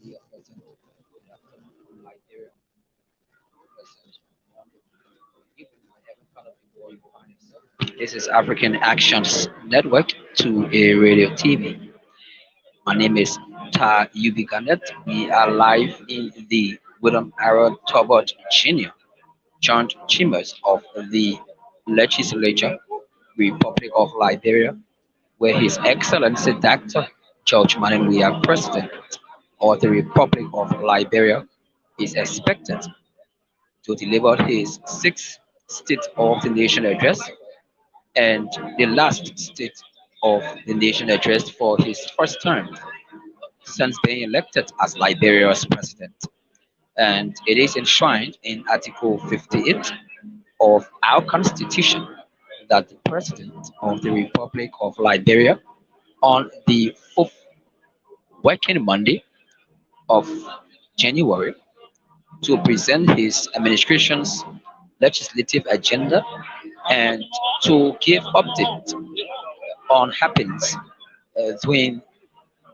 the affected Liberia present even wherever part of the world you find yourself. This is African Actions Network to a radio TV. My name is Ta Yubi Garnet. We are live in the William Aaron Tobot Jr. Joint Chambers of the Legislature, Republic of Liberia, where His Excellency Dr. George Weah, President of the Republic of Liberia, is expected to deliver his sixth State of the Nation address and the last State of the Nation address for his first term since being elected as Liberia's president. And it is enshrined in Article 58 of our Constitution that the President of the Republic of Liberia on the fourth working Monday of January to present his administration's legislative agenda and to give update on happenings during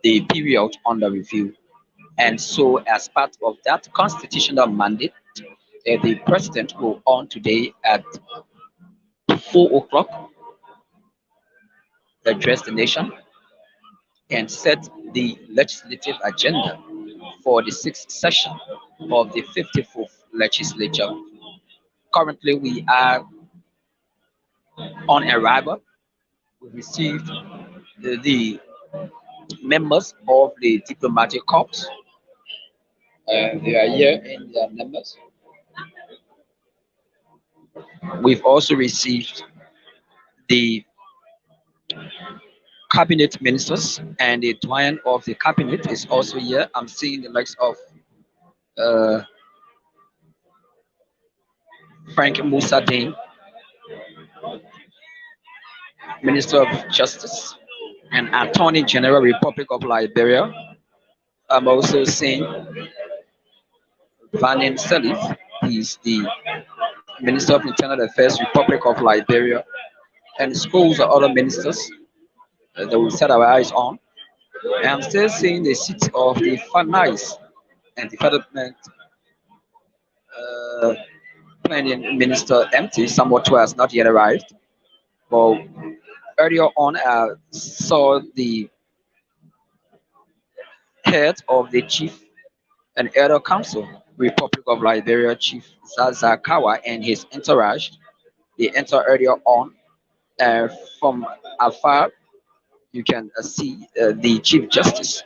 the period under review. And so, as part of that constitutional mandate, the president will on today at 4 o'clock address the nation and set the legislative agenda for the sixth session of the 54th legislature. Currently, we are on arrival. We received the members of the diplomatic corps. They are here in their numbers. We've also received the cabinet ministers, and the doyen of the cabinet is also here. I'm seeing the likes of uh, Frank Musa Dane, Minister of Justice and Attorney General, Republic of Liberia. I'm also seeing Vanin Salif. He's the Minister of Internal Affairs, Republic of Liberia, and schools or other ministers that we set our eyes on. And I'm still seeing the seat of the finance and development uh, planning minister empty. Somewhat who has not yet arrived. But earlier on, I saw the head of the Chief and Elder Council, Republic of Liberia, Chief Zaza Kawa, and his entourage. They enter earlier on. Uh, from afar, you can see the Chief Justice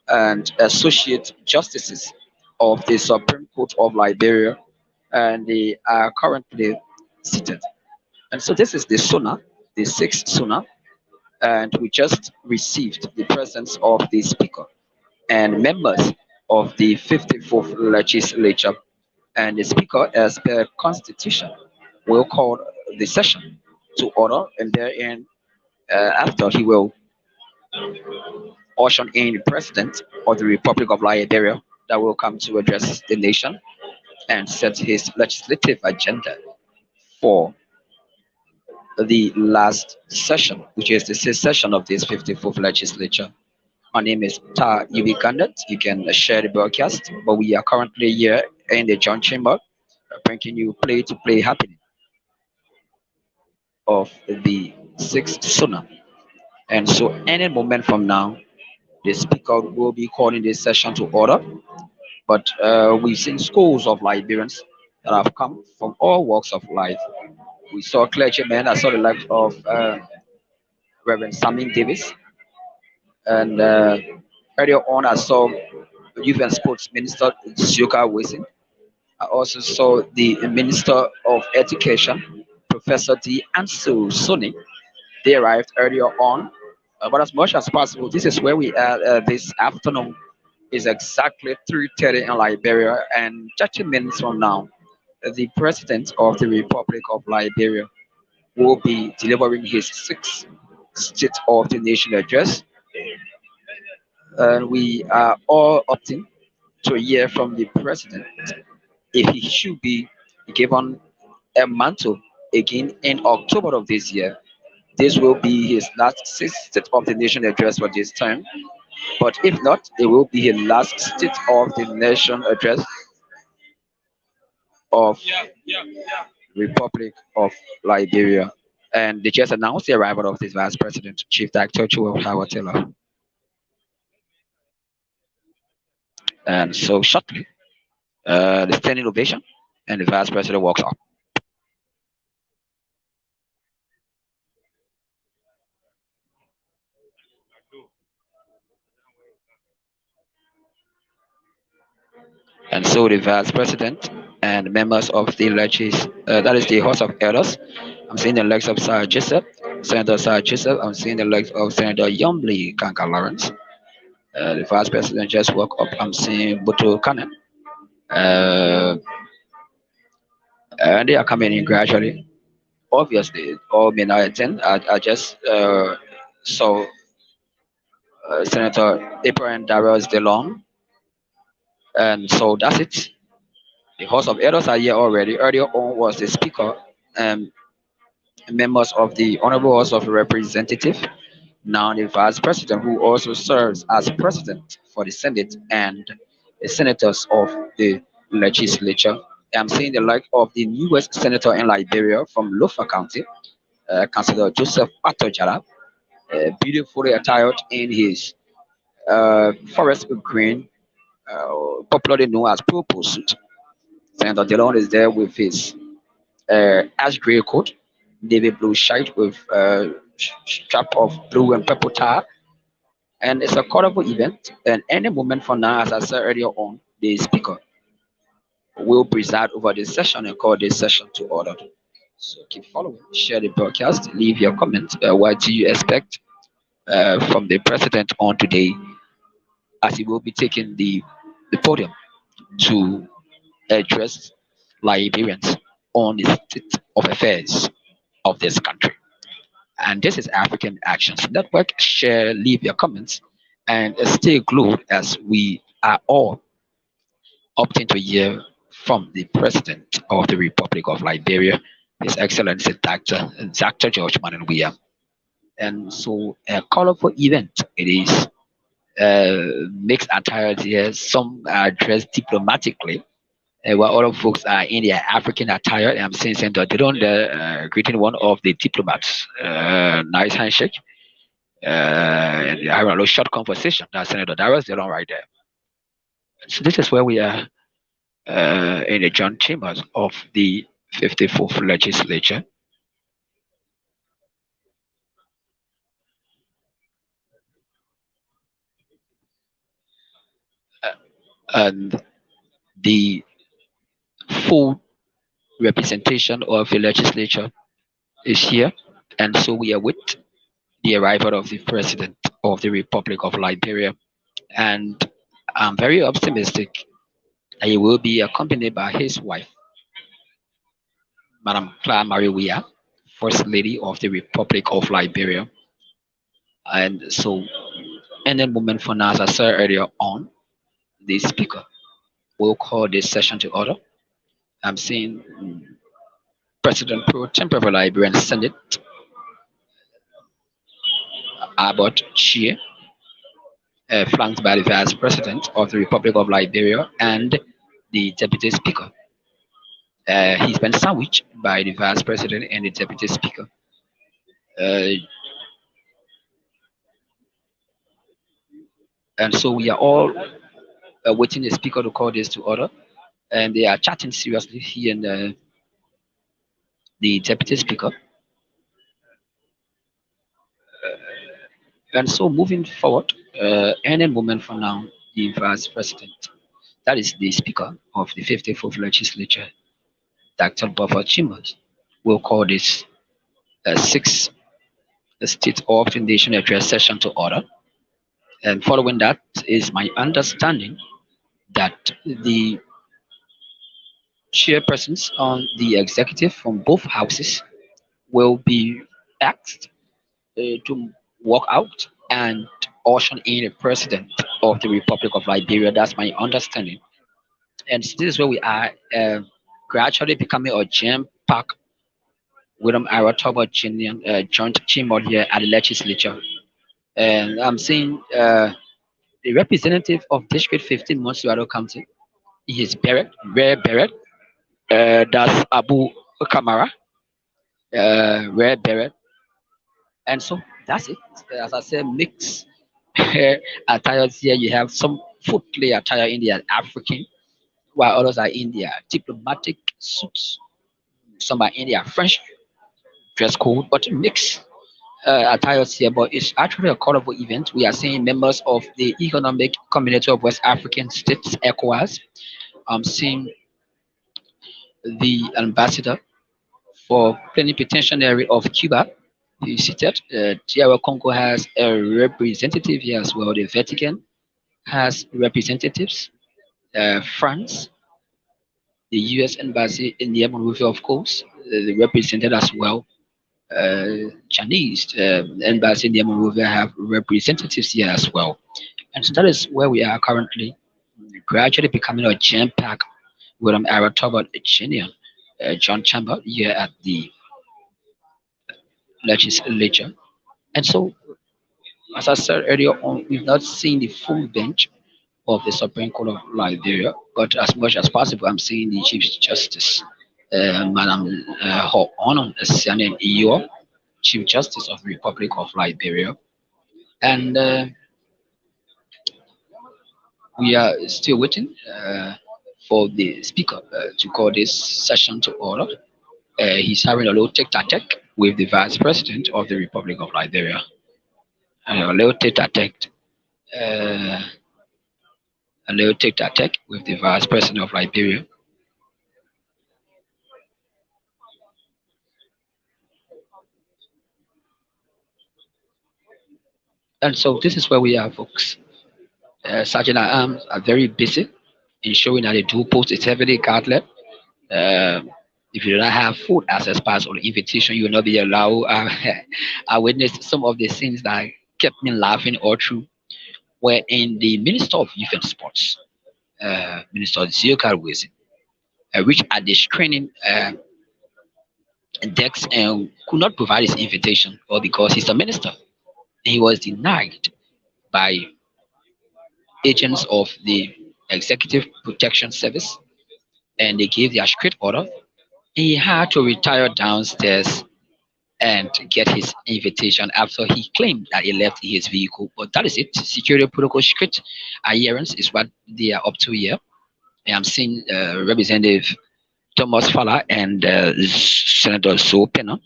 and Associate Justices of the Supreme Court of Liberia, and they are currently seated. And so this is the SONA, the sixth SONA, and we just received the presence of the Speaker and members of the 54th Legislature. And the Speaker, as per Constitution, will call the session to order, and therein, after he will usher in the President of the Republic of Liberia that will come to address the nation and set his legislative agenda for the last session, which is the sixth session of this 54th legislature. My name is Ta Yubikandet. You can share the broadcast, but we are currently here in the John Chamber, bringing you play to play happening of the sixth sooner. And so, any moment from now, the speaker will be calling this session to order. But we've seen schools of Liberians that have come from all walks of life. We saw clergymen. I saw the likes of Reverend Samuel Davis, and earlier on, I saw Youth and Sports Minister Suka Wilson. I also saw the Minister of Education, Professor D. Ansu Soni. They arrived earlier on. But as much as possible, this is where we are this afternoon. Is exactly 3:30 in Liberia, and 30 minutes from now, the President of the Republic of Liberia will be delivering his sixth State of the Nation address. And we are all opting to hear from the President if he should be given a mantle again in October of this year. This will be his last State of the Nation address for this term. But if not, it will be a last State of the Nation address of Republic of Liberia. And they just announced the arrival of this Vice President, Chief Director Joel Howard Taylor. And so shortly, the standing ovation, and the Vice President walks up. And so the Vice President and members of the that is the House of Elders. I'm seeing the legs of Sir Joseph, Senator Sir Joseph. I'm seeing the legs of Senator Yumbley Kanka Lawrence. The Vice President just woke up. I'm seeing Butu Kanen. Uh, and they are coming in gradually. Obviously, all may not attend. I just saw Senator Abraham Darius DeLong. And so that's it. The House of Elders are here already. Earlier on was the Speaker and members of the Honorable House of Representatives. Now the Vice President, who also serves as President for the Senate and the Senators of the Legislature. I'm seeing the like of the newest Senator in Liberia from Lofa County, Councilor Joseph Patojala, beautifully attired in his forest green, popularly known as purple suit. Senator Delon is there with his ash gray coat, navy blue shirt with strap of blue and purple tie. And it's a colorful event. And any moment from now, as I said earlier on, the speaker will preside over this session and call this session to order. So keep following, share the broadcast, leave your comment. What do you expect from the president on today, as he will be taking the podium to address Liberians on the state of affairs of this country? And this is African Actions Network. Share, leave your comments, and stay glued as we are all opting to hear from the President of the Republic of Liberia, His Excellency Dr. George Manuel Weah. And so, a colorful event it is. Mixed attire here, some are dressed diplomatically, while other folks are in their African attire. And I'm seeing Senator Didon greeting one of the diplomats. Nice handshake. And they're having a little short conversation. That's Senator Darius Dillon right there. So this is where we are in the joint chambers of the 54th legislature. Uh, and the full representation of the legislature is here. And so we await the arrival of the President of the Republic of Liberia. And I'm very optimistic that he will be accompanied by his wife, Madam Clara Maria, First Lady of the Republic of Liberia. And so, in a moment from now, as I said earlier on, the Speaker will call this session to order. I'm seeing President Pro Tempore of Liberian Senate, Abbott Chie, flanked by the Vice President of the Republic of Liberia and the Deputy Speaker. He's been sandwiched by the Vice President and the Deputy Speaker. Uh, and so we are all waiting the Speaker to call this to order. And they are chatting seriously, he and the Deputy Speaker. And so moving forward, any moment from now, the Vice President, that is the Speaker of the 54th Legislature, Dr. Buffer Chambers, will call this sixth State of the Nation Address session to order. And following that is my understanding that the chairpersons on the executive from both houses will be asked to walk out and usher in the president of the Republic of Liberia. That's my understanding. And so this is where we are gradually becoming a jam-packed William Aratoba joint chamber here at the legislature. And I'm seeing The representative of District 15, Monsuado County, he is Barrett, Rare Barrett. That's Abu Kamara, Rare Barrett. And so that's it. As I said, mix attires here. You have some footly attire in the African, while others are in their diplomatic suits. Some are in their French dress code, but mix attires here. But it's actually a colorful event. We are seeing members of the Economic Community of West African States, ECOWAS. I'm seeing the ambassador for plenipotentiary of Cuba. You seated. DR Congo has a representative here as well. The Vatican has representatives. France, the U.S. embassy in the Monrovia, of course, represented as well. Chinese embassy in the Monrovia have representatives here as well. And so that is where we are currently, gradually becoming a jam pack with our Tobert Genius, John Chamber here at the legislature. And so, as I said earlier on, we've not seen the full bench of the Supreme Court of Liberia, but as much as possible, I'm seeing the Chief Justice, Madam Her Honor Sianen Iyo, Chief Justice of the Republic of Liberia. And we are still waiting for the Speaker to call this session to order. He's having a little tic-tac with the Vice President of the Republic of Liberia. A little tic-tac, uh, a little tic-tac with the Vice President of Liberia. And so this is where we are, folks. Sergeant at Arms are very busy ensuring that the door post is heavily guarded. Uh, if you do not have food access pass or invitation, you will not be allowed. I witnessed some of the scenes that kept me laughing all through. Where in the Minister of Youth and Sports, Minister Zilkar Wizi, which at the screening decks and could not provide his invitation, or because he's a minister, he was denied by agents of the Executive Protection Service, and they gave their strict order. He had to retire downstairs and get his invitation after he claimed that he left his vehicle. But that is it. Security protocol strict adherence is what they are up to here. And I'm seeing Representative Thomas Fala and Senator Zoe Penna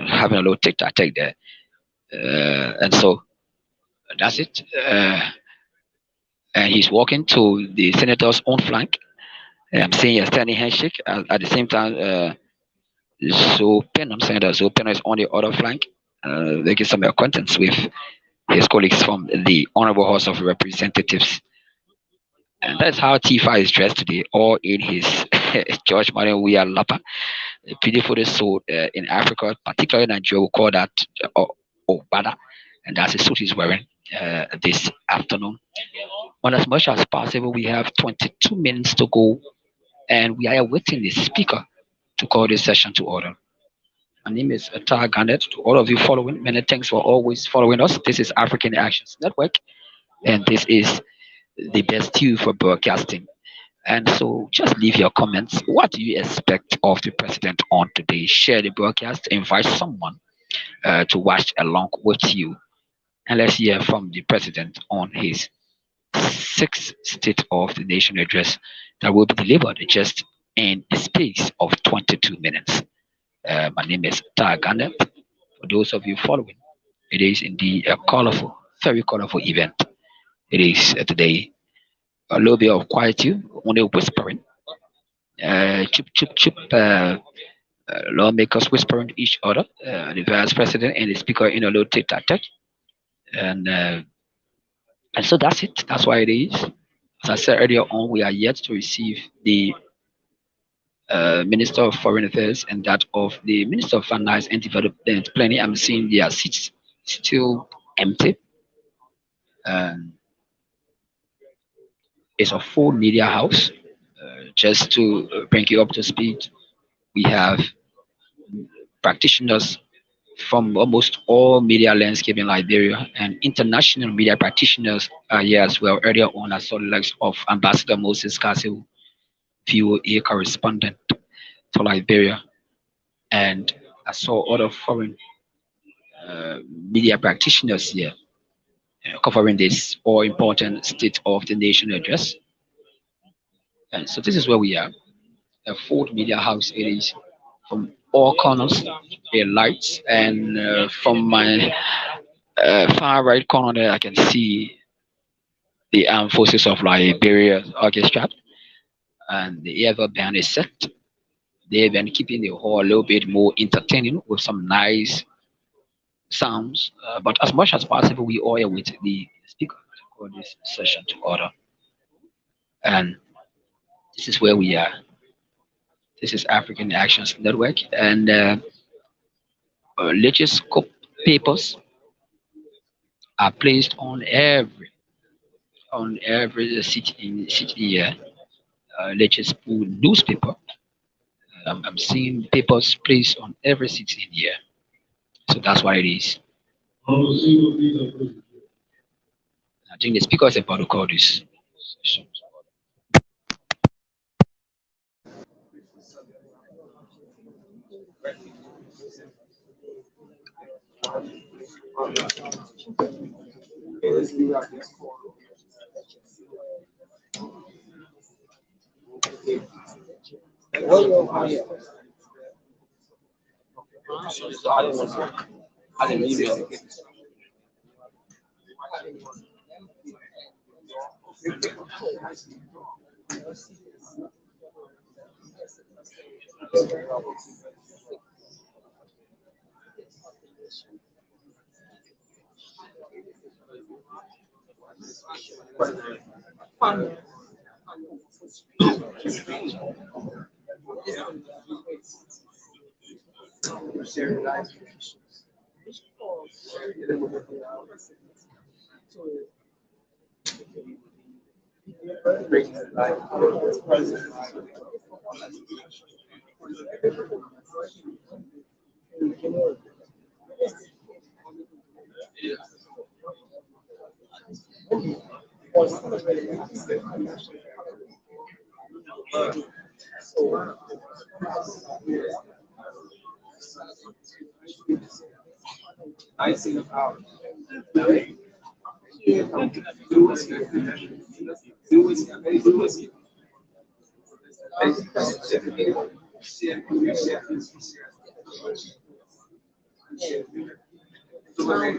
having a little tic-tac there. And so that's it. And he's walking to the senator's own flank. I'm seeing a standing handshake at the same time. So Penna, Senator Zoe Penna is on the other flank, making some acquaintance with his colleagues from the Honorable House of Representatives. And that's how Tifa is dressed today, all in his George Martin Weah Lapa, a beautiful suit in Africa, particularly Nigeria, we call that Obada, and that's the suit he's wearing this afternoon. On as much as possible, we have 22 minutes to go, and we are awaiting the speaker to call this session to order. My name is Atar Garnet. To all of you following, many thanks for always following us. This is African Actions Network, and this is the best tool for broadcasting. And so just leave your comments. What do you expect of the president on today? Share the broadcast, invite someone to watch along with you. And let's hear from the president on his sixth State of the Nation address that will be delivered just in a space of 22 minutes. My name is Taganet. For those of you following, it is indeed a colorful, very colorful event. It is today a little bit of quietude, only whispering, chip, chip, chip, lawmakers whispering to each other, the vice president and the speaker in a little tic tac tac. And, uh, and so that's it. That's why it is. As I said earlier on, we are yet to receive the Minister of Foreign Affairs and that of the Minister of Finance and Development Planning. I'm seeing their seats still empty. Um, it's a full media house. Just to bring you up to speed, we have practitioners from almost all media landscape in Liberia, and international media practitioners are here as well. Earlier on, I saw the likes of Ambassador Moses Castle, VOA correspondent to Liberia, and I saw other foreign media practitioners here covering this all important State of the Nation address. And so this is where we are, a fourth media house. It is from all corners, the lights, and from my far right corner there, I can see the armed forces of Liberia orchestra, and the other band is set. They've been keeping the hall a little bit more entertaining with some nice sounds. But as much as possible, we all with the speaker to call this session to order. And this is where we are. This is African Actions Network, and legiscope papers are placed on every city here. Latest newspaper. I'm seeing papers placed on every city in here. So that's what it is. I think the speaker is about to call this session.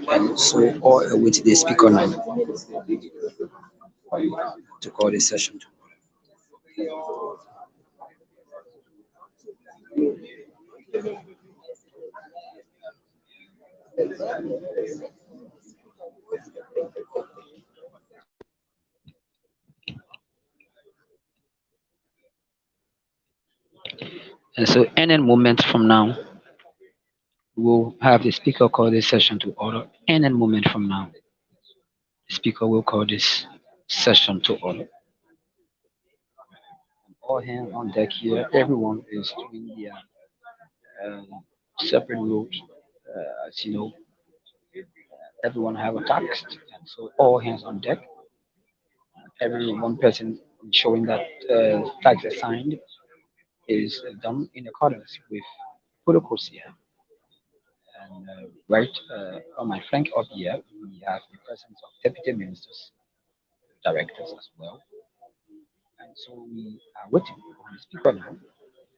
And so all with the speaker now to call this session. And so any moment from now, we'll have the speaker call this session to order. Any moment from now, the speaker will call this session to order. All hands on deck here. Everyone is doing their um, separate roles. As you know, everyone have a task, and so all hands on deck. Every one person ensuring that task assigned is done in accordance with protocols here. And right on my flank up here, we have the presence of deputy ministers, directors as well. And so we are waiting on the speaker now.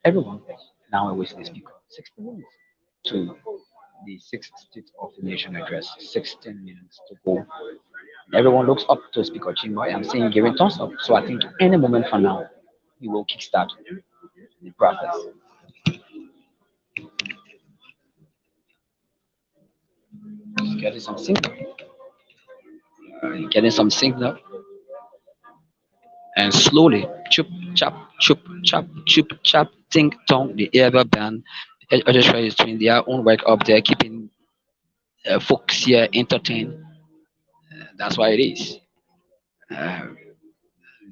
Everyone now awaits the speaker. 60 minutes to the sixth State of the Nation address. 16 minutes to go. Everyone looks up to Speaker Chingboy. I'm saying giving thumbs up. So I think any moment from now, we will kickstart the process. Getting some signal. Getting some signal. And slowly, chup, chop, chup, chop, ting tong, the ever band. Orchestra is doing their own work up there, keeping folks here entertained. That's why it is. Uh,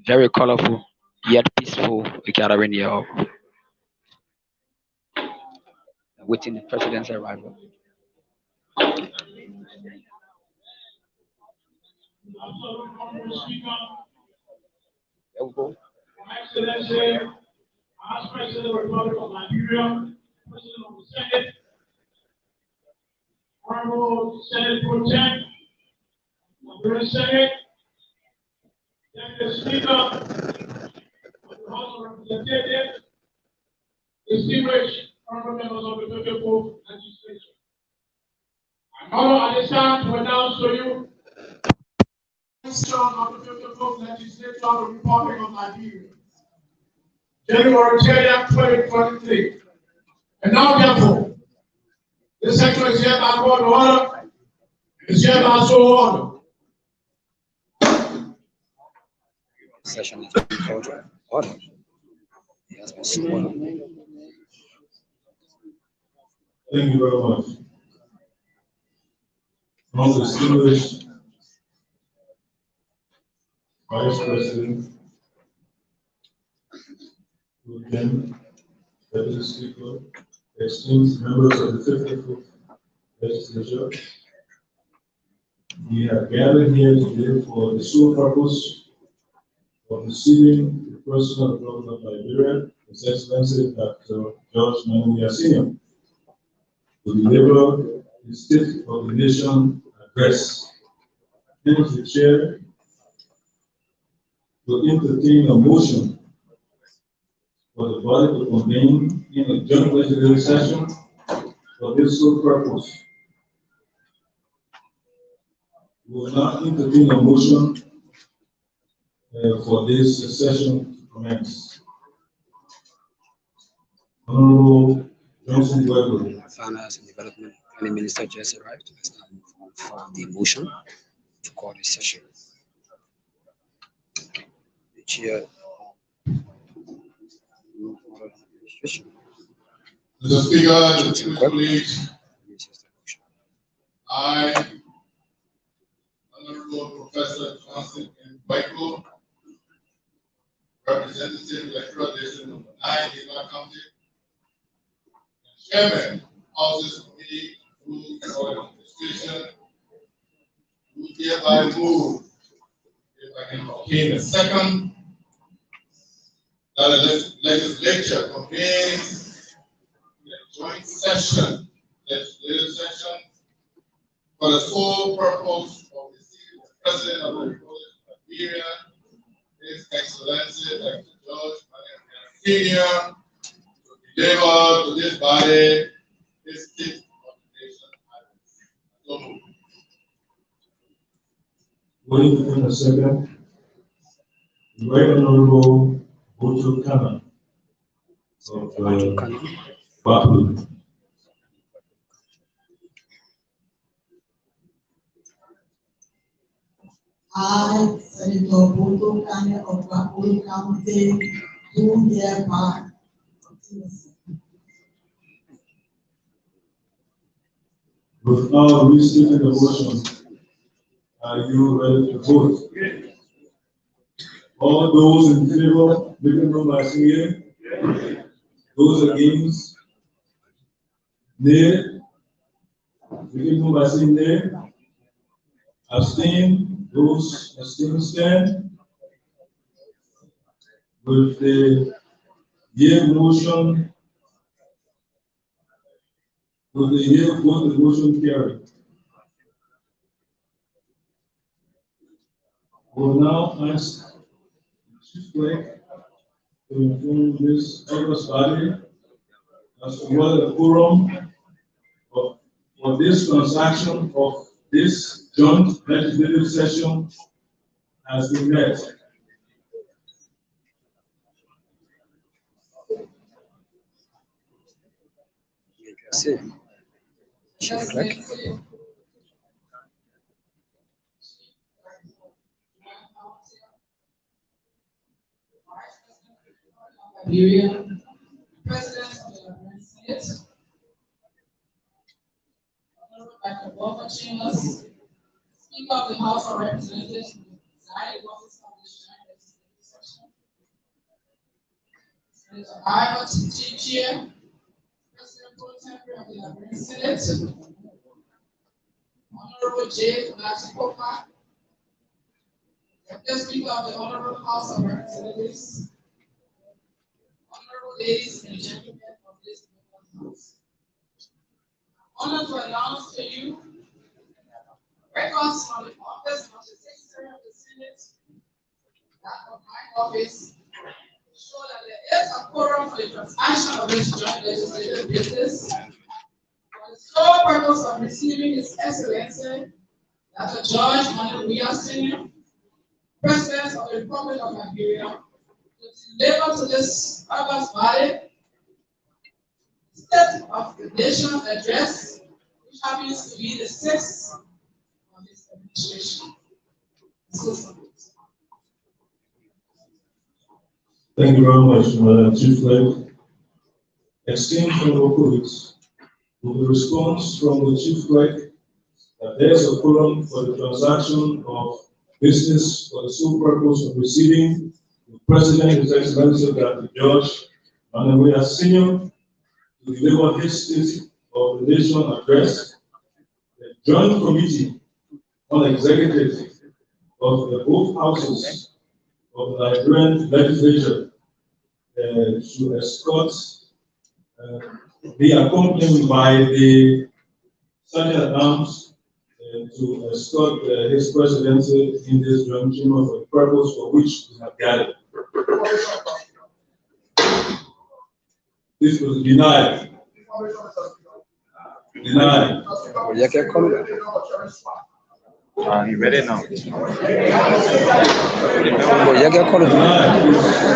Very colorful, yet peaceful gathering here, waiting the president's arrival. There we go. Excellency, as President of the Republic of Nigeria, President of the Senate, Honorable Senate Pro Tem, Nigerian Senate, Deputy Speaker of the House of Representatives, distinguished honorable members of the Federal Legislature. I'm honored at this time to announce to you the Constitution of the Federal Legislature of the Republic of Nigeria, January 30th, 2023. And now, therefore, this section is hereby called to order and is hereby so ordered. Session has been called to order. It has been sworn. Thank you very much. Most distinguished Vice President, Lieutenant, Deputy Speaker, esteemed members of the 54th Legislature, we have gathered here today for the sole purpose of receiving the President of the Republic of Nigeria, His Excellency Dr. George Weah Senior, to deliver the State of the Nation address. Hence, the Chair will entertain a motion for the body to convene in a joint legislative session for this sole purpose. We will now entertain a motion for this session to commence. Honorable Johnson Weber. Finance and Development Planning Minister just arrived. Let's now move on for the motion to call this session. The chair administration. Mr. Speaker, distinguished colleagues, I, Honorable Professor Johnson Michael, Representative Electoral District Number 9, Weah County, Chairman of this committee, Rules and Administration, who hereby move, if I can obtain a second, that the legislature convenes a joint session, legislative session, for the sole purpose of receiving the President of the Republic of Nigeria, His Excellency Dr. George Weah Senior, to deliver to this body this State of the Nation address. So moved. Waiting in a second. The Right Honorable Bojo Kana of Bapu. I, Senator Boto Kane of Baku County, do hereby With now receiving the motion, are you ready to vote? All those in favor, make a note by saying yea. Those against, nay. Make a note by saying nay. Abstain, those abstain stand. With the yea motion, with the yea vote, the motion carried. We will now ask the Chief Clerk to inform this August body as to what the quorum for this transaction of this joint legislative session has been met. See. Chief Clerk. Nigeria, President of the Senate, Honorable Dr. Walter Chambers, Speaker of the House of Representatives, presiding officer of the joint legislative session, Senator Ivor Chichia, President Pro Tempore of the Nigerian Senate, Honorable J. Olachipoka, Deputy Speaker of the Honorable House of Representatives, honorable ladies and gentlemen of this noble house. Honor to announce to you records from the office of the Secretary of the Senate that of my office show that there is a quorum for the transaction of this joint legislative business for the sole purpose of receiving His Excellency Dr. George Manuel Weah Sr., President of the Republic of Nigeria, to deliver to this august body State of the Nation address, which happens to be the sixth of his administration. Thank you very much, Madam Chief Clerk. Esteemed fellow colleagues, with the response from the Chief Clerk that there is a quorum for the transaction of business for the sole purpose of receiving the President, His Excellency Dr. George Manuel Sr. to deliver his State of the Nation address. The Joint Committee on Executive of the both houses of the Nigerian legislature to escort, be accompanied by the Sergeant at Arms to escort his presidency in this joint chamber for the purpose for which we have gathered. This was denied. Denied. You ready now? Yeah, get called. Denied.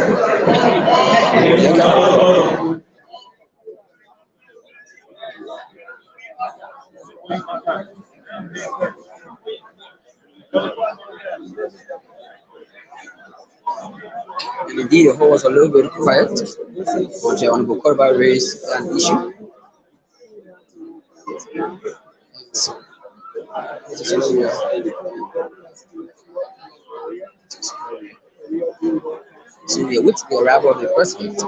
And indeed, the hall was a little bit quiet, but the Honorable Korba raised an issue. So, so we are with the arrival of the president.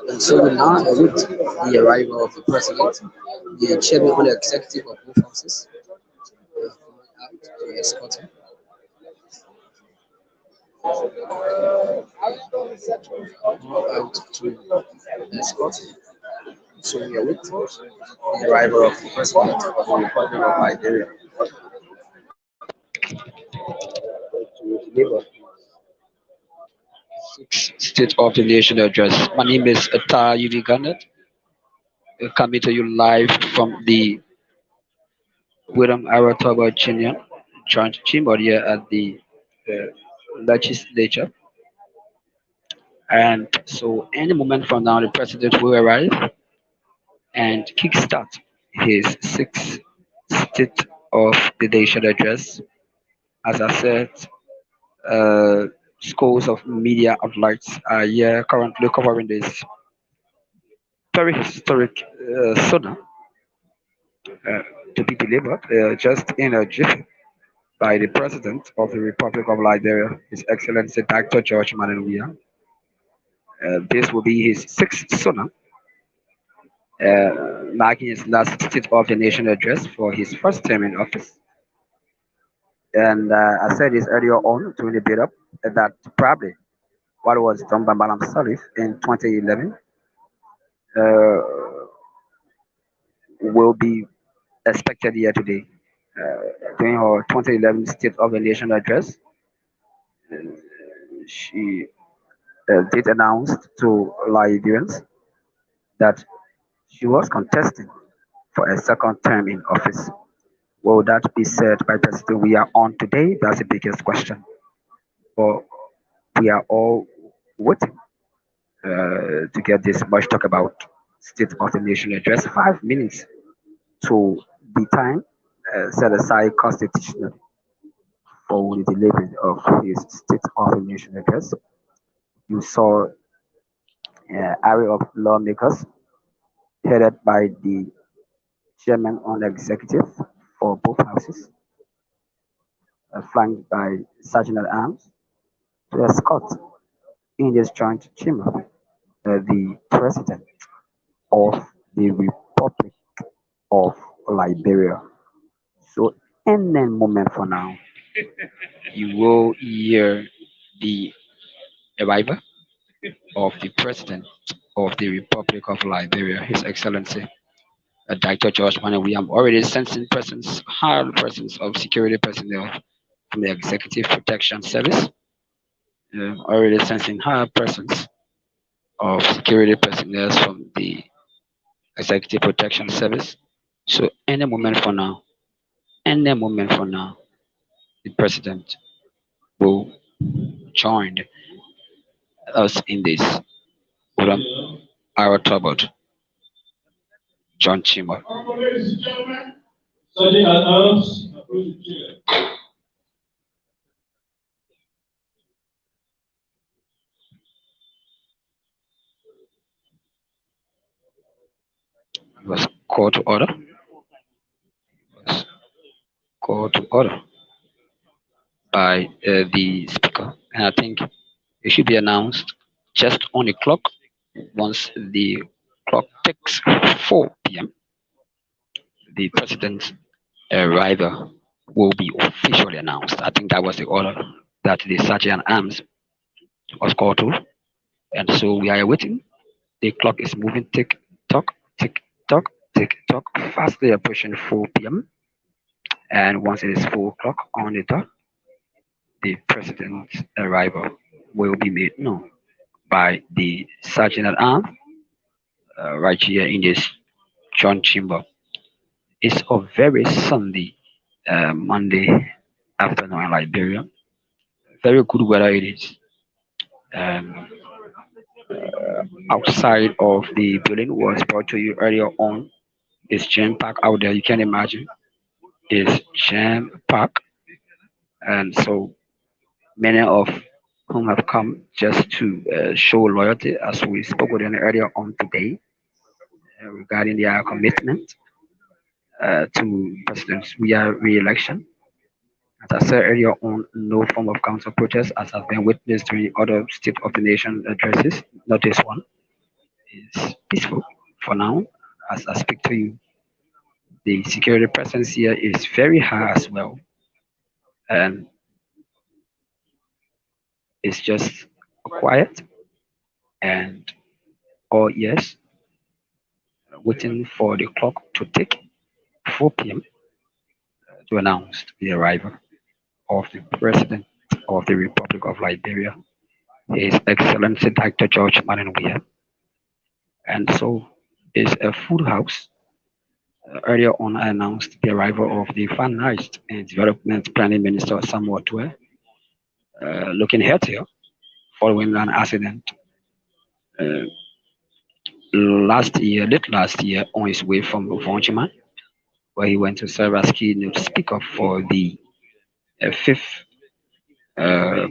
And so we now await the arrival of the president, the chairman of the executive of both houses, coming out to escort him. Out to escort him. So we await the arrival of the president of the Republic of Liberia to deliver sixth State of the Nation address. My name is Atta Yuni Garnet, coming to you live from the William Aratoba Chinya Joint Chamber here at the legislature. And so, any moment from now, the president will arrive and kickstart his sixth State of the Nation address. As I said, uh, scores of media outlets are here currently covering this very historic sauna uh, to be delivered just in a jiffy by the President of the Republic of Liberia, His Excellency Dr. George Manuel Weah. This will be his sixth sauna, marking his last State of the Nation address for his first term in office. And I said this earlier on during the build up that probably what was done by Madam Salif in 2011 uh, will be expected here today. During her 2011 State of the Nation address, she did announce to Liberians that she was contesting for a second term in office. Will that be said by President we are on today? That's the biggest question. But we are all waiting to get this much talk about State of the Nation address. 5 minutes to the time set aside constitutionally for the delivery of his State of the Nation address. You saw array of lawmakers headed by the chairman on the executive for both houses, flanked by sergeant at arms to escort in this joint chamber the president of the Republic of Liberia. So, in a moment for now, you will hear the arrival of the president of the Republic of Liberia, His Excellency Dr. George Mane. We am already sensing presence, high presence of security personnel from the Executive Protection Service. Already sensing high presence of security personnel from the Executive Protection Service. So any moment for now, the president will join us in this program. Our troubled John Chima Ladies and gentlemen, Sergeant at Arms, approach the chair. was called to order. Was called to order by the speaker, and I think it should be announced just on the clock. Once the clock ticks 4 p.m., the president's arrival will be officially announced. I think that was the order that the sergeant at arms was called to, and so we are waiting. The clock is moving tick tock, tick tock, fastly approaching 4 p.m. And once it is 4 o'clock on the dot, the president's arrival will be made known by the sergeant at arms right here in this John Chamber. It's a very sunny Monday afternoon in Liberia. Very good weather it is. Um, Outside of the building was brought to you earlier on. It's jam pack out there. You can imagine. It's jam pack, and so many of whom have come just to show loyalty, as we spoke with them earlier on today, regarding their commitment to President Weah re-election. As I said earlier on, no form of council protest, as has been witnessed during other State of the Nation addresses. Not this one is peaceful for now. As I speak to you, the security presence here is very high as well, and it's just quiet and all ears, waiting for the clock to tick 4 p.m. To announce the arrival of the President of the Republic of Liberia, His Excellency Dr. George Weah. And so it's a full house. Earlier on, I announced the arrival of the Finance and Development Planning Minister Samuel Tue, looking healthier following an accident uh, late last year, on his way from Vonchima, where he went to serve as keynote speaker for the fifth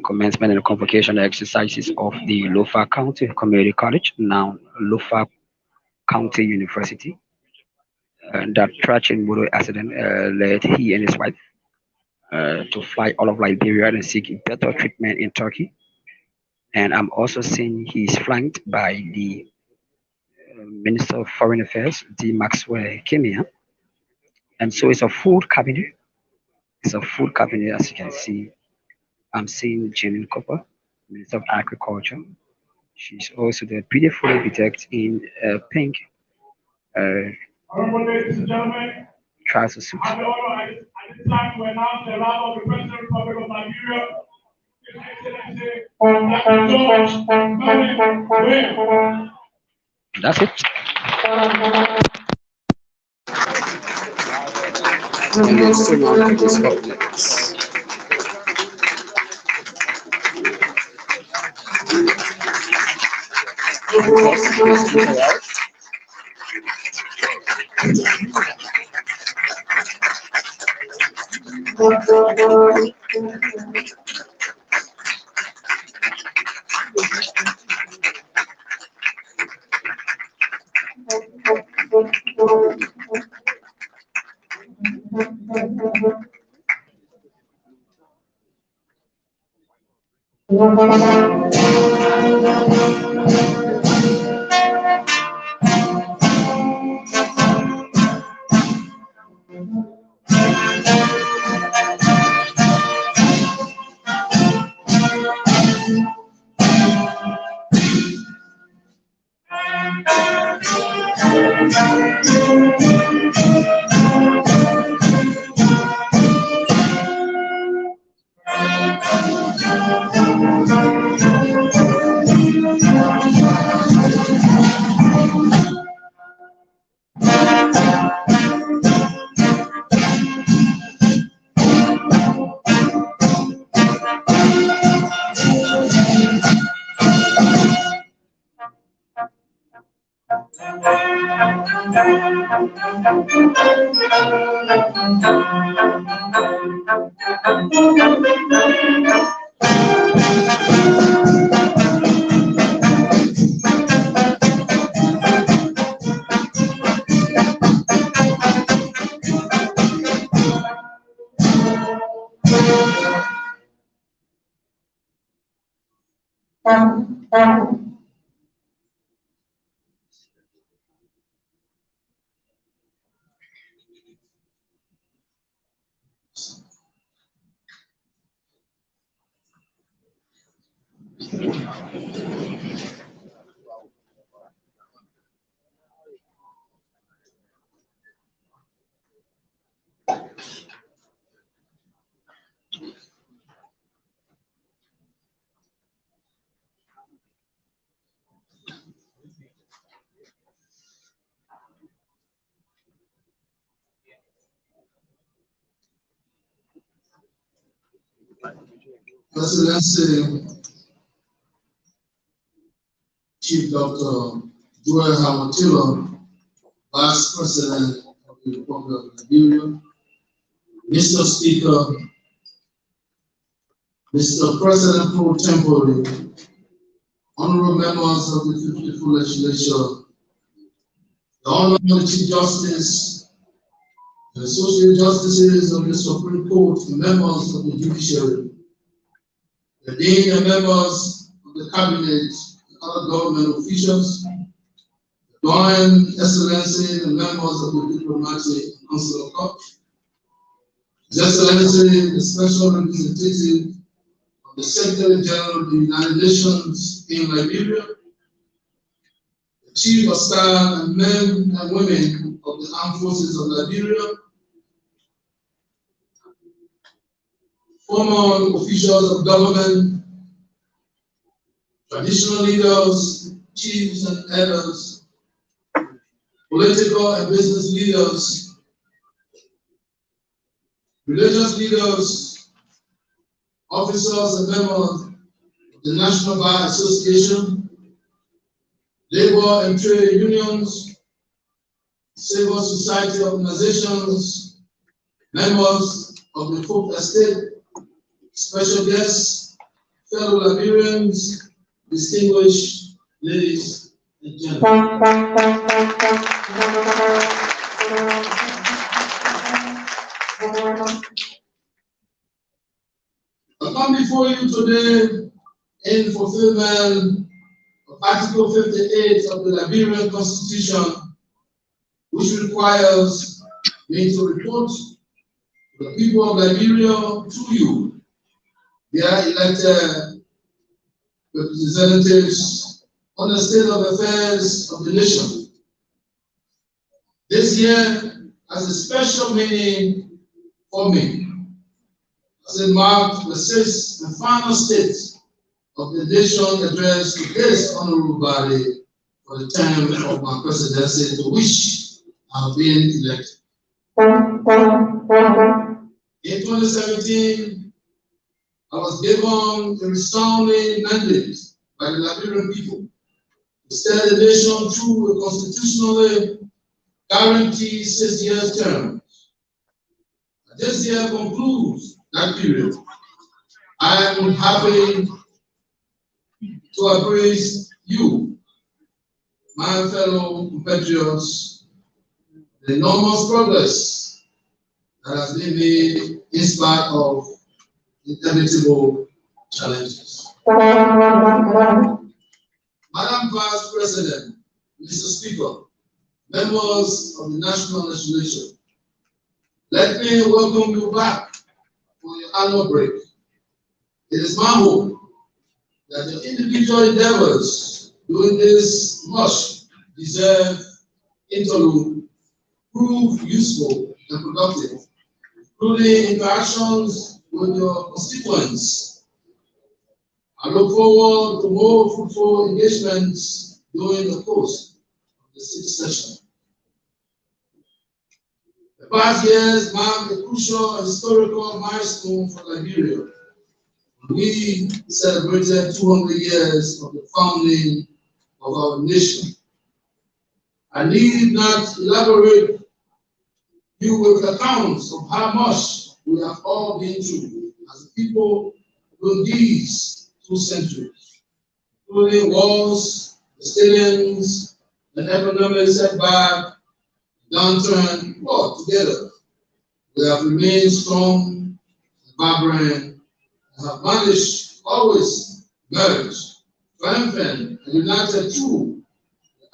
commencement and convocation exercises of the Lofa County Community College, now Lofa County University. That tragic motor accident led he and his wife to fly all of Liberia and seek better treatment in Turkey. And I'm also seeing he's flanked by the Minister of Foreign Affairs, D. Maxwell Kimia. And so it's a full cabinet. It's a full cabinet, as you can see. I'm seeing Janine Cooper, Minister of Agriculture. She's also the beautifully bedecked in pink. Uh, Honorable ladies and gentlemen, Try to suit. At this time, we announce the arrival of the President Republic of Nigeria, His Excellency Dr. Weah. That's it. And it's still on for this couple minutes. Excellency Chief Dr. Weah, Vice President of the Republic of Nigeria, Mr. Speaker, Mr. President pro tempore, honorable members of the 54th Legislature, the Honorable Chief Justice, the Associate Justices of the Supreme Court, the members of the Judiciary, the Dean and members of the Cabinet, the other government officials, the Divine Excellency, the members of the Diplomatic and Consular Corps, His Excellency, the Special Representative of the Secretary General of the United Nations in Liberia, the Chief of Staff and men and women of the Armed Forces of Liberia, former officials of government, traditional leaders, chiefs and elders, political and business leaders, religious leaders, officers and members of the National Bar Association, labor and trade unions, civil society organizations, members of the Folk Estate, special guests, fellow Liberians, distinguished ladies and gentlemen. I come before you today in fulfillment of Article 58 of the Liberian Constitution, which requires me to report to the people of Liberia through you, their elected representatives, on the state of affairs of the nation. This year has a special meaning for me, as it marked the sixth and final state of the nation address to this honorable body for the term of my presidency, to which I have been elected. In 2017, I was given a resounding mandate by the Liberian people to steer the nation through a constitutionally guaranteed 6-year term. This year concludes that period. I am happy to embrace you, my fellow compatriots, the enormous progress that has been made in spite of inevitable challenges. Madam Vice President, Mr. Speaker, members of the National Legislature, let me welcome you back for your annual break. It is my hope that your individual endeavors during this much deserved interlude prove useful and productive, including interactions with your constituents. I look forward to more fruitful engagements during the course of the sixth session. The past years marked a crucial and historical milestone for Liberia. We celebrated 200 years of the founding of our nation. I need not elaborate you with accounts of how much we have all been through as a people during these 2 centuries, including wars, Stadiums, and economic setback, downturn, but together we have remained strong and vibrant and have managed always merge, triumphant, and united through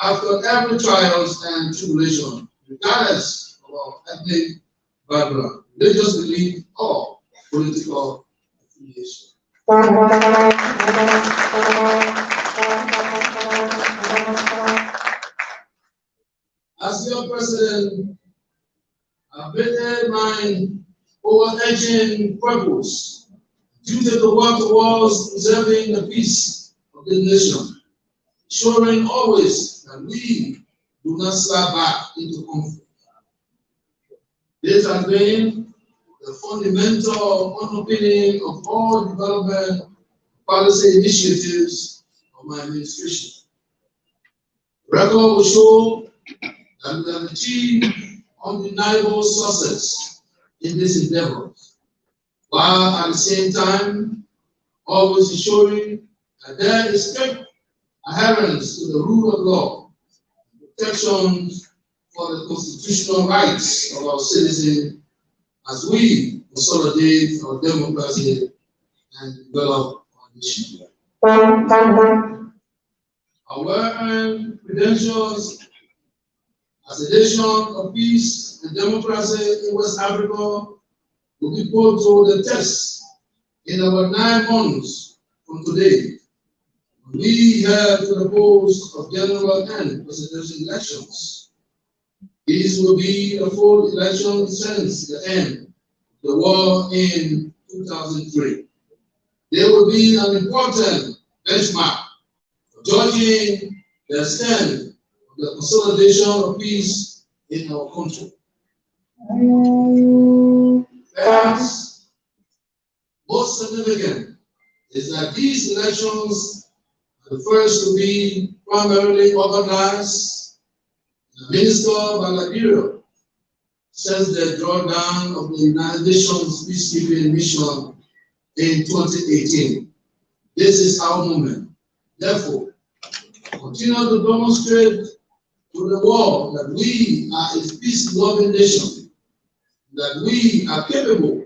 after every trials and tribulation, regardless of our ethnic background, religious belief, or political affiliation. As your president, I've made in mind overarching purpose, duty to work towards preserving the peace of the nation, ensuring always that we do not slide back into conflict. This has been the fundamental underpinning of all development policy initiatives of my administration. The record will show that we have achieved undeniable success in this endeavor, while at the same time always ensuring that there is strict adherence to the rule of law, protections for the constitutional rights of our citizens as we consolidate our democracy and develop our nation. Our well-earned credentials as a nation of peace and democracy in West Africa will be put to the test in about 9 months from today. We head to the post of general and presidential elections. These will be the 4th election since the end of the war in 2003. They will be an important benchmark for judging the extent of the consolidation of peace in our country. Perhaps most significant is that these elections are the first to be primarily organized and administered by Liberia since the drawdown of the United Nations peacekeeping mission in 2018. This is our moment. Therefore, continue to demonstrate to the world that we are a peace-loving nation, that we are capable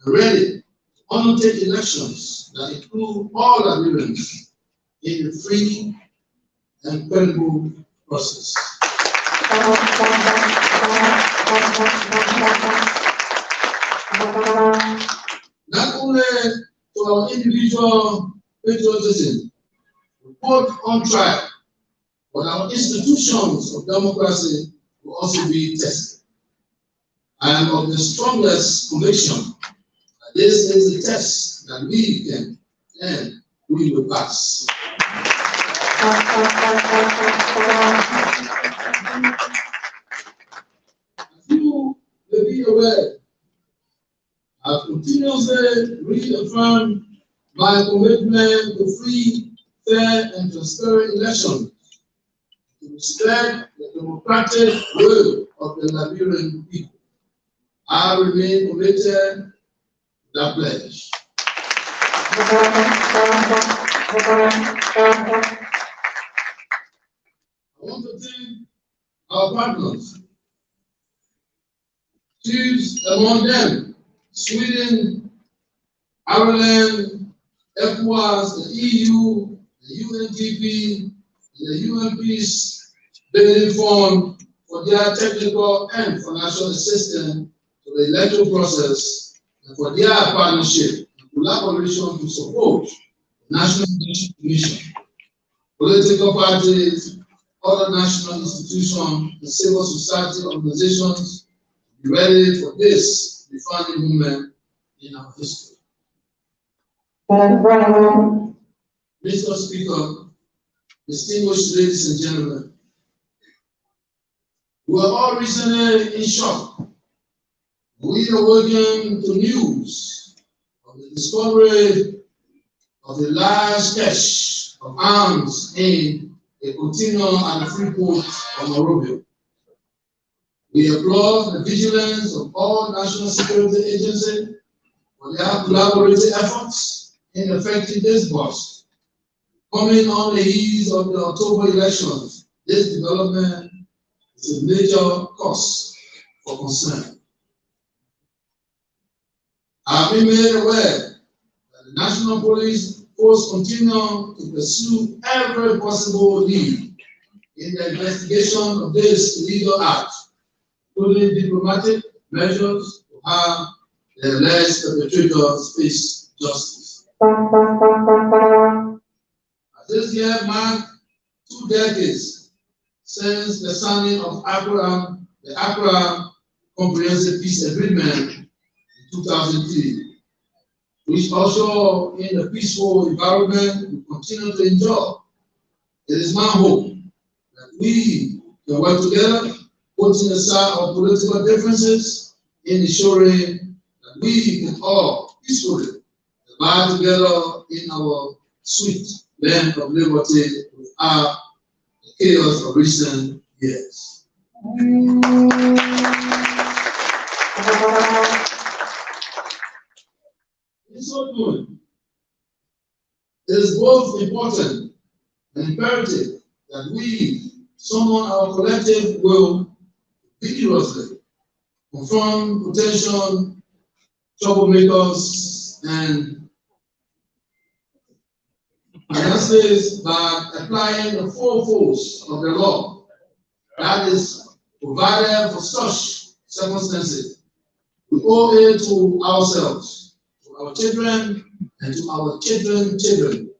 and ready to undertake elections that include all Liberians in a free and credible process. Not only to our individual patriotism, we put on trial, but our institutions of democracy will also be tested. I am of the strongest conviction that this is a test that we can and we will pass. As you may be aware, I continuously reaffirmed my commitment to free, fair, and transparent elections to respect the democratic will of the Liberian people. I remain committed to that pledge. I want to thank our partners, choose among them Sweden, Ireland, ECOWAS, the EU, the UNDP, the UN Peace Building Fund for their technical and financial assistance to the electoral process and for their partnership and collaboration to support the National Election Commission, political parties, other national institutions, and civil society organizations to be ready for this defining moment in our history. Mr. Speaker, distinguished ladies and gentlemen, we are all recently in shock. We are awakened to news of the discovery of a large cache of arms in a container at the free port of Monrovia. We applaud the vigilance of all national security agencies for their collaborative efforts in effecting this bust. Coming on the heels of the October elections, this development is a major cause for concern. I have been made aware that the National Police Force continue to pursue every possible lead in the investigation of this illegal act, including diplomatic measures to have the alleged perpetrators face justice. As this year marked 2 decades since the signing of the Accra Comprehensive Peace Agreement in 2003, which also in a peaceful environment we continue to enjoy. It is my hope that we can work together, putting aside our political differences in ensuring that we can all peacefully abide together in our sweet land of liberty without the chaos of recent years. In so doing, it is both important and imperative that we summon our collective will vigorously confront potential troublemakers and analysis by applying the full force of the law that is provided for such circumstances. We owe it to ourselves, to our children, and to our children's children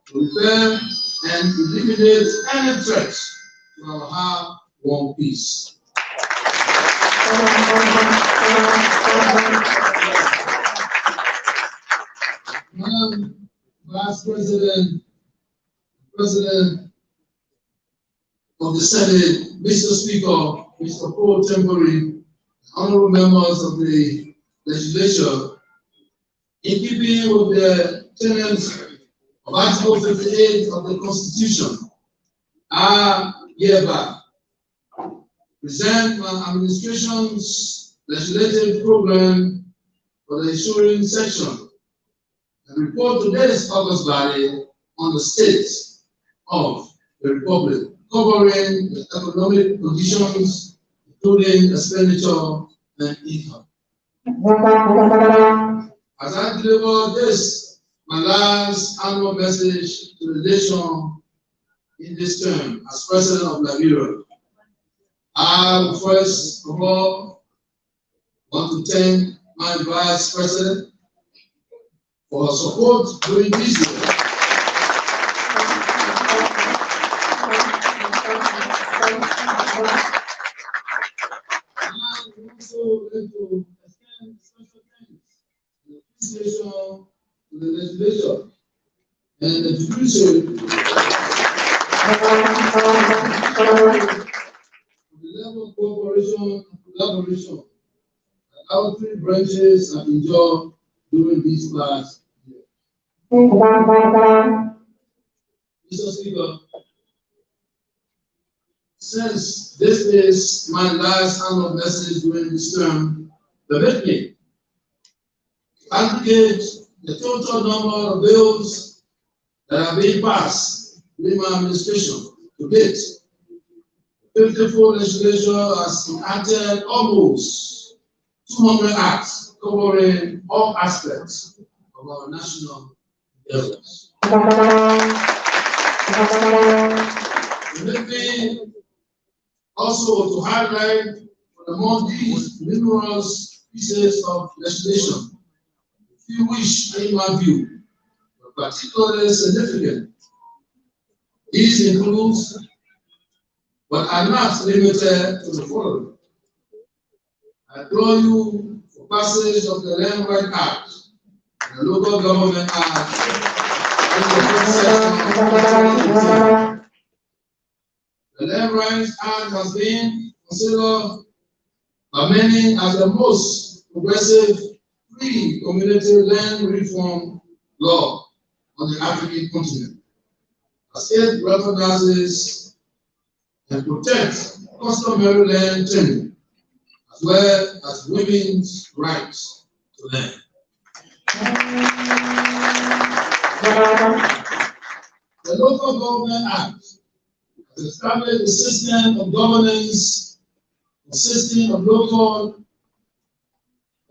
to repair and eliminate any threat to our hard-won peace. Madam Vice President, President of the Senate, Mr. Speaker, Mr. Pro Tempore, honorable members of the legislature, in keeping with the tenets of Article 58 of the Constitution, I hereby present my administration's legislative program for the ensuing section and report to this August body on the state of the Republic, covering the economic conditions, including expenditure and income. As I deliver this, my last annual message to the nation in this term as President of Liberia, I will first of all want to thank my Vice President for her support during this year. I also want and the judiciary the level of cooperation and collaboration that our three branches have enjoyed during these past years. Mr. Speaker, since this is my last annual message during this term, permit me to aggregate the total number of bills that have been passed during my administration to date. The 54 legislature has enacted almost 200 acts covering all aspects of our national endeavors. Permit me also to highlight among these numerous pieces of legislation, a few which, in my view, are particularly significant. These include, but are not limited to the following. I draw you for passage of the Land Right Act, the Local Government Act, in the first section of 2018. The Land Rights Act has been considered by many as the most progressive pre-community land reform law on the African continent, as it recognizes and protects customary land tenure, as well as women's rights to land. The Local Government Act has established a system of governance consisting of local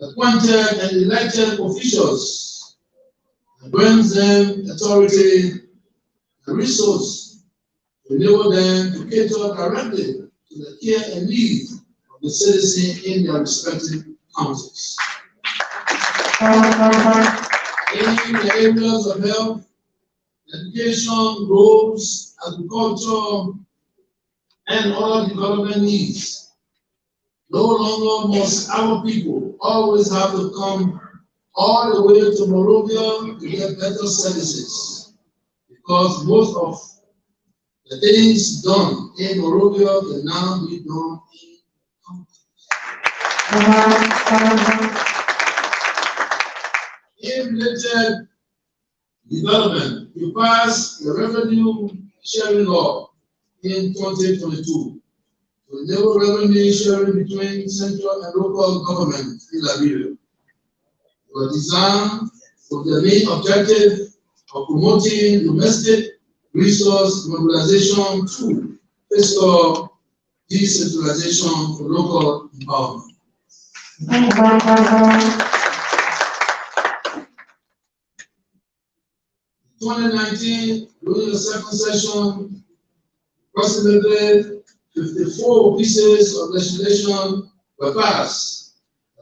appointed and elected officials and brings them authority and resource to enable them to cater directly to the care and needs of the citizen in their respective counties. In the areas of health, education, roads, agriculture, and other development needs, no longer must our people always have to come all the way to Monrovia to get better services, because most of the things done in Monrovia can now be done in related development. We passed the revenue sharing law in 2022 to enable revenue sharing between central and local government in Liberia. It was designed with the main objective of promoting domestic resource mobilization through fiscal decentralization for local empowerment. 2019, during the second session, approximately 54 pieces of legislation were passed,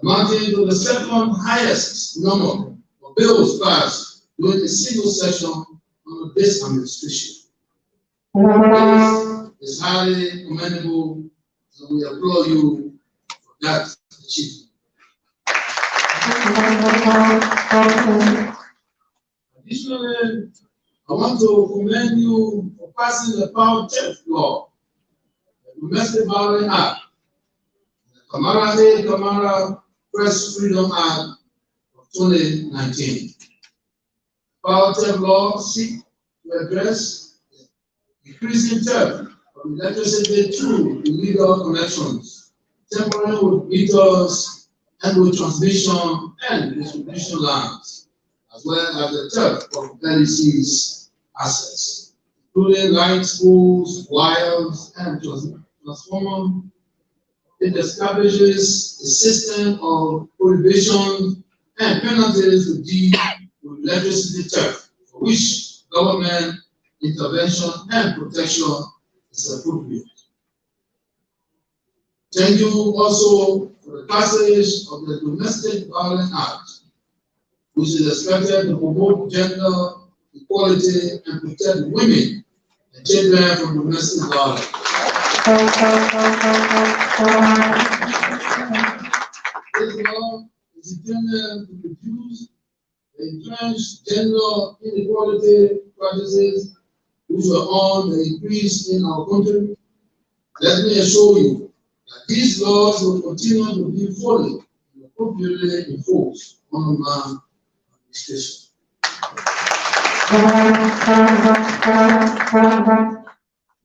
amounting to the second highest number of bills passed during a single session under this administration. This is highly commendable, and we applaud you for that achievement. Additionally, I want to commend you for passing the Power Theft Law, the Domestic Violence Act, the Kamara Press Freedom Act of 2019. Power Theft Law seeks to address the increasing theft of electricity through illegal connections, tampering with meters and with transmission and distribution lines, as well as the theft of LEC's assets, including lights, poles, wires, and transformers. It establishes a system of prohibition and penalties to deal with electricity theft, for which government intervention and protection is appropriate. Thank you also for the passage of the Domestic Violence Act, which is expected to promote gender equality and protect women and children from domestic violence. This law is intended to reduce the entrenched gender inequality practices which were on the increase in our country, let me assure you that these laws will continue to be fully and appropriately enforced on my administration.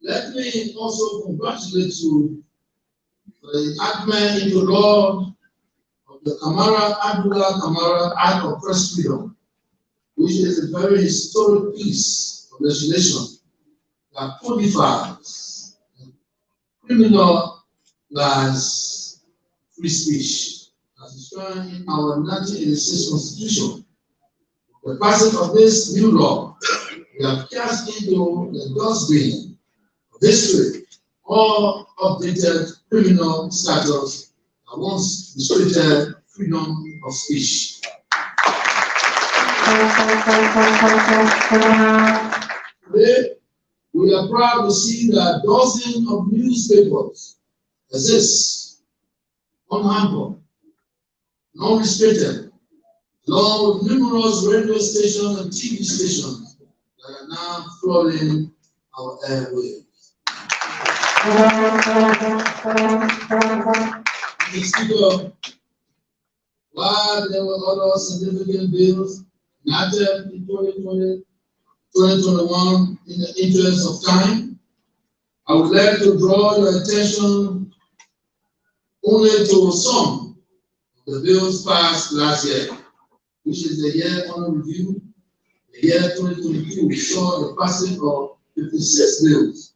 Let me also congratulate you for the enactment into law of the Abdullah Kamara Act of Press Freedom, which is a very historic piece of legislation that codifies and criminalizes free speech as enshrined in our 1986 Constitution. The passage of this new law, we have cast into the dustbin of history all updated criminal status that once restricted freedom of speech. Today, we are proud to see that dozens of newspapers exist unhampered, unrestricted, along with numerous radio stations and TV stations that are now flooding our airwaves. Mr. Speaker, while there were other significant bills enacted in 2020, 2021 in the interest of time, I would like to draw your attention only to some of the bills passed last year, which is the year under review. The year 2022 saw the passing of 56 bills,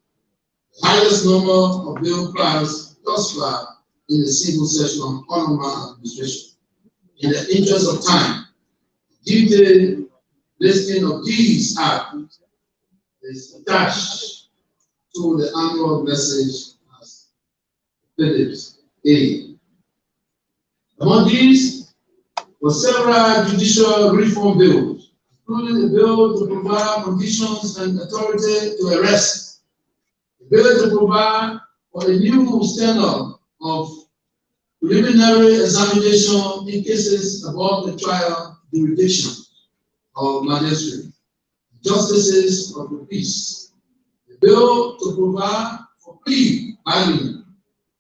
the highest number of bills passed thus far in the single session under my administration. In the interest of time, detailed listing of these acts is attached to the annual message as Phillips A. Among these were several judicial reform bills, including the bill to provide conditions and authority to arrest, the bill to provide for a new standard of preliminary examination in cases above the trial jurisdiction of magistrate, justices of the peace, the bill to provide for plea bargaining,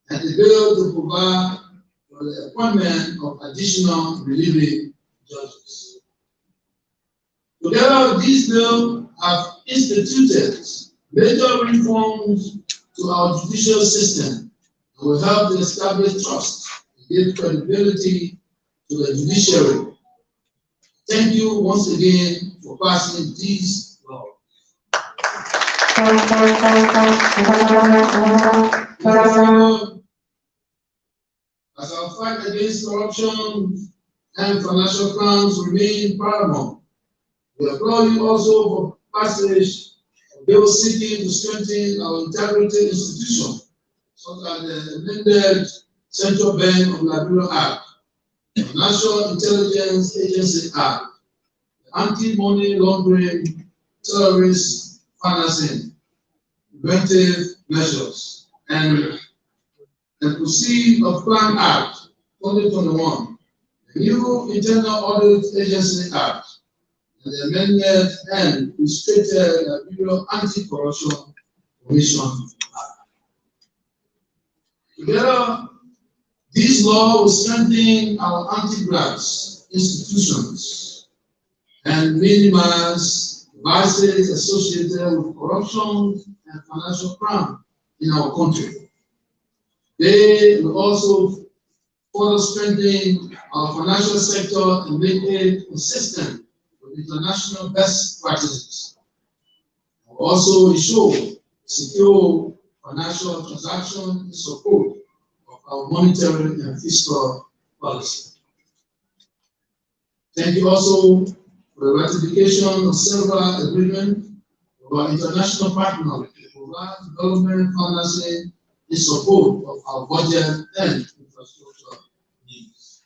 and the bill to provide for the appointment of additional relieving judges. Together, these bills have instituted major reforms to our judicial system and will help to establish trust and give credibility to the judiciary. Thank you once again for passing these laws. As our fight against corruption and financial crimes remain paramount, we applaud you also for passage of bills seeking to strengthen our integrity institutions, such as the amended Central Bank of Liberia Act, the National Intelligence Agency Act, the Anti-Money Laundering, Terrorist Financing, Preventive Measures, and the Proceed of Plan Act 2021, the new Internal Audit Agency Act, and the amended and restricted Liberia Anti-Corruption Commission Act. Together, these laws will strengthen our anti-graft institutions and minimize vices associated with corruption and financial crime in our country. They will also further strengthen our financial sector and make it consistent with international best practices. Will also ensure secure financial transactions in support of our monetary and fiscal policy. Thank you also for the ratification of several agreements with our international partners to provide development financing in support of our budget and infrastructure needs.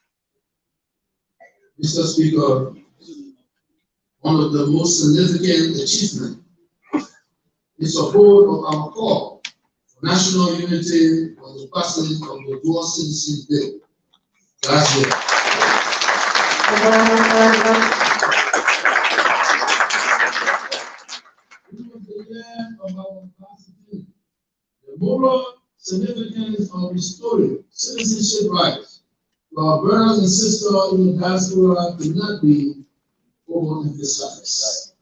Mr. Speaker, one of the most significant achievements in support of our call for national unity was the passage of the Dual Citizen Bill last year. the year of our capacity. The moral significance of restoring citizenship rights to our brothers and sisters in the diaspora cannot be overemphasized.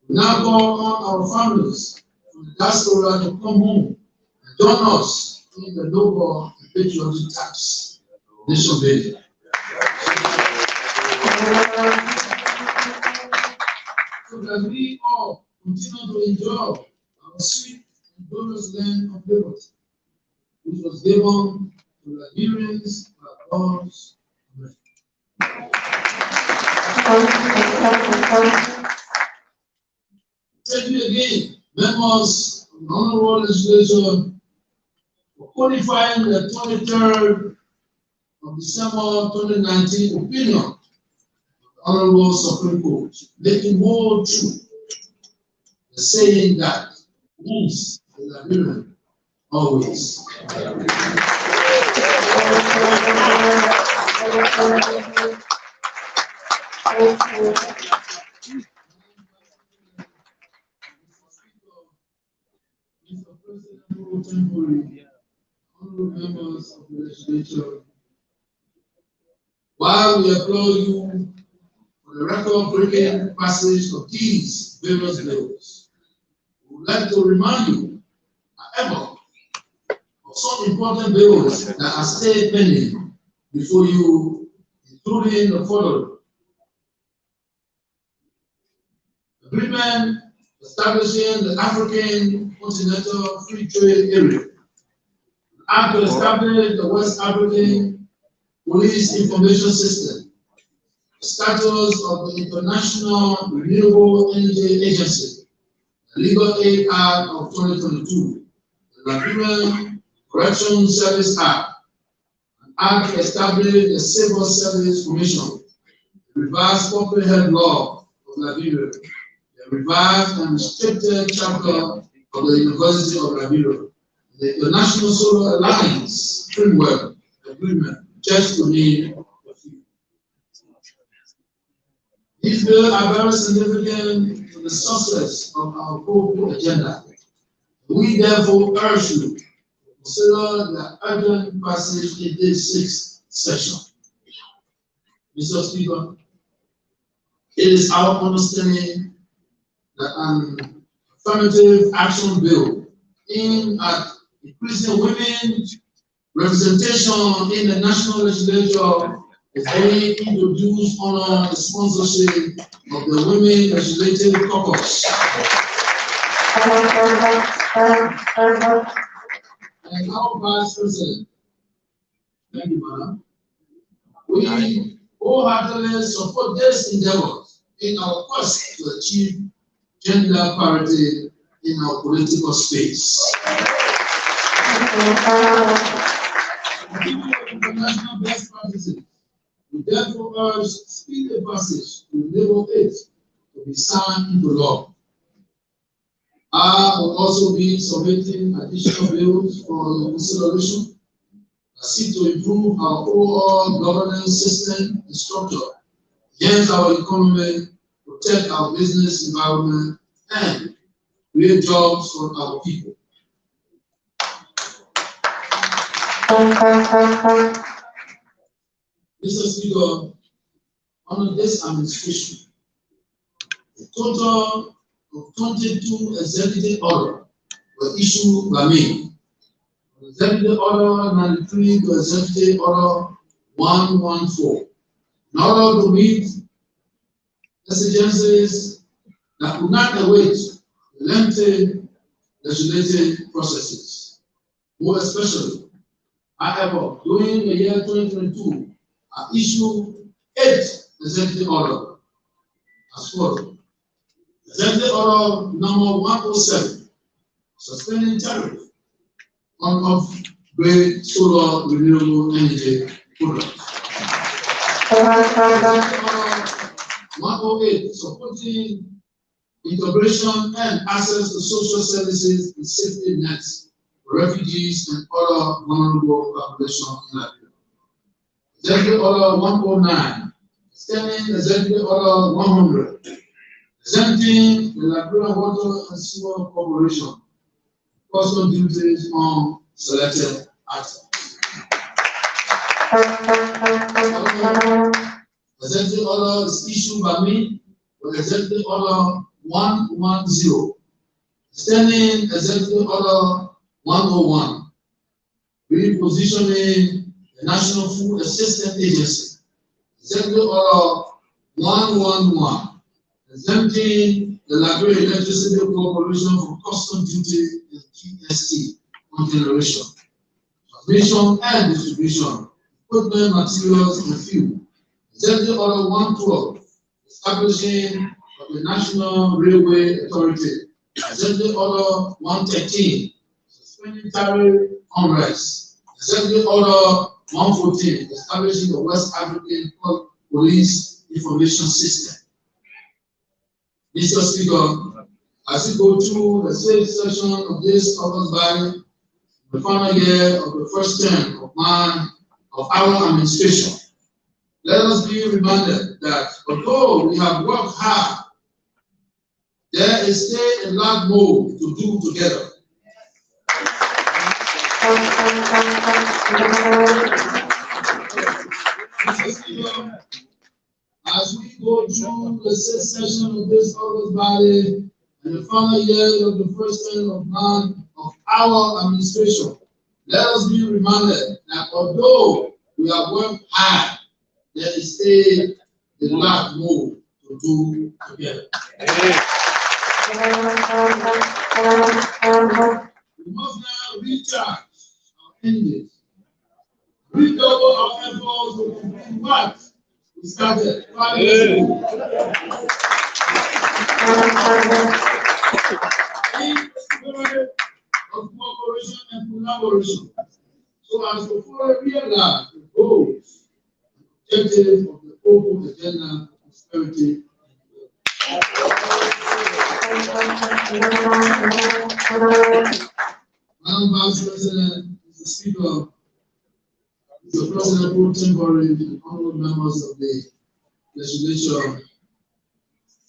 We now call on our families from the diaspora to come home and join us in the noble and patriotic task nation building. So that we all continue to enjoy our sweet and glorious land of liberty, which was given to Nigerians by God's mercy. Thank you again, members of the Honorable Legislature, for codifying the 23rd of December 2019 opinion of the Honorable Supreme Court, making more true the saying that once is Liberian, always. Mr. President, temporary, honorable members of the legislature, while we applaud you for the record-breaking passage of these various bills, we would like to remind you, however, of some important bills that are still pending before you, including the following: agreement establishing the African Continental Free Trade Area, act to establish the West African Police Information System, the status of the International Renewable Energy Agency, the Legal Aid Act of 2022, the Nigerian Correction Service Act, an act to establish the Civil Service Commission, the revised corporate health law of Liberia, the revised and restricted chapter of the University of Liberia, the International Solar Alliance Framework Agreement, just to name a few. These bills are very significant to the success of our global agenda. We therefore urge you to consider the urgent passage in this sixth session. Mr. Speaker, it is our understanding that an affirmative action bill aimed at increasing women's representation in the national legislature is being introduced under the sponsorship of the Women Legislative Caucus. And our Vice President, thank you, Madam, we wholeheartedly support this endeavor in our quest to achieve gender parity in our political space. Given international best practices, we therefore urge speedy passage to enable it to be signed into law. I will also be submitting additional bills for your consideration that seek to improve our overall governance system and structure, enhance our economy, protect our business environment, and create jobs for our people. Mr. Speaker, under this administration, a total of 22 executive orders were issued by me. Executive Order 93 to Executive Order 114. In order to meet exigencies that could not await lengthy legislative processes. More especially, however, during the year 2022, I issued 8 executive orders as follows. Executive Order number 107, suspending tariff on off-grid solar renewable energy products. 108, supporting integration and access to social services and safety nets for refugees and other vulnerable populations in Liberia. Executive Order 109, extending Executive Order 100, exempting the Liberian Water and Sewer Corporation custom duties on selected items. Exempting order is issued by me with exempting order 110, extending exempting order 101, repositioning the National Food Assistance Agency, exempting order 111, exempting the Liberian Electricity Corporation from custom duty and GST on generation, transmission and distribution, equipment, materials, and fuel. Exempting order 112, establishing of the National Railway Authority. Exempting order 113, suspending tariff unrest. Exempting order 114, establishing the West African Police Information System. Mr. Speaker, as we go through the sixth session of this August body, the final year of the first term of our administration, let us be reminded that although we have worked hard, there is still a lot more to do together. As we go through the sixth session of this August body and the final year of the first term of our administration, let us be reminded that although we have worked hard, there is still a lot more to do together. We must now recharge our energies, redouble our efforts to complete what we started 5 years ago. In the spirit of cooperation and collaboration, so as to fully realize the goals and objectives of the open agenda of prosperity. Madam Vice President, Mr. Speaker, Mr. President pro tempore, and honorable members of the legislature,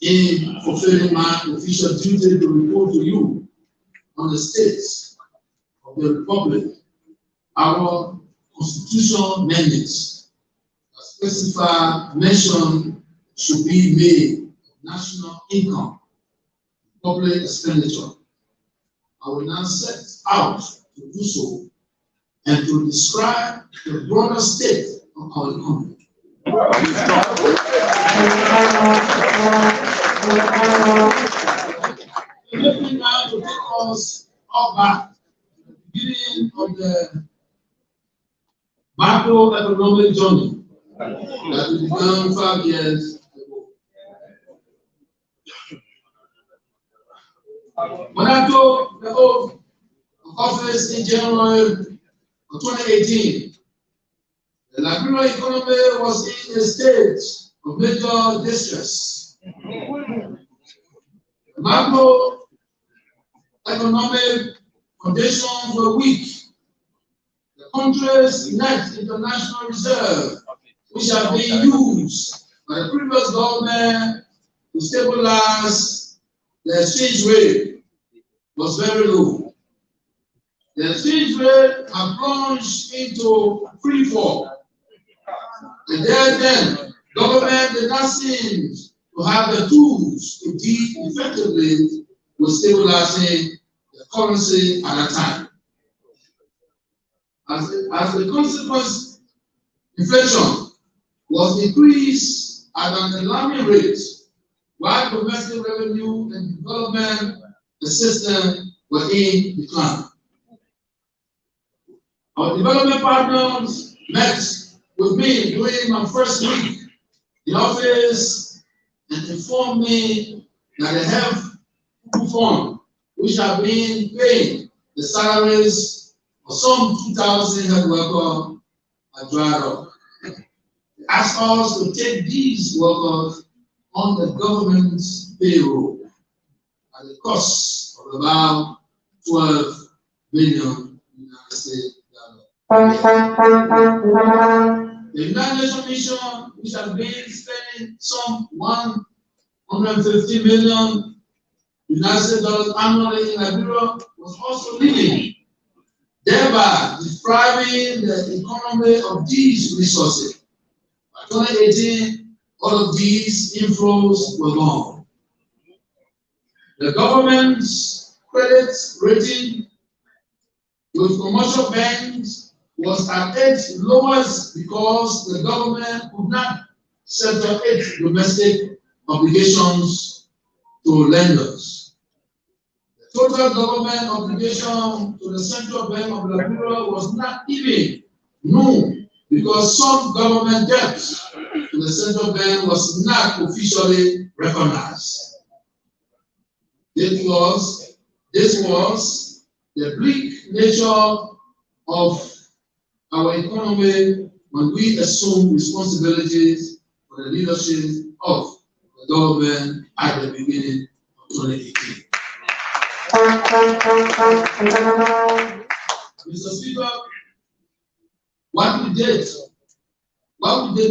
in fulfilling my official duty to report to you on the states of the Republic, our constitutional mandates that specify mention should be made of national income, public expenditure. I will now set out to do so and to describe the broader state of our economy. Let me now to take us all back to the beginning of the macroeconomic journey that we began 5 years ago. When I took the oath of office in January of 2018, the Liberian economy was in a state of major distress. The macroeconomic conditions were weak. The country's net international reserve, which had been used by the previous government to stabilize the exchange rate, was very low. The exchange rate had plunged into free fall. And then, government did not seem to have the tools to deal effectively with stabilizing the currency at that time. As a consequence, inflation was increased at an alarming rate, while domestic revenue and development assistance were in decline. Our development partners met with me during my first week in office and informed me that the health fund, which have been paying the salaries of some 2,000 health workers, are dried up. They asked us to take these workers on the government's payroll at the cost of about 12 billion United States dollars. The United Nations Mission, which has been spending some $100 150 million United States dollars annually in Liberia was also leaving, thereby depriving the economy of these resources. By 2018, all of these inflows were gone. The government's credit rating with commercial banks was at its lowest because the government could not settle its domestic obligations to lenders. The total government obligation to the Central Bank of Liberia was not even known because some government debt to the Central Bank was not officially recognized. This was the bleak nature of our economy when we assumed responsibilities for the leadership of the government at the beginning of 2018. Mr. Speaker, what we did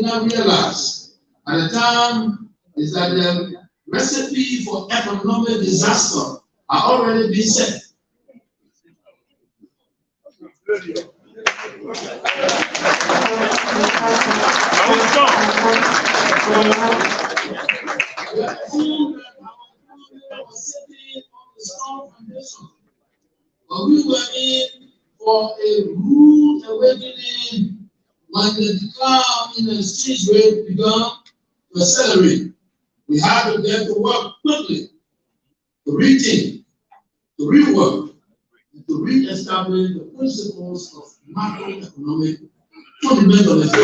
not realize at the time is that the recipe for economic disaster are already been set. But we were in for a rude awakening when the decline in the exchange rate began to accelerate. We had to get to work quickly to rethink, to rework, and to re-establish the principles of macroeconomic fundamentalism.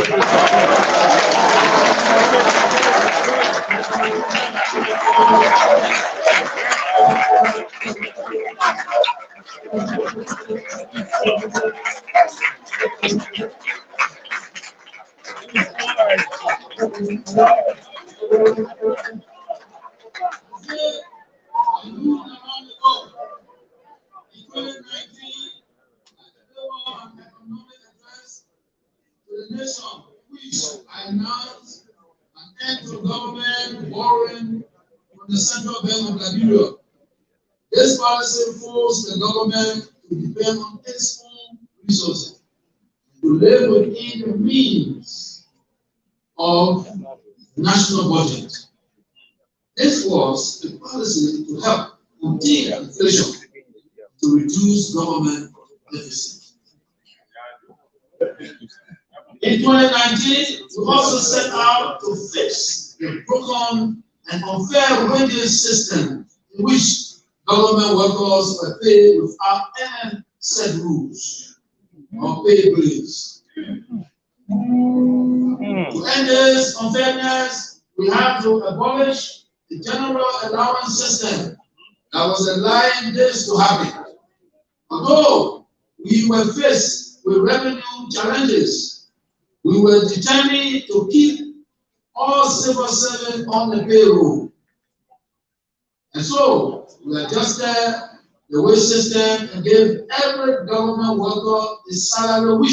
The nation which announced an end to government borrowing from the Central Bank of Liberia. This policy forced the government to depend on its own resources to live within the means of the national budget. This was a policy to help contain inflation, to reduce government deficit. In 2019, we also set out to fix the broken and unfair wages system in which government workers were paid without any set rules or pay grades. To end this unfairness, we have to abolish the general allowance system that was allowing this to happen. Although we were faced with revenue challenges, we were determined to keep all civil servants on the payroll. And so we adjusted the wage system and gave every government worker a salary which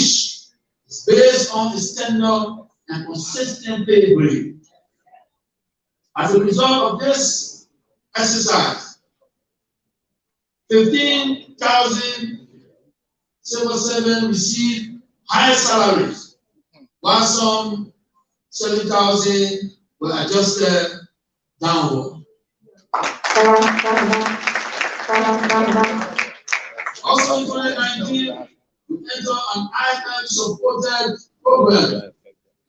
is based on his tenure and consistent pay grade. As a result of this exercise, 15,000 civil servants received higher salaries, while some 7,000 were adjusted downward. Also in 2019, we entered an IMF-supported program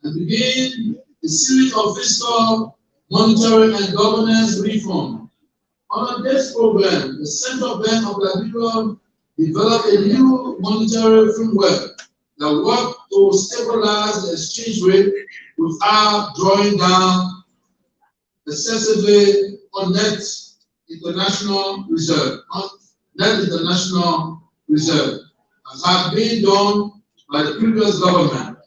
and began a series of fiscal, monetary, and governance reform. Under this program, the Central Bank of Liberia developed a new monetary framework that worked to stabilize the exchange rate without drawing down excessively on net international reserve, as had been done by the previous government.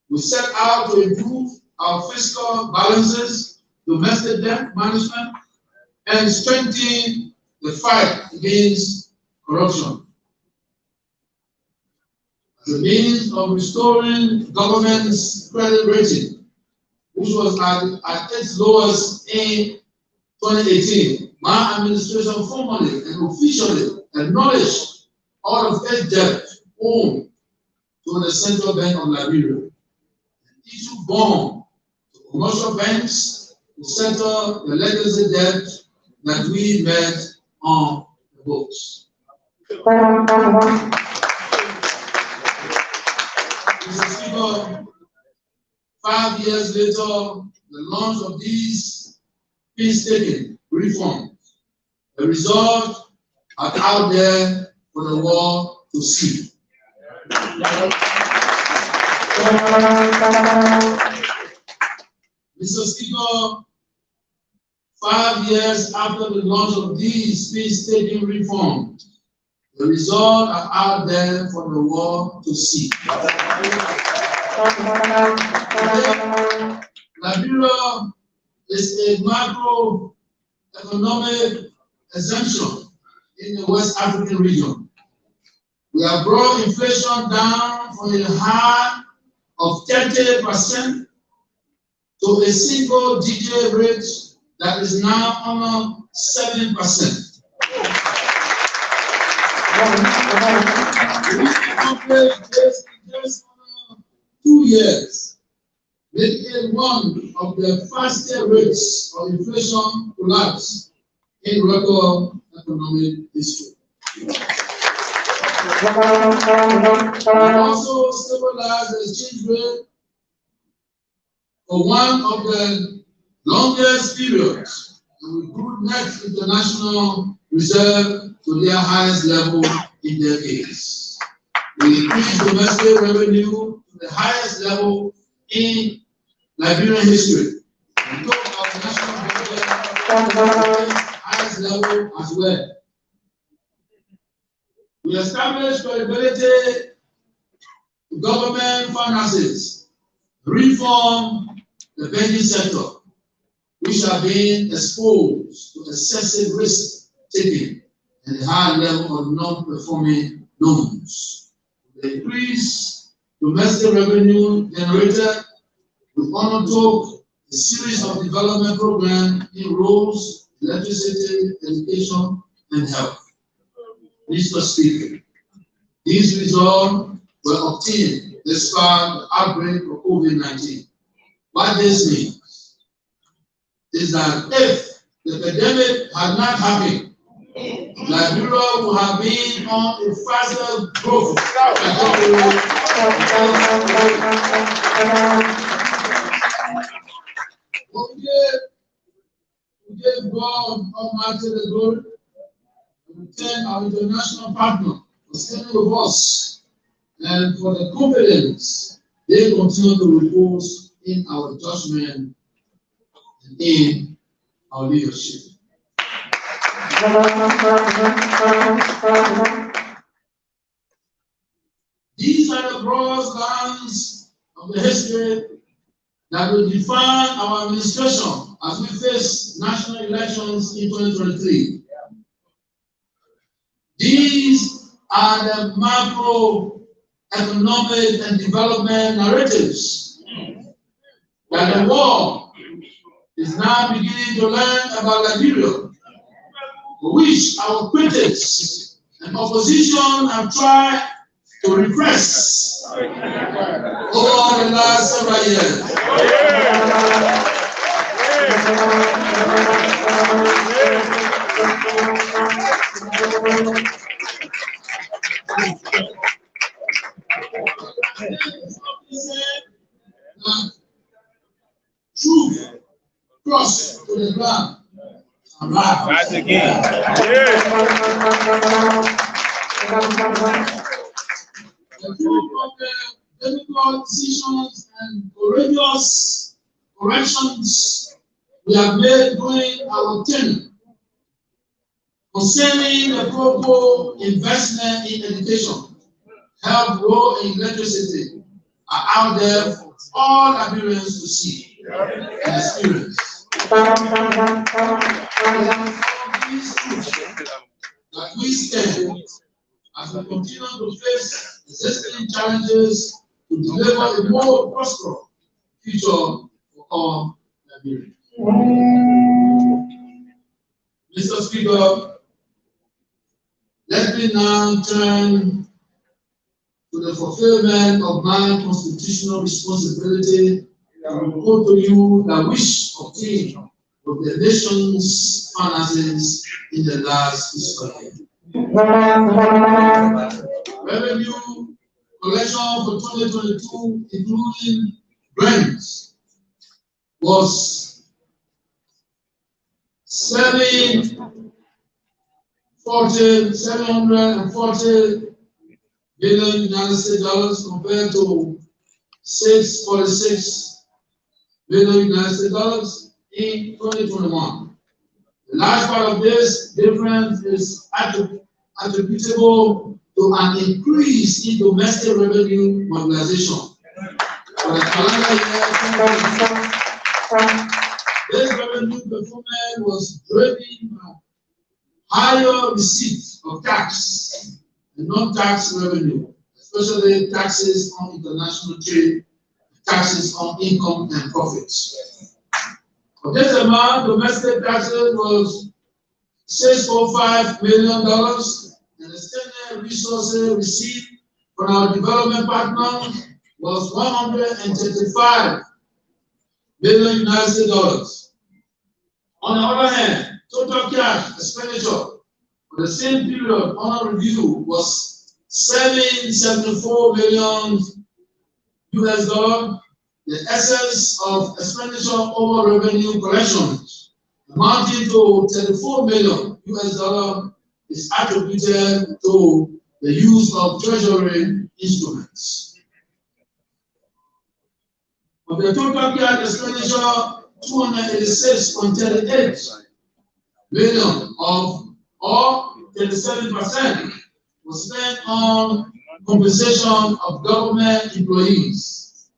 We set out to improve our fiscal balances, domestic debt management, and strengthen the fight against corruption. As a means of restoring government's credit rating, which was at its lowest in 2018, my administration formally and officially acknowledged all of its debt owed to the Central Bank of Liberia and issued bonds to commercial banks to settle the legacy debt that we met on the books. Mr. Speaker, 5 years later, the launch of these painstaking reforms, the result are out there for the world to see. Mr. Speaker, 5 years after the launch of these painstaking reforms, the results are out there for the world to see. Liberia is a macroeconomic exemption in the West African region. We have brought inflation down from a high of 30% to a single digit rate that is now under 7%. We accomplished this in just 2 years, making it one of the fastest rates of inflation collapse in record economic history. We also stabilized the exchange rate for one of the longest periods, and we grew net international reserve to their highest level in decades. We increased domestic revenue to the highest level in Liberian history. We took our national budget to the highest level as well. We established credibility to government finances, reform the banking sector, which are being exposed to excessive risk taking and a high level of non-performing loans. The increased domestic revenue generated, we undertook a series of development programs in roads, electricity, education, and health. Mr. Speaker, these results were obtained despite the outbreak of COVID-19. What this means is that if the pandemic had not happened, Liberia would have been on a faster growth trajectory. We gave God Almighty the glory. We thank our international partner for standing with us and for the confidence they continue to repose in our judgment and in our leadership. These are the broad lines of the history that will define our administration as we face national elections in 2023. These are the macroeconomic and development narratives that the world is now beginning to learn about Liberia, which our critics and opposition have tried to repress over the last several years. Truth cross to the ground. That's again. The truth of the difficult decisions and courageous corrections we have made during our tenure concerning the proper investment in education, health, road, and electricity are out there for all Liberians to see and experience. That we stand as we continue to face existing challenges to deliver a more prosperous future for all Liberians. Mr. Speaker, let me now turn to the fulfillment of my constitutional responsibility and report to you that which obtained of the nation's finances in the last fiscal year. Revenue collection for 2022, including grants, was 740 billion United States dollars compared to 646 billion United States dollars in 2021. The large part of this difference is attributable to an increase in domestic revenue mobilization. For the calendar year 2022, this revenue performance was driven by higher receipts of tax and non-tax revenue, especially taxes on international trade, taxes on income and profits. For this amount, domestic taxes was $6.5 million, and external resources received from our development partners was $135 million United States dollars. On the other hand, total cash expenditure for the same period under review was $774 million US dollar. The essence of expenditure over revenue collections amounting to $34 million US dollar is attributed to the use of treasury instruments. Of the total cash expenditure, 286.38 million or 37% was spent on compensation of government employees.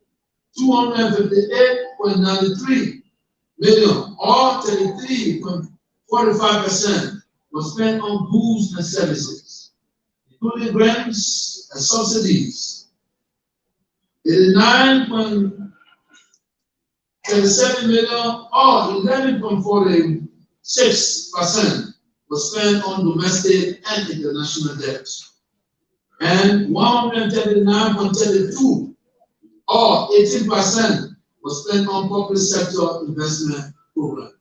258.93 million or 33.45% was spent on goods and services, including grants and subsidies. 89.37 million or 11.46% was spent on domestic and international debt, and 139.32 or 18% was spent on public sector investment programs.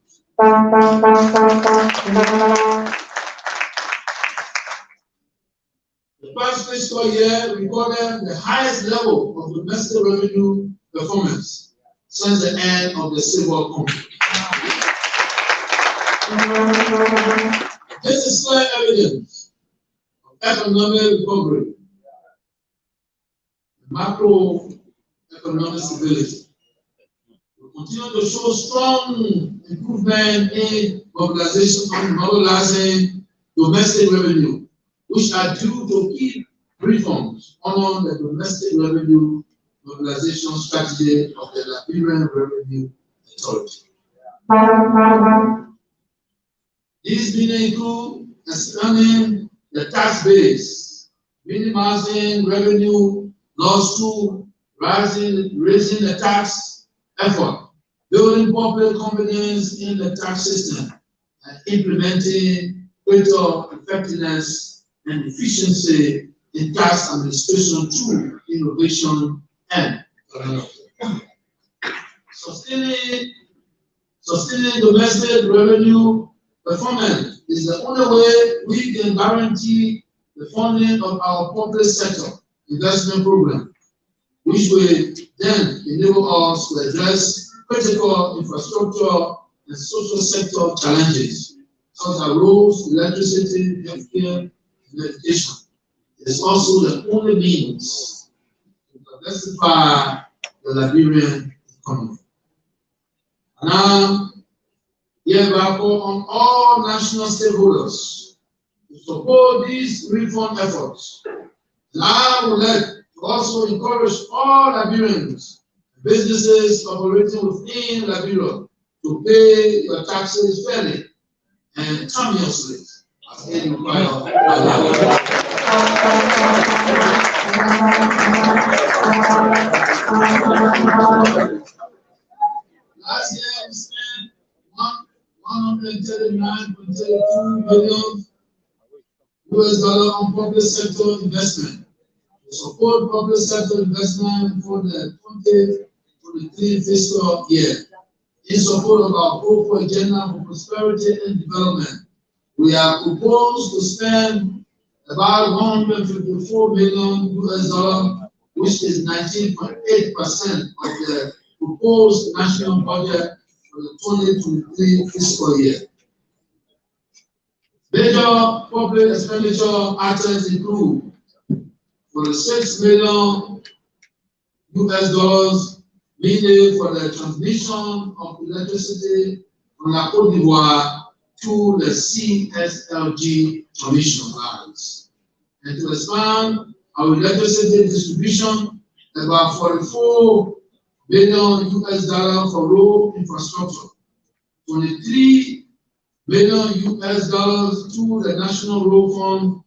The past fiscal year recorded the highest level of domestic revenue performance since the end of the civil conflict. This is clear evidence of economic recovery, macroeconomic stability. We continue to show strong improvement in mobilizing domestic revenue, which are due to key reforms on the domestic revenue mobilization strategy of the Liberian Revenue Authority. These may include expanding the tax base, minimizing revenue loss to raising the tax effort, building public confidence in the tax system, and implementing greater effectiveness and efficiency in tax administration through innovation and technology. Sustaining domestic revenue performance is the only way we can guarantee the funding of our public sector investment program, which will then enable us to address critical infrastructure and social sector challenges, such as roads, electricity, healthcare, and education. It is also the only means to diversify the Liberian economy. Now, hereby call on all national stakeholders to support these reform efforts. And I would like to also encourage all Liberians, businesses operating within Liberia, to pay your taxes fairly and timeously as they require by law. Last year we spent $139.32 on public sector investment to support public sector investment for the 2023 fiscal year. In support of our corporate agenda for prosperity and development, we are proposed to spend about 154 million US dollar, which is 19.8% of the proposed national budget for the 2023 fiscal year. Major public expenditure items include for the 6 million US dollars needed for the transmission of electricity from La Côte d'Ivoire to the CSLG transmission lines, and to expand our electricity distribution about 44 billion US dollars for road infrastructure, 23 billion US dollars to the National Road Fund,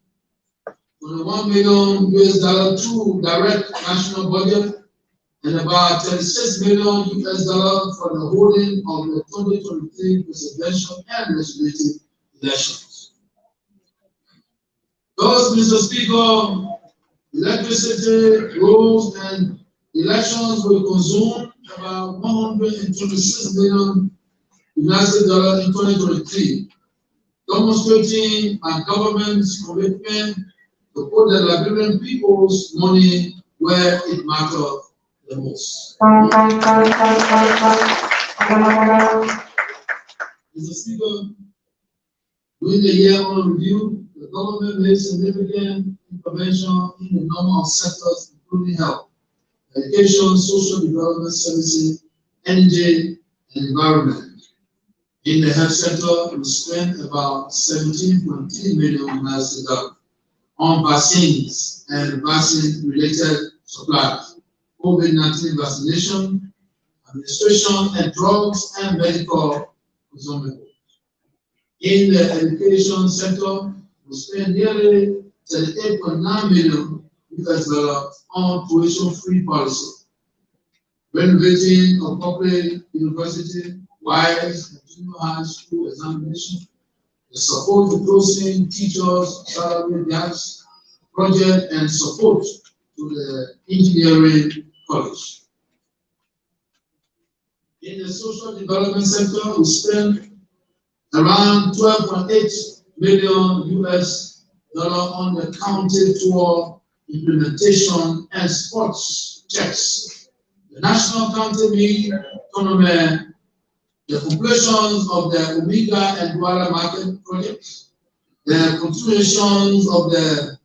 21 million US dollars to direct national budget, and about 36 million US dollars for the holding of the 2023 presidential and legislative elections. Thus, Mr. Speaker, electricity, roads, and elections will consume about 126 million United dollars in 2023, demonstrating our government's commitment to put the Liberian people's money where it matters the most. Mr. Speaker, during the year under review, the government made significant intervention in a number of sectors, including health, education, social development services, energy, and environment. In the health sector, we spent about 17.3 million US dollars on vaccines and vaccine-related supplies, COVID-19 vaccination, administration, and drugs and medical consumables. In the education sector, we spent nearly 38.9 million US dollars on tuition-free policy, renovating a public university, wise and junior high school examination, the support to closing teachers' salary gaps project, and support to the engineering college. In the social development sector, we spent around 12.8 million US dollars on the county tour implementation and sports checks, the national county league tournament, the completions of the Omega and Douala market projects, the continuations of the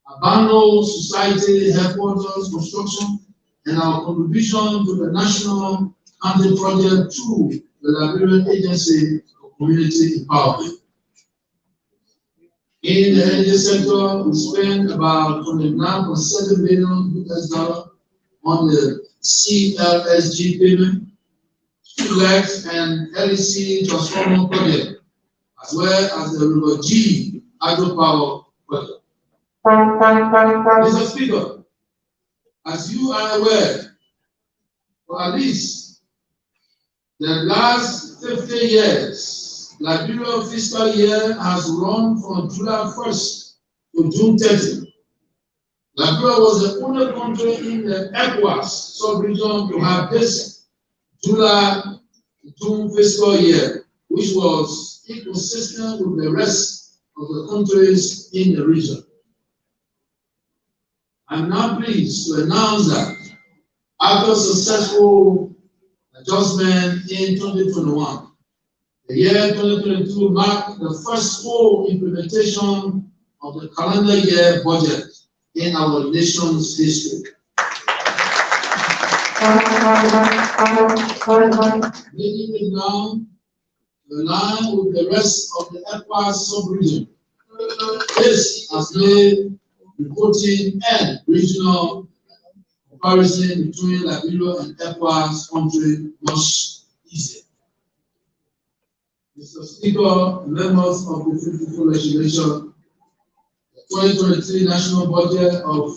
Abano Society headquarters construction, and our contribution to the national county project through the Liberian Agency for Community Empowerment. In the energy sector, we spent about 29.7 million US dollars on the CLSG payment, streetlights, and LEC transformer project, as well as the River G hydropower project. Mr. Speaker, as you are aware, for at least the last 50 years, Liberian fiscal year has run from July 1st to June 30th. Liberia was the only country in the ECOWAS sub-region to have this July to June fiscal year, which was inconsistent with the rest of the countries in the region. I'm now pleased to announce that after successful adjustment in 2021, the year 2022 marked the first full implementation of the calendar year budget in our nation's history. Making it now to align with the rest of the ECOWAS sub-region. This has made reporting and regional comparison between Liberia and ECOWAS country much easier. Mr. Speaker, members of the 54 legislature, the 2023 national budget of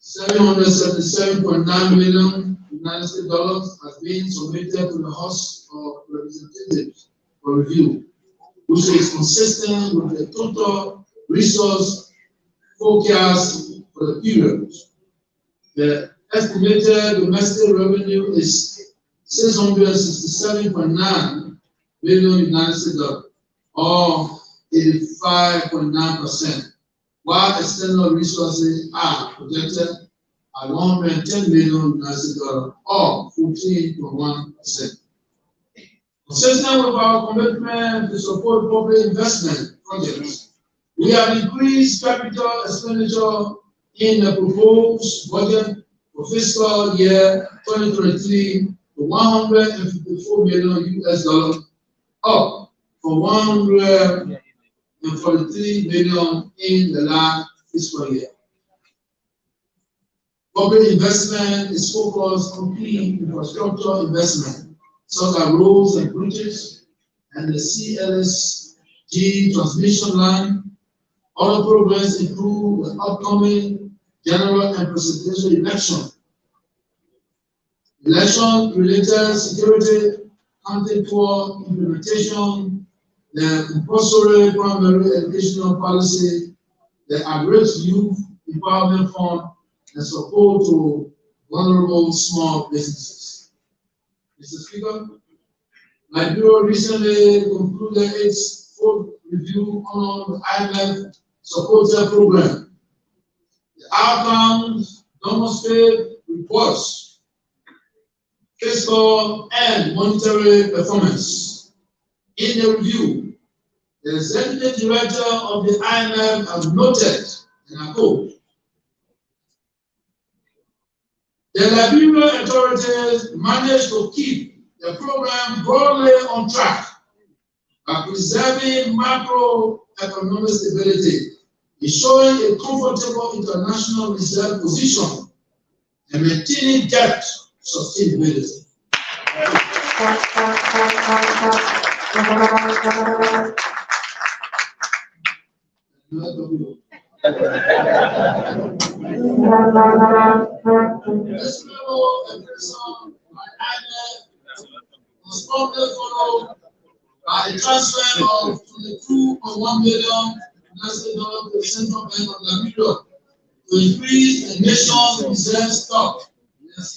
$777.9 million United dollars has been submitted to the House of Representatives for review, which is consistent with the total resource forecast for the period. The estimated domestic revenue is 667.9 billion United States dollars, or 85.9%, while external resources are projected at 110 million United States dollars, or 14.1%. Consistent with our commitment to support public investment projects, we have increased capital expenditure in the proposed budget for fiscal year 2023 to 154 million US dollars, up from 143 million in the last fiscal year. Public investment is focused on key infrastructure investment, such as roads and bridges, and the CLSG transmission line. Other programs include the upcoming general and presidential election-related security, counting toward implementation, the compulsory primary educational policy, the Average Youth Empowerment Fund, and support to vulnerable small businesses. Mr. Speaker, my bureau recently concluded its fourth review on the IMF supporter program. The outcomes demonstrate reports, fiscal and monetary performance. In the review, the executive director of the IMF has noted, and I quote, the Liberian authorities managed to keep the program broadly on track by preserving macroeconomic stability, ensuring a comfortable international reserve position, and maintaining debt sustainability. This memo was probably followed by a transfer of 22.1 million US dollars to the Central Bank of Liberia to increase the nation's reserve stock. Yes.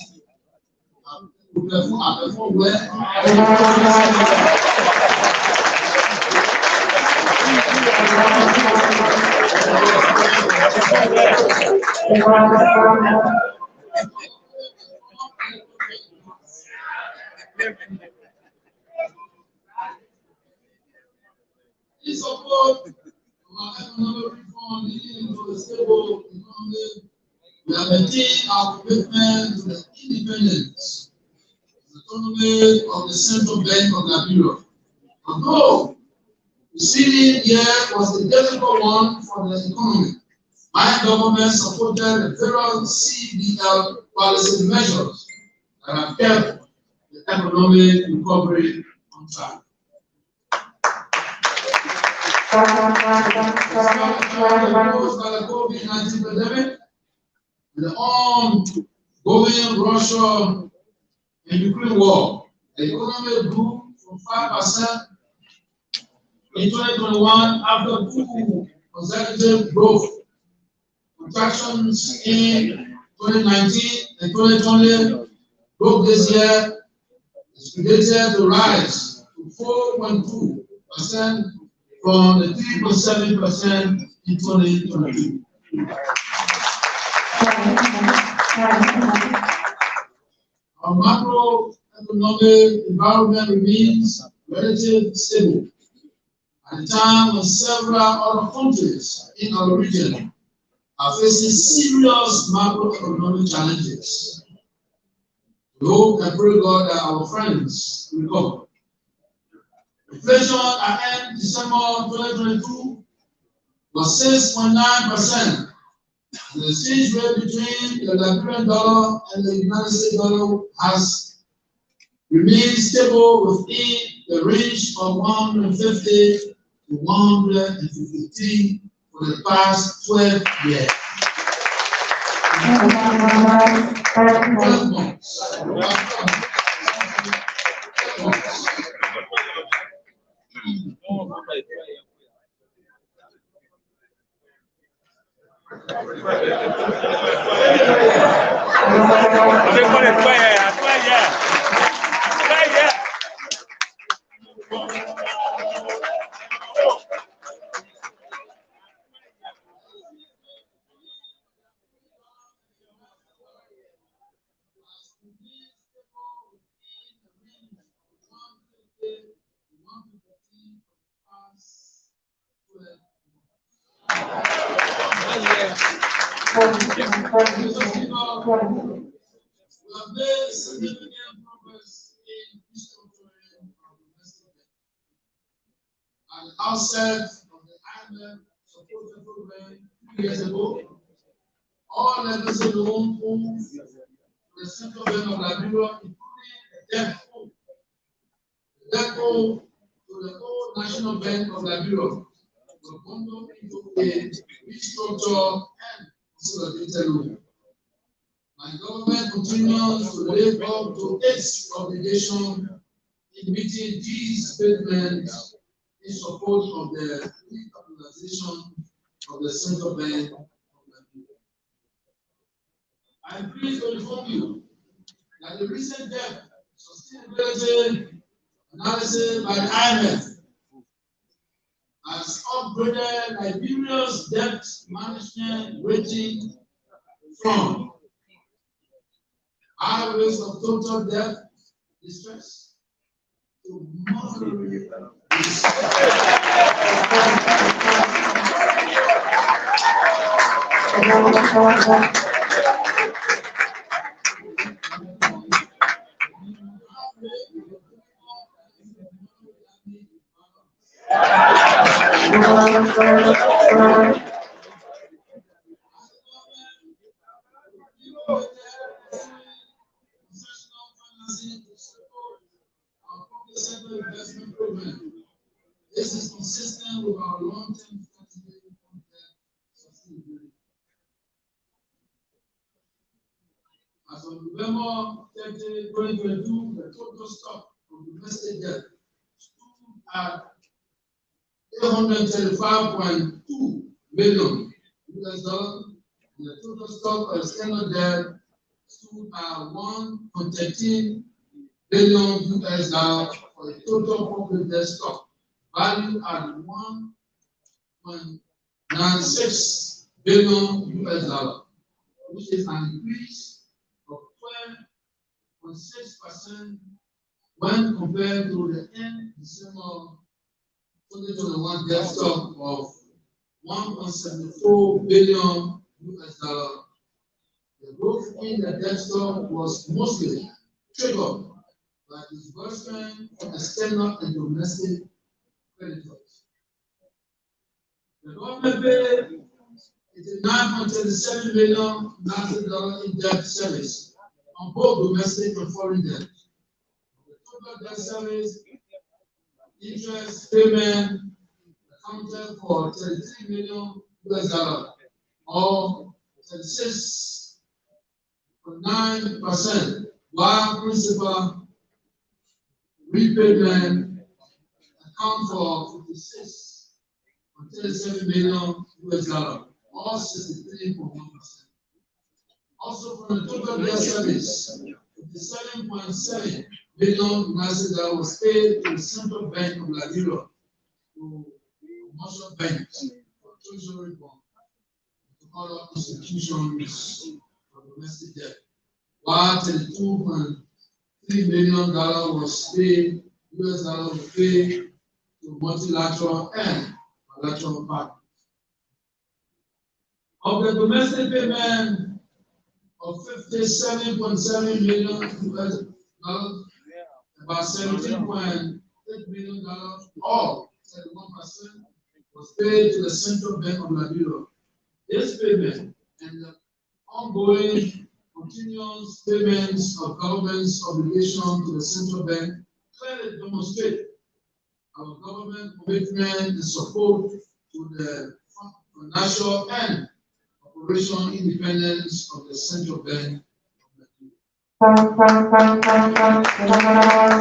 In support of our economic reform leading to a stable economy, we have maintained our commitment to the independence and autonomy of the Central Bank of Liberia. Although the preceding year was a difficult one for the economy, my government supported the federal CBL policy measures that have kept the economic recovery on track. Caused by the COVID-19 pandemic and the ongoing Russia and Ukraine war, the economy grew from 5% in 2021 after two consecutive growth contractions in 2019 and 2020. Growth this year is predicted to rise to 4.2% from the 3.7% in 2022. Our macroeconomic environment remains relatively stable at a time when several other countries in our region are facing serious macroeconomic challenges. We hope and pray God that our friends will recover. Inflation at end December 2022 was 6.9%. The exchange rate between the Liberian dollar and the United States dollar has remained stable within the range of 150 to 153 for the past 12 years. 12 months. We have made significant progress in restructuring our domestic debt. At the outset of the IMF supported program 2 years ago, all legacy loans owed to the Central Bank of Liberia, including the debt owed to the old National Bank of Liberia, were bundled into a restructured and consolidated loan. My government continues to live up to its obligation in meeting these statements in support of the recapitalization of the Central Bank of Nigeria. I am pleased to inform you that the recent debt sustainability analysis by the IMF has upgraded Nigeria's debt management rating from high risk of total debt distress to moderate investment program. This is consistent with our long-term strategy on debt sustainability. As of November 30, 2022, the total stock of domestic debt stood at $835.2 million US, and the total stock of external debt stood at $1.13 billion US for a total public debt stock valued at $1.96 billion US, which is an increase of 12.6% when compared to the end December 2021 debt stock of $1.74 billion US. The growth in the debt stock was mostly triggered by disbursement from external and domestic creditors. The government paid $89.37 million in debt service on both domestic and foreign debt. The total debt service interest payment accounted for $33 million US, or 36.9%, while principal repayment account for $56.37 million US, or 63.1%. Also, from the total debt service, $57.7 million US was paid to the Central Bank of Liberia to commercial banks for treasury bond to other institutions for domestic debt, while $32.3 million was paid US was paid to multilateral and bilateral partners. Of the domestic payment of $57.7 million US, about $17.8 million, or 31%, was paid to the Central Bank of Liberia. This payment and the ongoing continuous payments of government's obligation to the Central Bank clearly demonstrate our government commitment and support to the financial and operational independence of the Central Bank of Nigeria.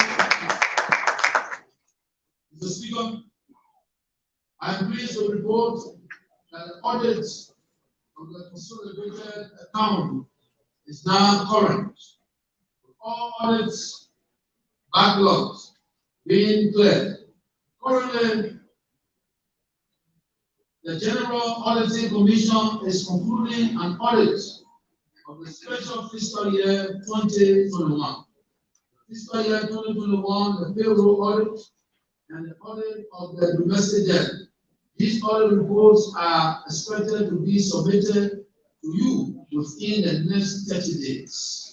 Mr. Speaker, I am pleased to report that the audit of the consolidated account is now current. All audits backlogs being cleared. Currently, the General Auditing Commission is concluding an audit of the special fiscal year 2021. Fiscal year 2021, the payroll audit and the audit of the domestic debt. These audit reports are expected to be submitted to you within the next 30 days.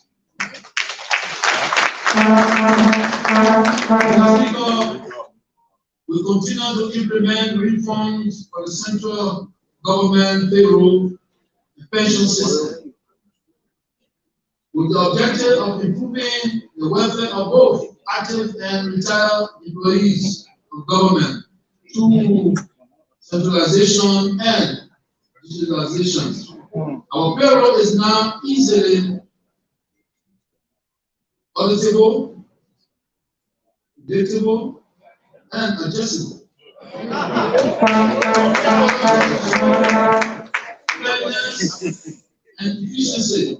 We continue to implement reforms for the central government payroll and pension system with the objective of improving the welfare of both active and retired employees of government through centralization and digitalization. Our payroll is now easily auditable, predictable, and adjustable. Fairness and efficiency,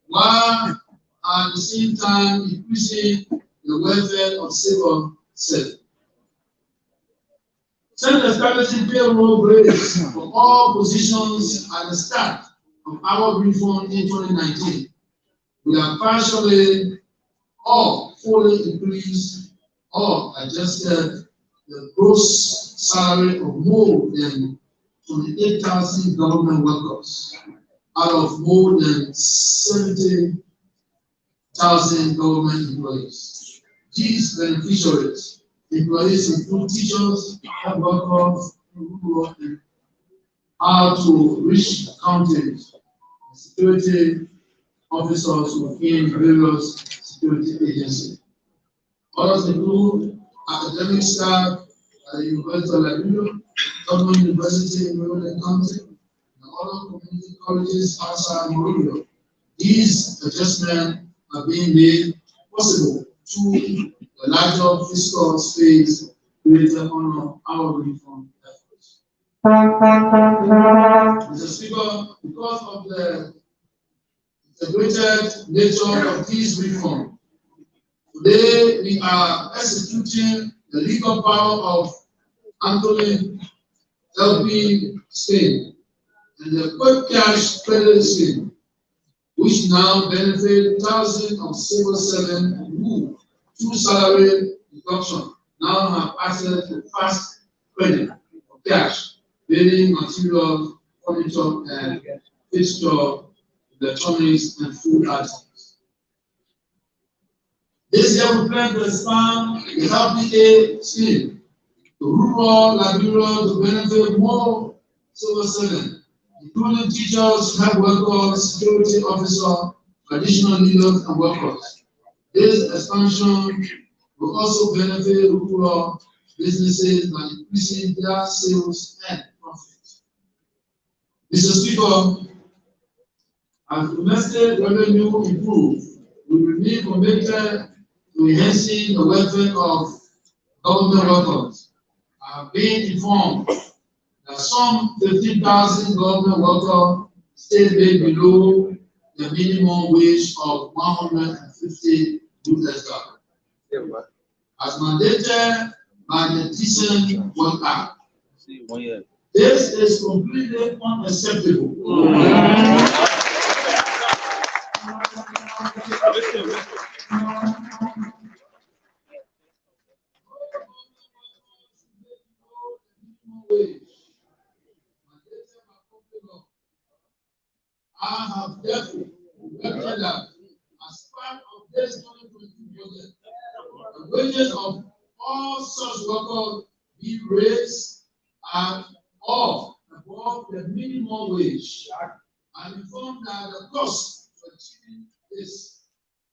while at the same time increasing the welfare of civil servants. Since establishing payroll grades for all positions at the start of our reform in 2019, we have partially or fully increased or adjusted the gross salary of more than 28,000 government workers out of more than 70,000 government employees. These beneficiaries, employees include teachers, health workers, and how to reach accountants, security officers within various security agencies. Others include academic staff at the University of Liberia, Government University in Maryland County, and other community colleges outside Monrovia. These adjustments are being made possible through the larger fiscal space created under our reform efforts. Mr. Speaker, because of the integrated nature of these reforms, today we are executing the legal power of Anthony LP Spain and the quick cash credit scheme, which now benefit thousands of civil servants who, through salary deduction, now have access to fast credit for cash, building materials, furniture, and fixture, electronics, and food items. This year we plan to expand the LPA scheme to rural Liberia to benefit more civil servants, including teachers, health workers, security officers, traditional leaders, and workers. This expansion will also benefit rural businesses by increasing their sales and profits. Mr. Speaker, as domestic revenue improves, we remain committed to enhancing the welfare of government workers. I have been informed that some 15,000 government workers stay below the minimum wage of 150 US dollars, as mandated by the Decent Work Act. This is completely unacceptable. I have therefore directed that as part of this 2022 budget, the wages of all such workers be raised at or above the minimum wage. I'm informed that the cost for achieving this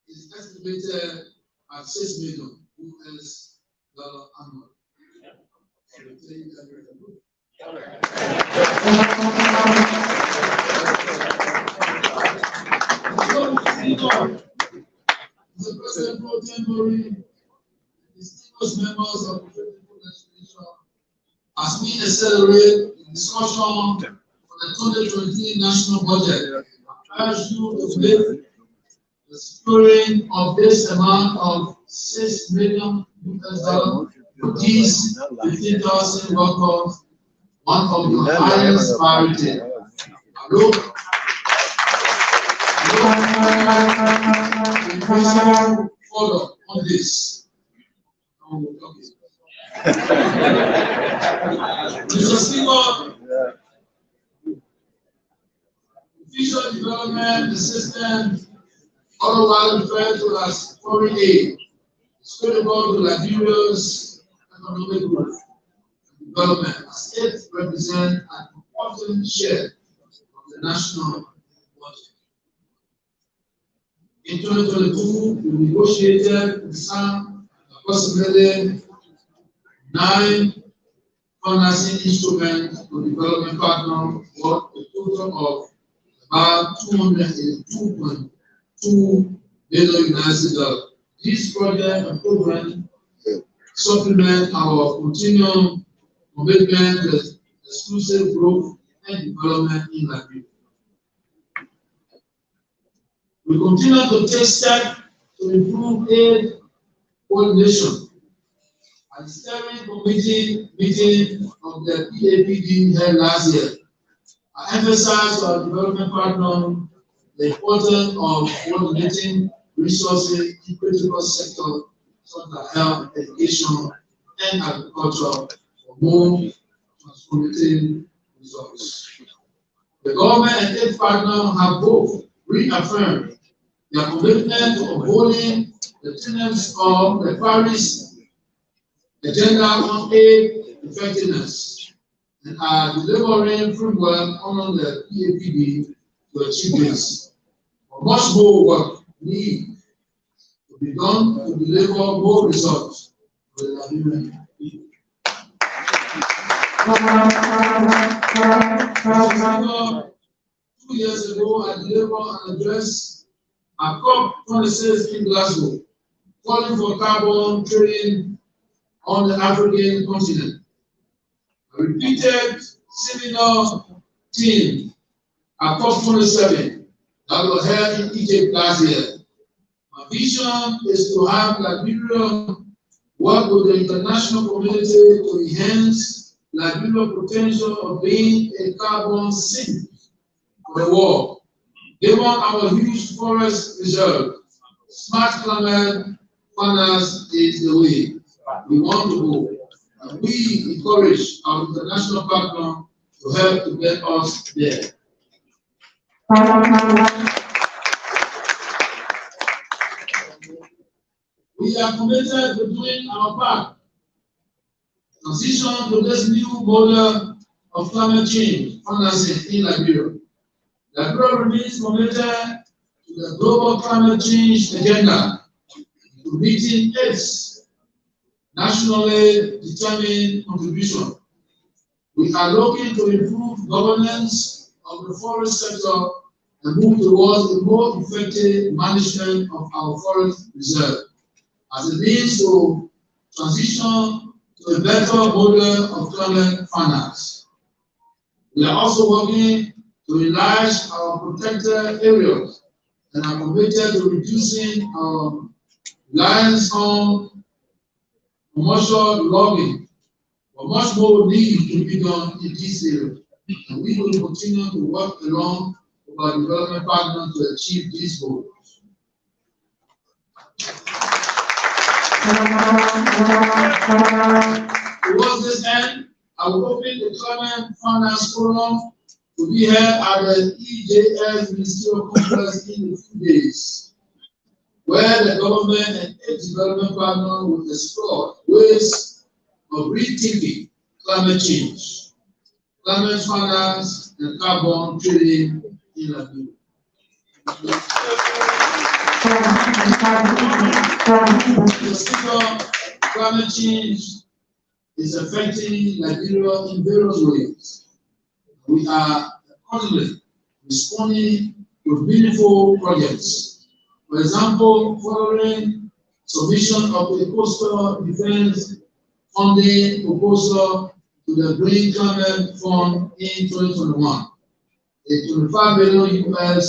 is estimated at $6 million US annually. The President Pro Tempore, distinguished members of the Federal Legislature, as we accelerate the discussion for the 2023 national budget. I urge you to make the securing of this amount of 6 million US dollars for these 15,000 workers one of your highest priority. Look, follow on this. Mr. Speaker, official development assistance, otherwise referred to as foreign aid, is critical to Liberia's economic growth and development as it represents an important share of the national budget. In 2022, we negotiated and signed approximately 9 financing instruments to development partners worth a total of about $282.2 billion United dollars. This project and program supplement our continuing commitment to exclusive growth and development in Liberia. We continue to take steps to improve aid coordination. At the steering committee meeting of the PAPD held last year, I emphasized to our development partner the importance of coordinating resources in critical sectors such as health, education, and agriculture for more transformative results. The government and its partners have both reaffirmed their commitment to upholding the tenets of the Paris Agenda on Aid Effectiveness and are delivering framework on the PAPD to achieve this. But much more work needs to be done to deliver more results for the Liberian people. 2 years ago, I delivered an address at COP26 in Glasgow, calling for carbon trading on the African continent. A repeated similar theme at COP27 that was held in Egypt last year. My vision is to have Liberia work with the international community to enhance Liberia's potential of being a carbon sink for the world. Given our huge forest reserve, smart climate finance is the way we want to go. And we encourage our international partner to help to get us there. We are committed to doing our part. Transition to this new model of climate change financing in Liberia. Liberia remains committed to the global climate change agenda, to meeting its nationally determined contribution. We are looking to improve governance of the forest sector and move towards a more effective management of our forest reserve as a means to transition to a better model of climate finance. We are also working to enlarge our protected areas and are committed to reducing our reliance on commercial logging. But much more needs to be done in this area, and we will continue to work along with our development partners to achieve these goals. Towards this end, I will open the Climate Finance Forum to be held at the EJS Ministerial Conference in a few days, where the government and its development partner will explore ways of rethinking climate change, climate finance, and carbon trading in Liberia. The Speaker, climate change is affecting Liberia in various ways. We are accordingly responding with meaningful projects. For example, following submission of the Coastal Defense funding proposal to the Green Climate Fund in 2021, a 25 million US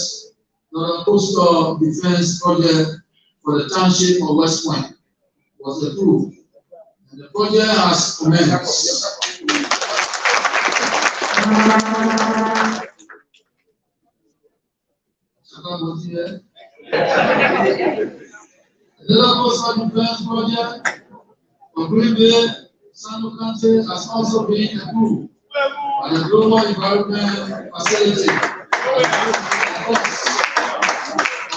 coastal defense project for the township of West Point was approved, and the project has commenced. Another coastal defense project for Green Bay, Sano County has also been approved by the Global Environment Facility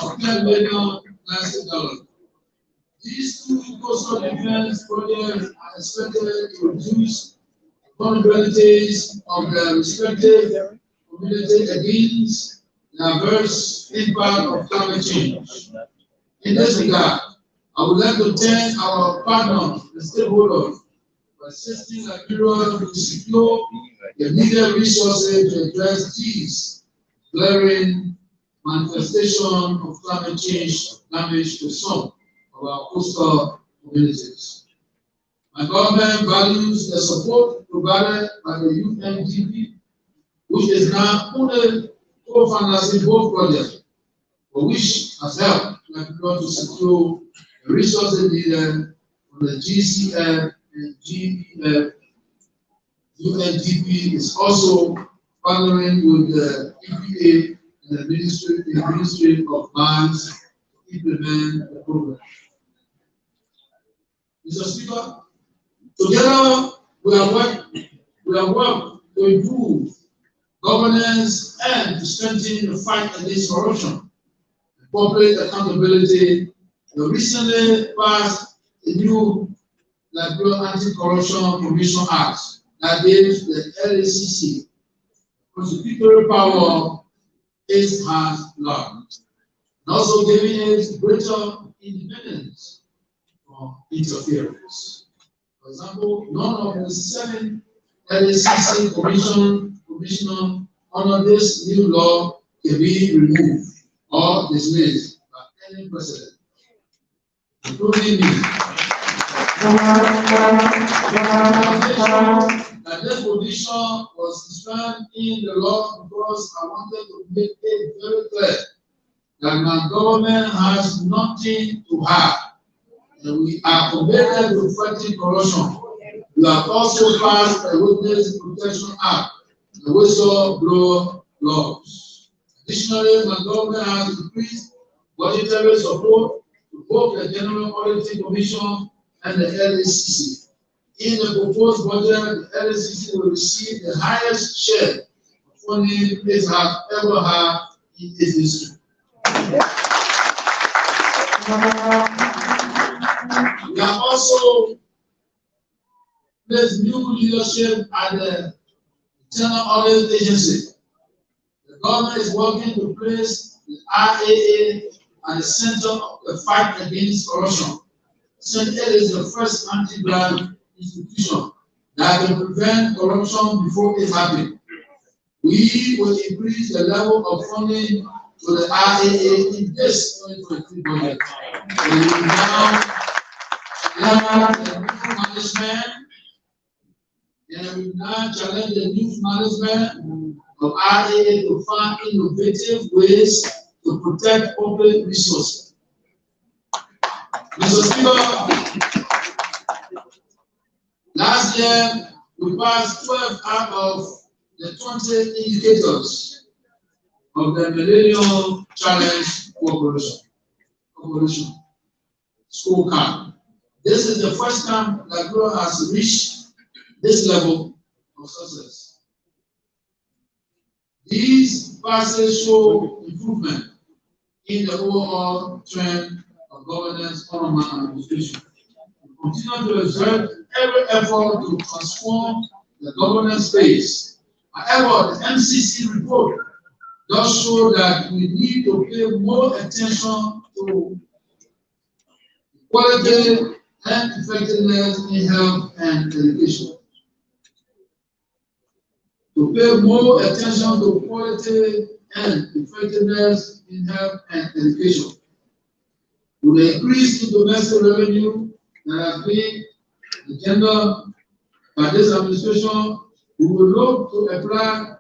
of $10 million. These two coastal defense projects are expected to reduce vulnerabilities of the respective community against the adverse impact of climate change. In this regard, I would like to thank our partners and stakeholders for assisting Nigeria to secure the needed resources to address these glaring manifestations of climate change damage to some of our coastal communities. My government values the support provided by the UNDP, which is now only co-financing both projects, for which has helped Nigeria to secure the resources needed from the GCF and GEF. UNDP is also partnering with the EPA and the Ministry of Mines to implement the program. Mr. Speaker, together we are working to improve governance and to strengthen the fight against corruption and corporate accountability. We recently passed the new Nigeria Anti-Corruption Commission Act that gives the LACC prosecutorial power it has learned, and also giving it greater independence from interference. For example, none of the 7 LACC commissioners under this new law can be removed or dismissed by any president, including me. That this provision was inspired in the law because I wanted to make it very clear that my government has nothing to hide, and we are committed to fighting corruption. We have also passed a Witness Protection Act and whistleblower laws. Additionally, my government has increased budgetary support to both the General Auditing Commission and the LACC. In the proposed budget, the LACC will receive the highest share of funding it has ever had in its history. We have also placed new leadership at the Internal Audit Agency. The government is working to place the IAA at the center of the fight against corruption, since it is the first anti-graft institution that can prevent corruption before it happens. We will increase the level of funding to the IAA in this 2023 budget. We will now have the new management, and we will now challenge the new management of IAA to find innovative ways to protect public resources. Mr. Speaker, last year we passed 12 out of the 20 indicators of the Millennium Challenge Corporation scorecard. This is the first time that Nigeria has reached this level of success. These passes show improvement in the overall trend of governance under my administration. We continue to exert every effort to transform the governance space. However, the MCC report does show that we need to pay more attention to quality and effectiveness in health and education. To pay more attention to quality and effectiveness in health and education. With the increase in domestic revenue that has been the agenda by this administration, we will look to apply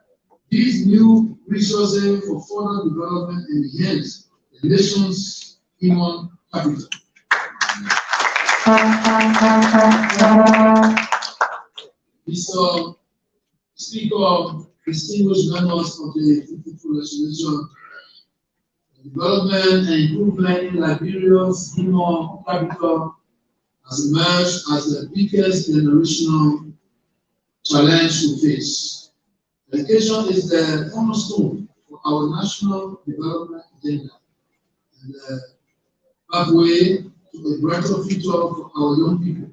these new resources for further development and enhance the nation's human capital. Mr. Speaker, distinguished members of the 54th Legislature, development and improvement in Liberia's human capital has emerged as the biggest generational challenge we face. Education is the cornerstone for our national development agenda and the pathway to a brighter future for our young people.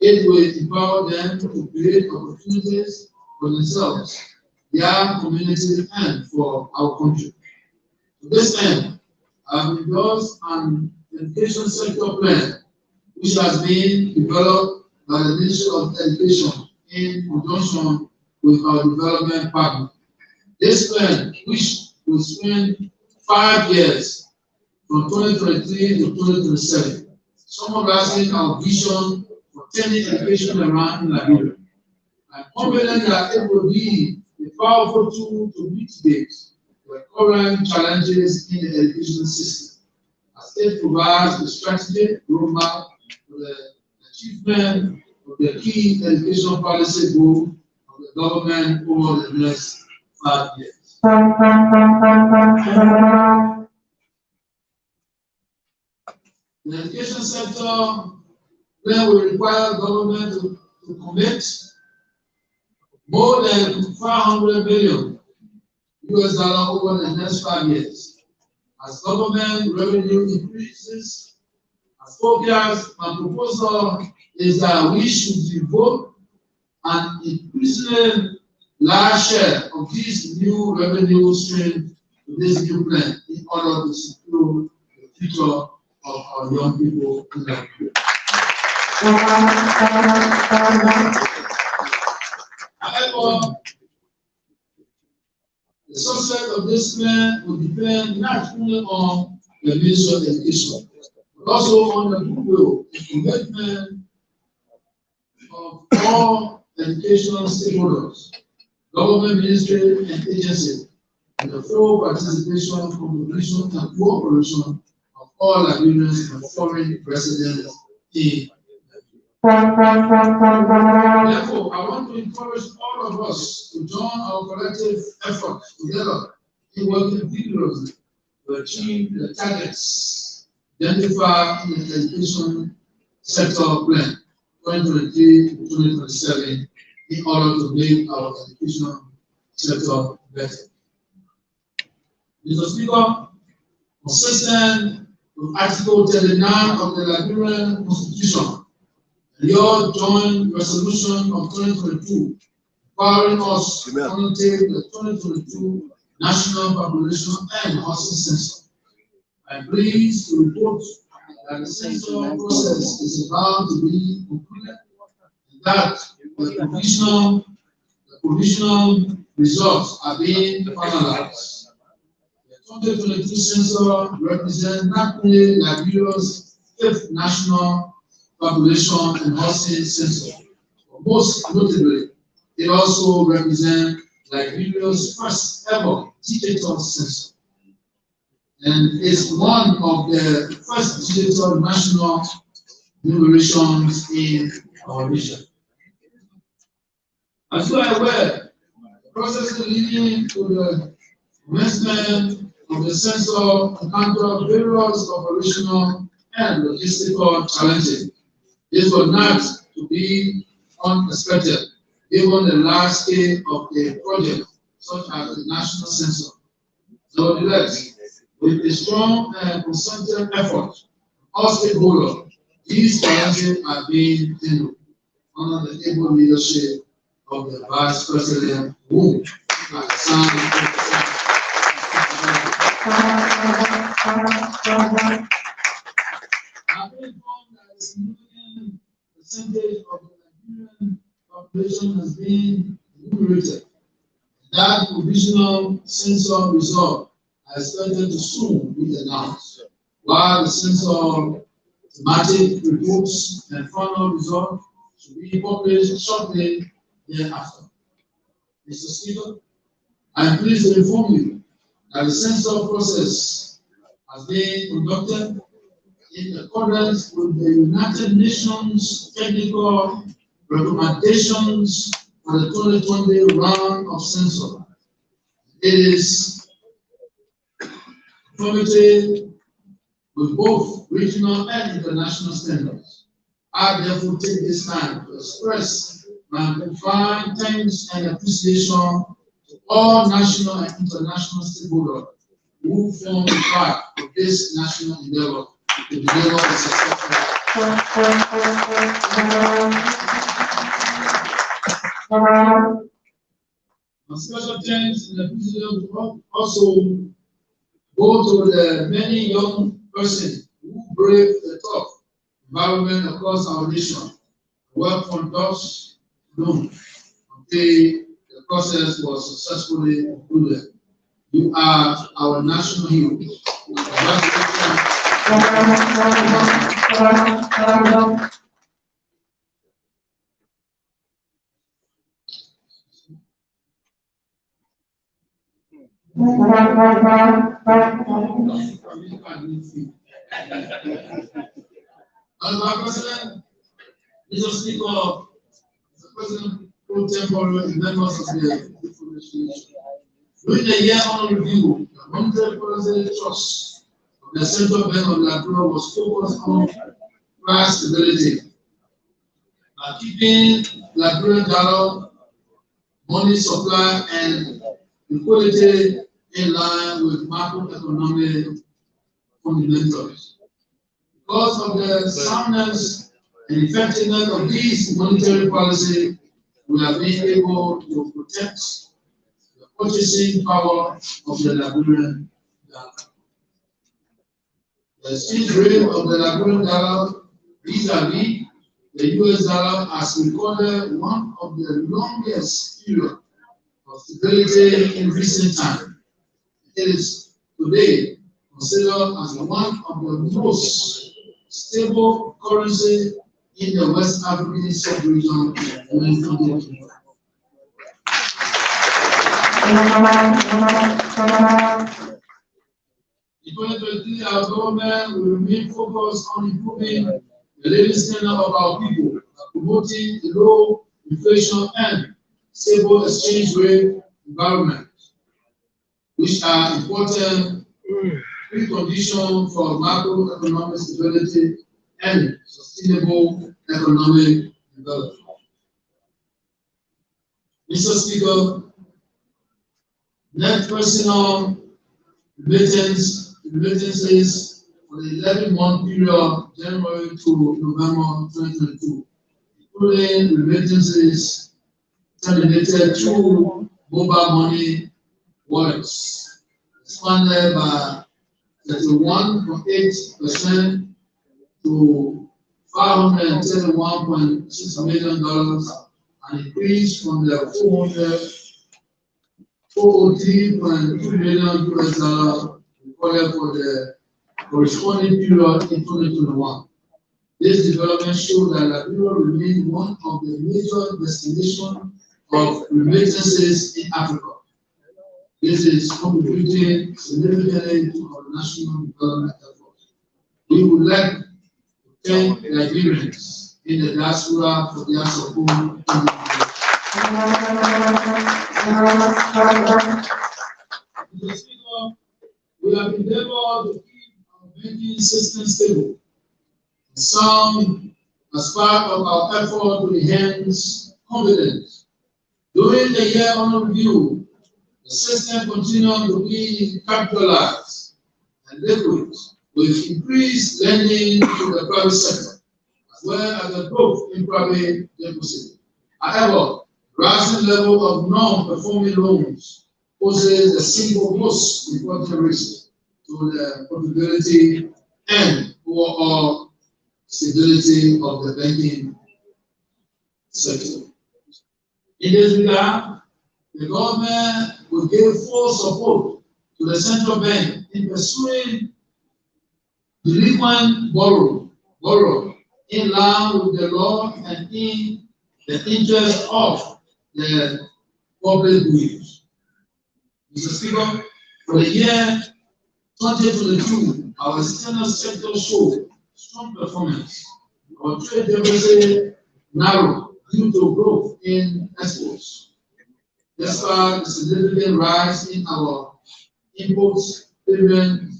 It will empower them to create opportunities for themselves, their community, and for our country. To this end, I have endorsed an education sector plan which has been developed by the Ministry of Education in conjunction with our development partner. This plan, which will spend 5 years from 2023 to 2027, summarizing our vision for turning education around in Liberia. I'm confident that it will be a powerful tool to mitigate the current challenges in the education system, as it provides a strategic roadmap for the achievement of the key education policy goal of the government over the next 5 years. The education sector then will require government to commit more than 500 billion US dollar over the next 5 years. As government revenue increases, as forecast, my proposal is that we should devote an increasingly large share of this new revenue stream to this new plan in order to secure the future of our young people in Nigeria. However, the success of this plan will depend not only on the Ministry of Education, but also on the goodwill and commitment of all educational stakeholders, government ministry and agencies, and the full participation, contribution, and cooperation of all Liberians and foreign residents in. Therefore, I want to encourage all of us to join our collective efforts together in working vigorously to achieve the targets identified in the education sector plan 2023 to 2027 in order to make our education sector better. Mr. Speaker, consistent with Article 39 of the Liberian Constitution, your joint resolution of 2022, empowering us to undertake the 2022 National Population and Housing Census. I'm pleased to report that the census process is about to be concluded and that the provisional results are being finalized. The 2022 census represents not only Liberia's 5th national population and housing census, but most notably, it also represents Liberia's first ever digital census, and is one of the first digital national enumerations in our region. As you are aware, the process leading to the commencement of the census encountered various operational and logistical challenges. This was not to be unexpected, given the large scale of the project, such as the national census. Nevertheless, with a strong and concerted effort, all stakeholders, these challenges are being handled under the able leadership of the Vice President, who has signed. I've been informed that a significant percentage of the Liberian population has been enumerated. That provisional census result is expected to soon be announced, while the census thematic reports and final results should be published shortly thereafter. Mr. Speaker, I am pleased to inform you that the census process has been conducted in accordance with the United Nations technical recommendations for the 2020 round of census. It is conformity with both regional and international standards. I therefore take this time to express my profound thanks and appreciation to all national and international stakeholders who form part of this national endeavor to deliver a successful. My special thanks and appreciation also go to the many young persons who brave the tough environment across our nation, work from dusk to dawn until the process was successfully concluded. You are our national heroes. As my president, Mr. Speaker, Mr. President pro tempore and members of the information. During the year on review, the Monetary Policy Trust of the Central Bank of Liberia was focused on price stability by keeping Liberian dollar money supply and liquidity in line with macroeconomic fundamentals. Because of the soundness and effectiveness of these monetary policy, we have been able to protect the purchasing power of the Liberian dollar. The exchange rate of the Liberian dollar vis-a-vis the US dollar has recorded one of the longest periods of stability in recent times. It is today considered as one of the most stable currency in the West African sub-region during 2020. In 2023, our government will remain focused on improving the living standard of our people, promoting a low inflation and stable exchange rate environment, which are important preconditions for macroeconomic stability and sustainable economic development. Mr. Speaker, net personal remittances for the 11-month period January to November 2022, including remittances terminated through mobile money wallets, expanded by 31.8% to $531.6 million, an increase from the 403.2 million US dollar recorded for the corresponding period in 2021. This development shows that Liberia remains one of the major destinations of remittances in Africa. This is contributing significantly to our national development efforts. We would like to thank Nigerians in the diaspora for their support. Mr. Speaker, we have endeavored to keep our banking system stable and sound as part of our effort to enhance confidence. During the year under review, the system continued to be capitalized and liquid with increased lending to the private sector, as well as the growth in private deposit. However, rising level of non-performing loans poses the single most important risk to the profitability and overall stability of the banking sector. In this regard, the government will give full support to the central bank in pursuing delinquent borrower in line with the law and in the interest of the public goods. Mr. Speaker, for the year 2022, our external sector showed strong performance. Our trade deficit narrowed due to growth in exports. Despite the significant rise in our imports payment,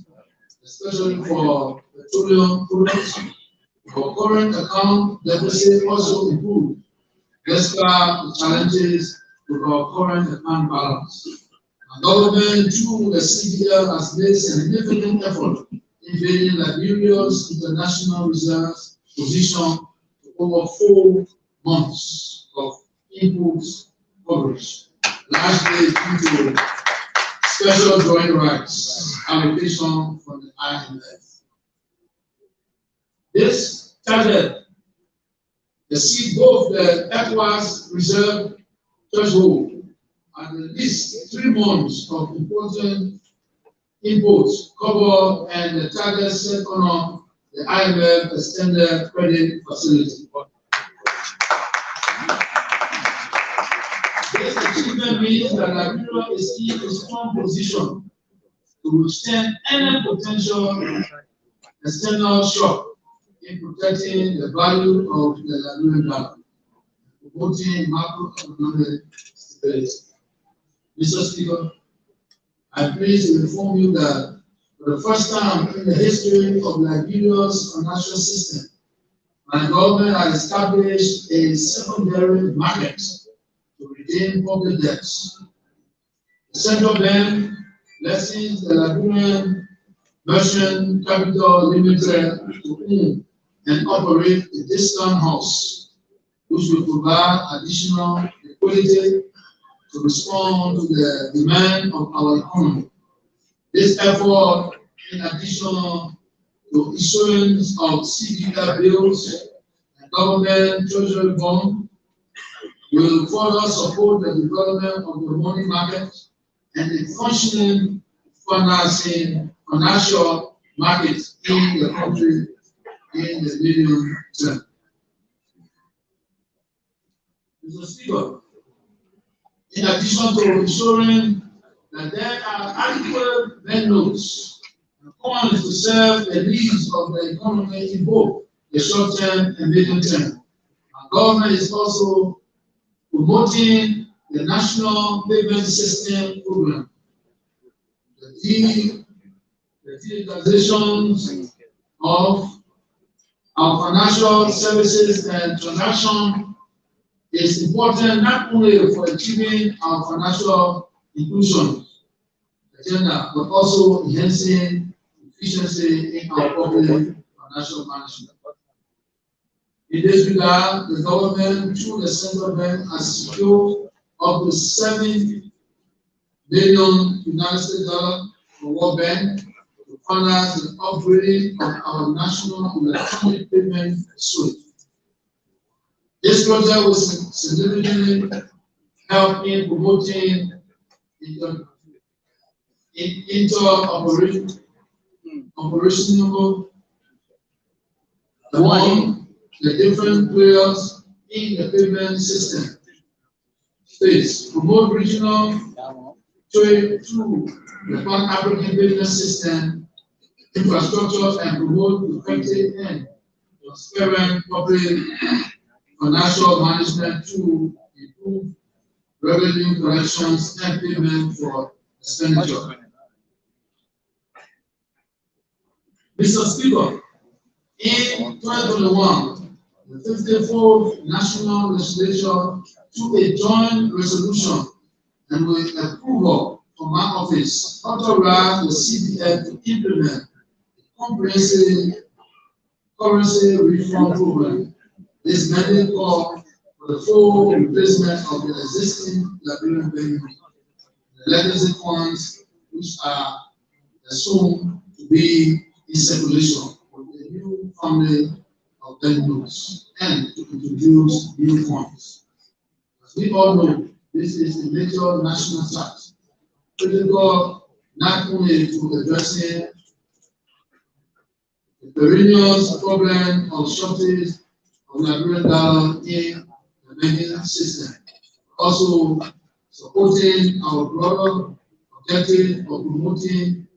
especially for petroleum products, our current account deficit also improved despite the challenges with our current account balance. The government, through the CBL, has made significant effort in building Liberia's international reserves position to over 4 months of input coverage, largely due to special drawing rights allocation from the IMF. This target exceeds both the ECOWAS reserve threshold and at least 3 months of important imports covered and the target set on the IMF extended credit facility. This achievement means that Liberia is in a strong position to withstand any potential external shock in protecting the value of the Liberian dollar, promoting macroeconomic stability. Mr. Speaker, I'm pleased to inform you that for the first time in the history of Liberia's financial system, my government has established a secondary market to redeem public debts. The central bank lessens the Liberian Merchant Capital Limited to own and operate a discount house, which will provide additional liquidity to respond to the demand of our economy. This effort, in addition to issuance of CBL bills and government treasury bonds, will further support the development of the money market and the functioning financial market in the country in the medium term. Mr. Speaker, in addition to ensuring that there are adequate banknotes and funds to serve the needs of the economy in both the short term and medium term, our government is also promoting the National Payment System Program. The digitalization of our financial services and transactions is important not only for achieving our financial inclusion agenda, but also enhancing efficiency in our public financial management. In this regard, the government, through the central bank, has secured up to $7 billion United States dollars from World Bank to finance the upgrading of our national electronic payment suite. This project will significantly help in promoting interoperational among the different players in the payment system space, promote regional trade through the Pan-African payment system infrastructure, and promote effective and transparent public financial management to improve revenue collections and payment for expenditure. Mr. Speaker, in 2021, the 54th National Legislature took a joint resolution and with approval from my office authorized the CBF to implement a comprehensive currency reform program. This mandate called for the full replacement of the existing Liberian bank, the legacy funds which are assumed to be in circulation with a new family of bank notes and to introduce new funds. As we all know, this is a major national tax, critical not only to addressing the perennial problem of shortage of Liberian dollar in the banking system, also supporting our broader objective of promoting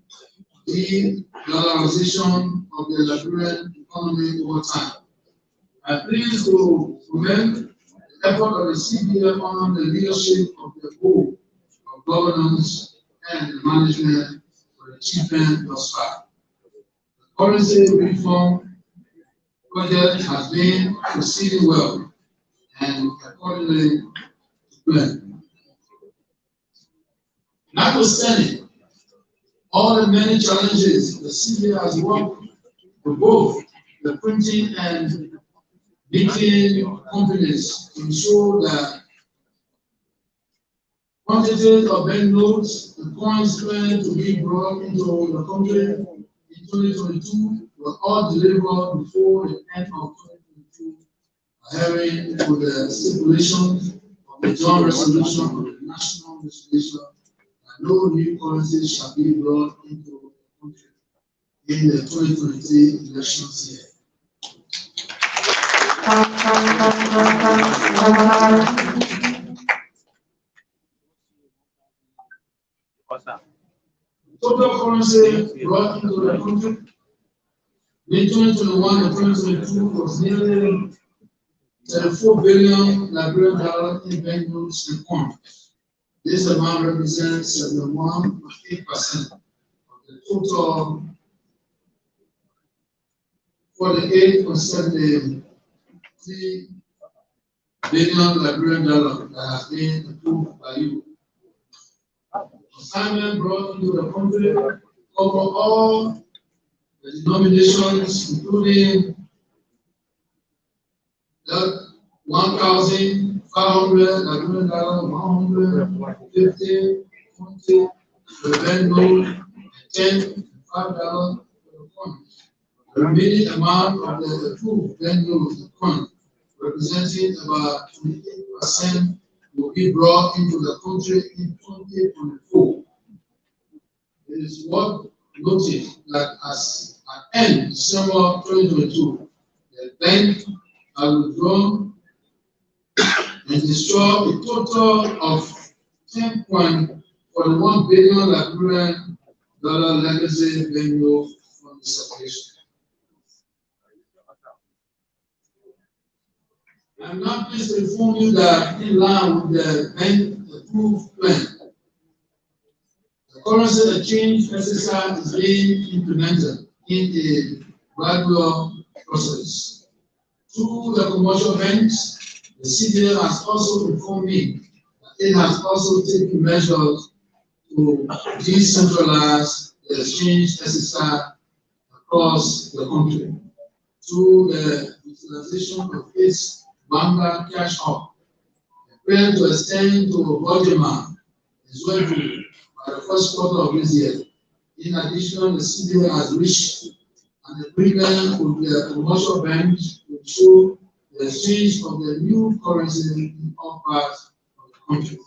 the dollarization of the Liberian economy over time. I'm pleased to commend the effort of the CBN under the leadership of the Board of Governance and Management for the achievement thus far. The currency reform project has been proceeding well and accordingly to plan. Notwithstanding all the many challenges, the CBN has worked for both the printing and meeting companies to ensure that quantities of banknotes and coins planned to be brought into the country in 2022 were all delivered before the end of 2022, adhering to the stipulations of the joint resolution of the national legislation that no new currency shall be brought into the country in the 2023 elections year. Total currency brought into the country in 2021 and 2022 was nearly 34 billion Liberian dollars in banknotes and coins. This amount represents 71.8% of the total 48.73 billion Liberian dollars that has been approved by you. Consignment brought into the country cover all the denominations, including that 1,500 Liberian dollars, 150, 20, the banknote, and 10, and $5 for the coins. The remaining amount of the approved banknotes and coins, representing about 28%, will be brought into the country in 2024. It is worth noting that as at end December 2022, the bank has withdrawn and destroyed a total of 10.41 billion Liberian dollar legacy banknote from the circulation. I'm not pleased to inform you that in line with the bank approved plan, the currency exchange exercise is being implemented in a gradual process. Through the commercial banks, the CBN has also informed me that it has also taken measures to decentralize the exchange exercise across the country through the utilization of its Banga Cash Hub, plan to extend to Bojima as well by the first quarter of this year. In addition, the CBN has reached an agreement with the commercial banks to ensure the exchange of the new currency in all parts of the country.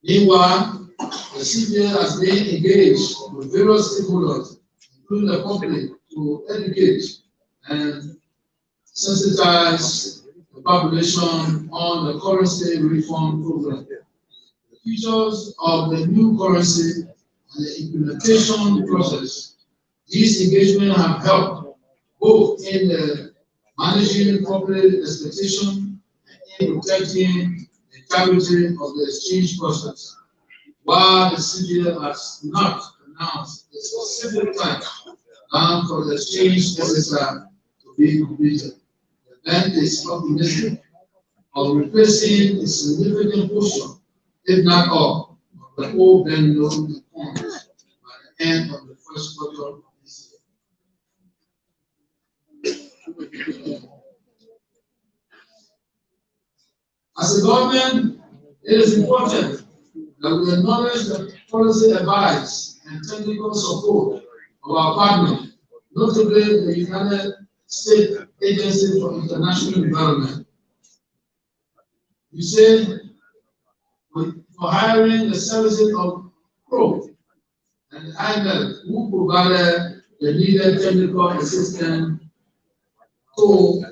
Meanwhile, the CBN has been engaged with various stakeholders, including the public, to educate and sensitize the population on the currency reform program. The features of the new currency and the implementation process. These engagements have helped both in the managing public expectation and in protecting the integrity of the exchange process. While the CBN has not announced a specific time for the exchange exercise to be completed, the bank is optimistic of replacing a significant portion, if not all, of the old banknote and coins by the end of the first quarter of this year. As a government, it is important that we acknowledge the policy advice and technical support of our partner, notably the United States Agency for International Development. You said for hiring the services of PRO and IMF, who provided the needed technical assistance to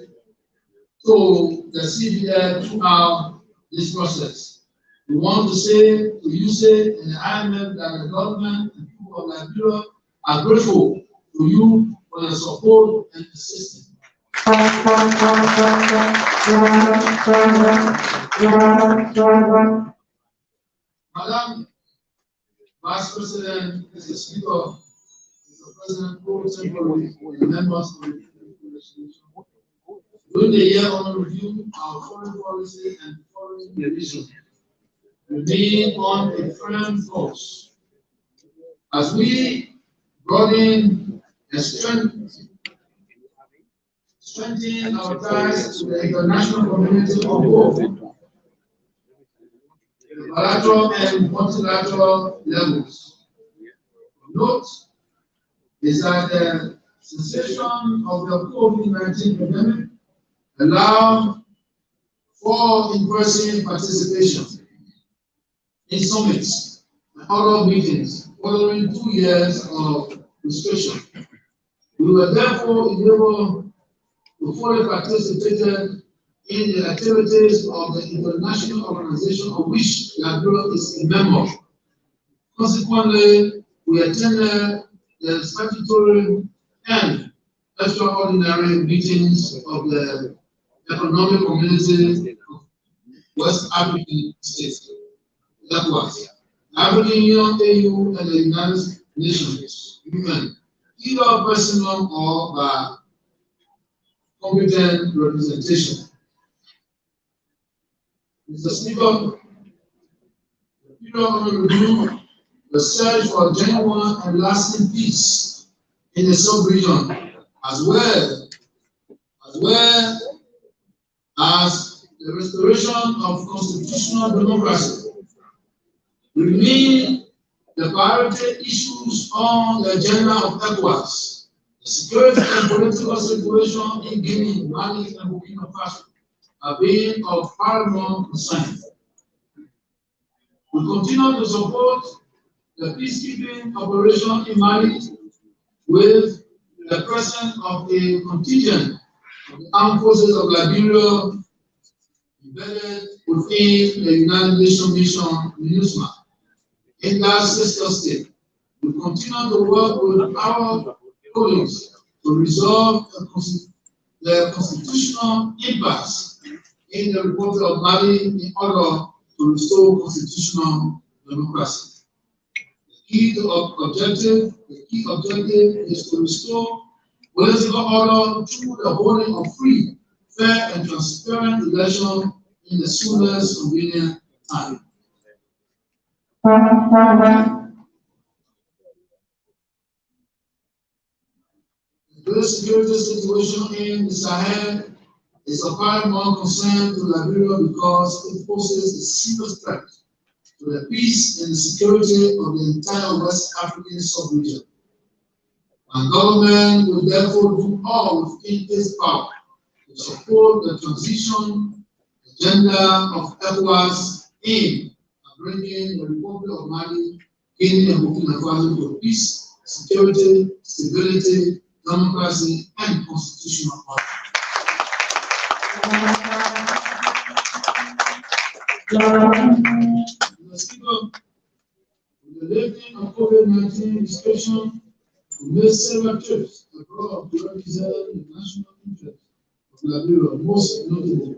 the CBN throughout this process. We want to say to USAID and the IMF that the government and people of Liberia are grateful to you for the support and assistance. Madam Vice President, Mr. Speaker, Mr. President, pro tempore, and members of the legislation. During the year on review, our foreign policy and foreign relations remain on a firm course as we broaden and strengthen our ties to the international community of both the bilateral and multilateral levels. Note is that the cessation of the COVID-19 pandemic allowed for in-person participation in summits and other meetings following 2 years of restriction. We were therefore able to fully participate in the activities of the international organization of which Liberia is a member. Consequently, we attended the statutory and extraordinary meetings of the Economic Community of West African States. That was African Union, AU, and the United Nations, UN, either personal or by competent representation. Mr. Speaker, the period under review, the search for genuine and lasting peace in the sub-region, as well as the restoration of constitutional democracy, remain the priority issues on the agenda of ECOWAS. The security and political situation in Guinea, Mali, and Burkina Faso are being of paramount concern. We continue to support the peacekeeping operation in Mali with the presence of a contingent of the armed forces of Liberia embedded within the United Nations mission MINUSMA in that sister state. We continue to work with our colleagues to resolve the constitutional impasse in the Republic of Mali in order to restore constitutional democracy. The key objective is to restore political order through the holding of free, fair, and transparent elections in the soonest convenient time. The security situation in the Sahel is of paramount concern to Liberia because it poses a serious threat to the peace and the security of the entire West African sub-region. Our government will therefore do all within its power to support the transition agenda of ECOWAS aimed at bringing the Republic of Mali, Guinea, and Burkina Faso to peace, security, stability, democracy, and constitutional order. Mr. Speaker, with the lifting of COVID-19 restrictions, we made several trips abroad to represent the national interest of Liberia, most notable,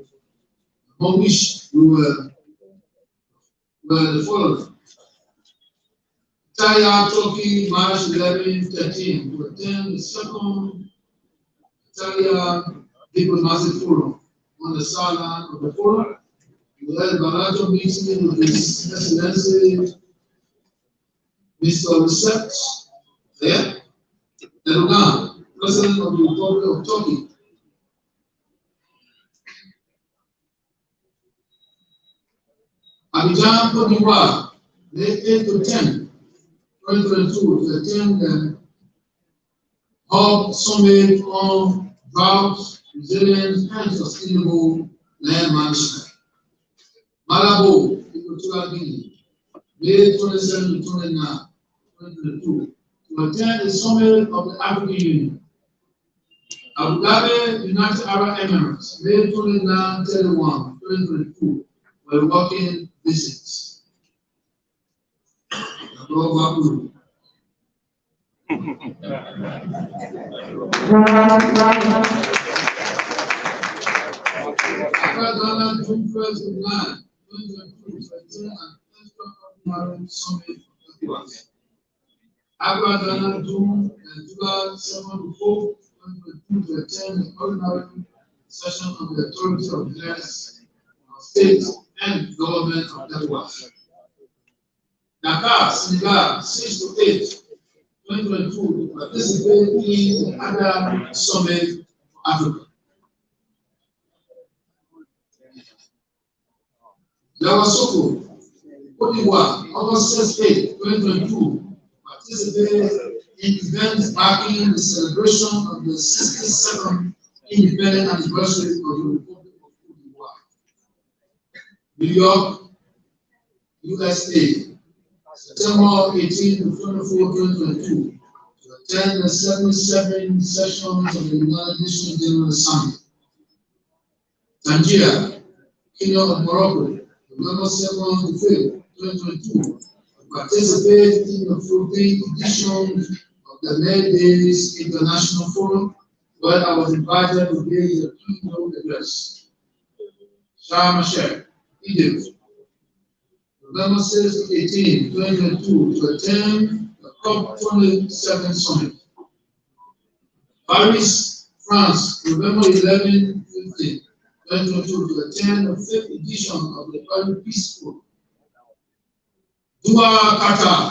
among which we were the following: Italia, Turkey, March 11, 13, to attend the second Italia Diplomatic Forum on the southern of the forum. We had a bilateral meeting with His Excellency Mr. Research Erdogan, President of the Republic of Turkey. Abidjan, Cote d'Ivoire, May 8 to 10, 2022, to attend the Hub Summit on Drought, Resilience, and Sustainable Land Management. Malabo, Equatorial Guinea, May 27 to 29, 2022, to attend the Summit of the African Union. Abu Dhabi, United Arab Emirates, May 29, 31, 2022, for working visits. Lord, Ghana June 1st of 9, 2022 to attend an extraordinary summit of ECOWAS. Ghana June and July 7 to 4, 2022 to attend the ordinary session of the Authority of Heads of State and Government of ECOWAS. Dakar, Senegal, 6 to 8, 2022 to participate in the other summit for Africa. Yamoussoukro, Côte d'Ivoire, August 8, 2022, participate in events marking the celebration of the 67th independent anniversary of the Republic of Côte d'Ivoire. New York, USA, September 18 to 24, 2022, to attend the 77th sessions of the United Nations General Assembly. Tangier, Kingdom of Morocco, November 7 to 5, 2022, to participate in the 14th edition of the May Days International Forum, where I was invited to give the keynote address. Sharm el-Sheikh, Egypt, November 6 to 18, 2022, to attend the COP27 Summit. Paris, France, November 11, 15, 2022, to attend the 5th edition of the Paris Peace Forum. Doha, Qatar,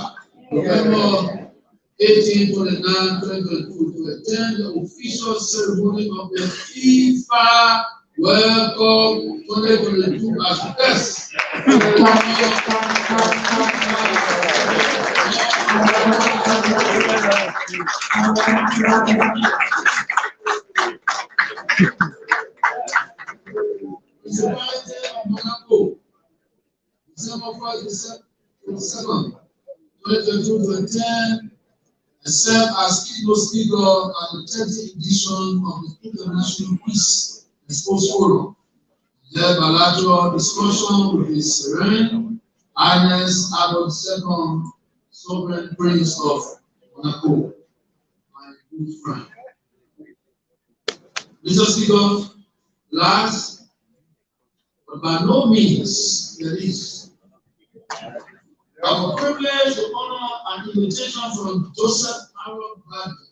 November 18, 29, 2022, to attend the official ceremony of the FIFA World Cup 2022 as guest. Municipality of Monaco, December 1st, December 22nd, 2022, to attend and serve as keynote speaker at the 30th edition of the International Peace and Sports Forum. Led bilateral discussion with His Serene Highness Albert II, Sovereign Prince of Monaco, my good friend. Mr. Speaker, last but by no means the least, I have a privilege to honor an invitation from Joseph Aaron Bradley,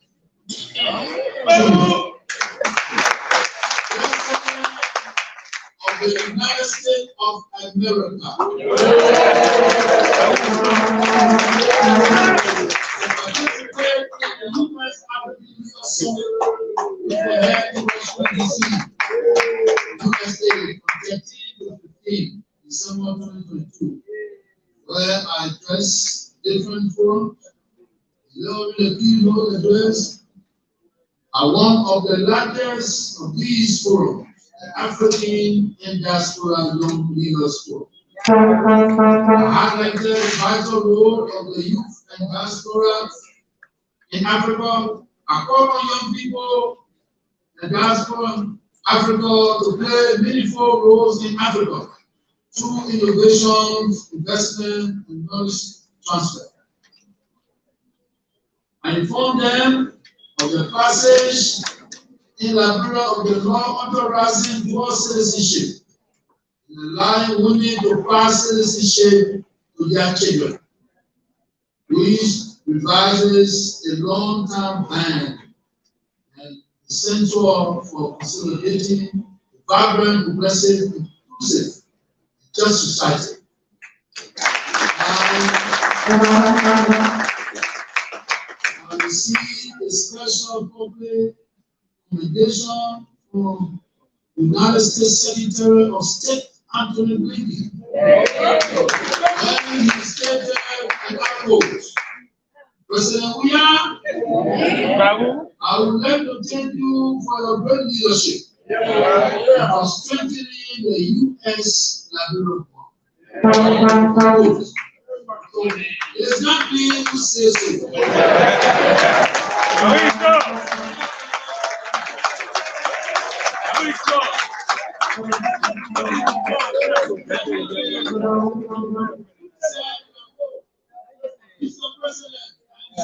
of the United States of America, to participate in the U.S. African Leader Summit which will held in Washington, D.C., USA, from 13 to 15 December 2022, where I address different forums, delivering a keynote address at one of the largest of these forums, the African and Diaspora Young Leaders Forum. I highlighted the vital role of the youth and diaspora in Africa. I call on young people and diaspora Africa to play meaningful roles in Africa through innovations, investment, and knowledge transfer. I inform them of the passage in Liberia of the law authorizing dual citizenship, and allowing women to pass citizenship to their children, which revises a long-term plan and essential for consolidating a vibrant, progressive, inclusive, just society. I received a special public commendation from the United States Secretary of State Anthony Blinken, when he stated, and I quote, President Weah, I would like to thank you for your great leadership and for strengthening the U.S. Liberia. It is not me who says so.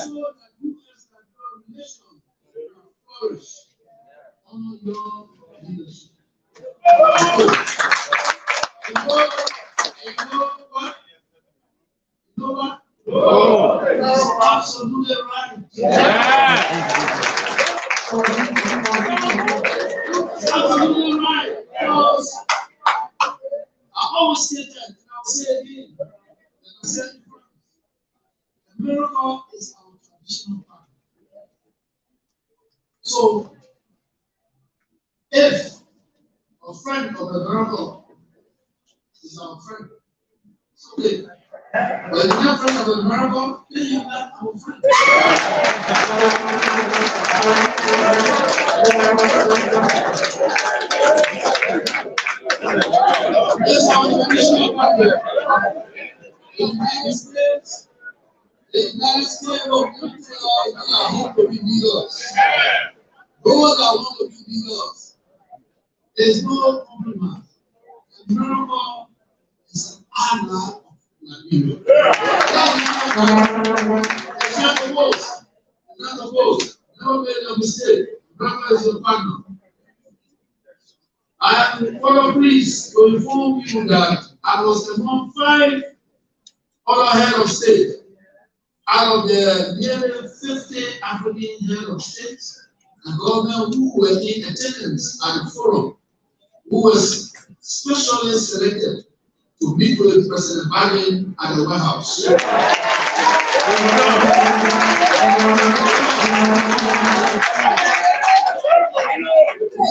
ensure that U.S. and your relations flourish under your leadership. You know, you know what? You know what? Oh. That's absolutely right. Yeah. That's absolutely right. Because I always say that, and I'll say it again. And I said it first. The miracle is our traditional partner. So, if a friend of the miracle is our friend, it's okay. But if you're not friend of the miracle, then you're not our friend. That's our traditional partner. The United States, will come to us and I hope to be leaders. Those that want to be leaders, there's no compromise. The miracle is an honor of Nigeria. It's not the most. It's not the most. Never made a mistake. Miracle is a partner. I am further pleased to inform you that I was among 5 other head of state out of the nearly 50 African head of states and government who were in attendance at the forum, who was specially selected to meet with President Biden at the White House. We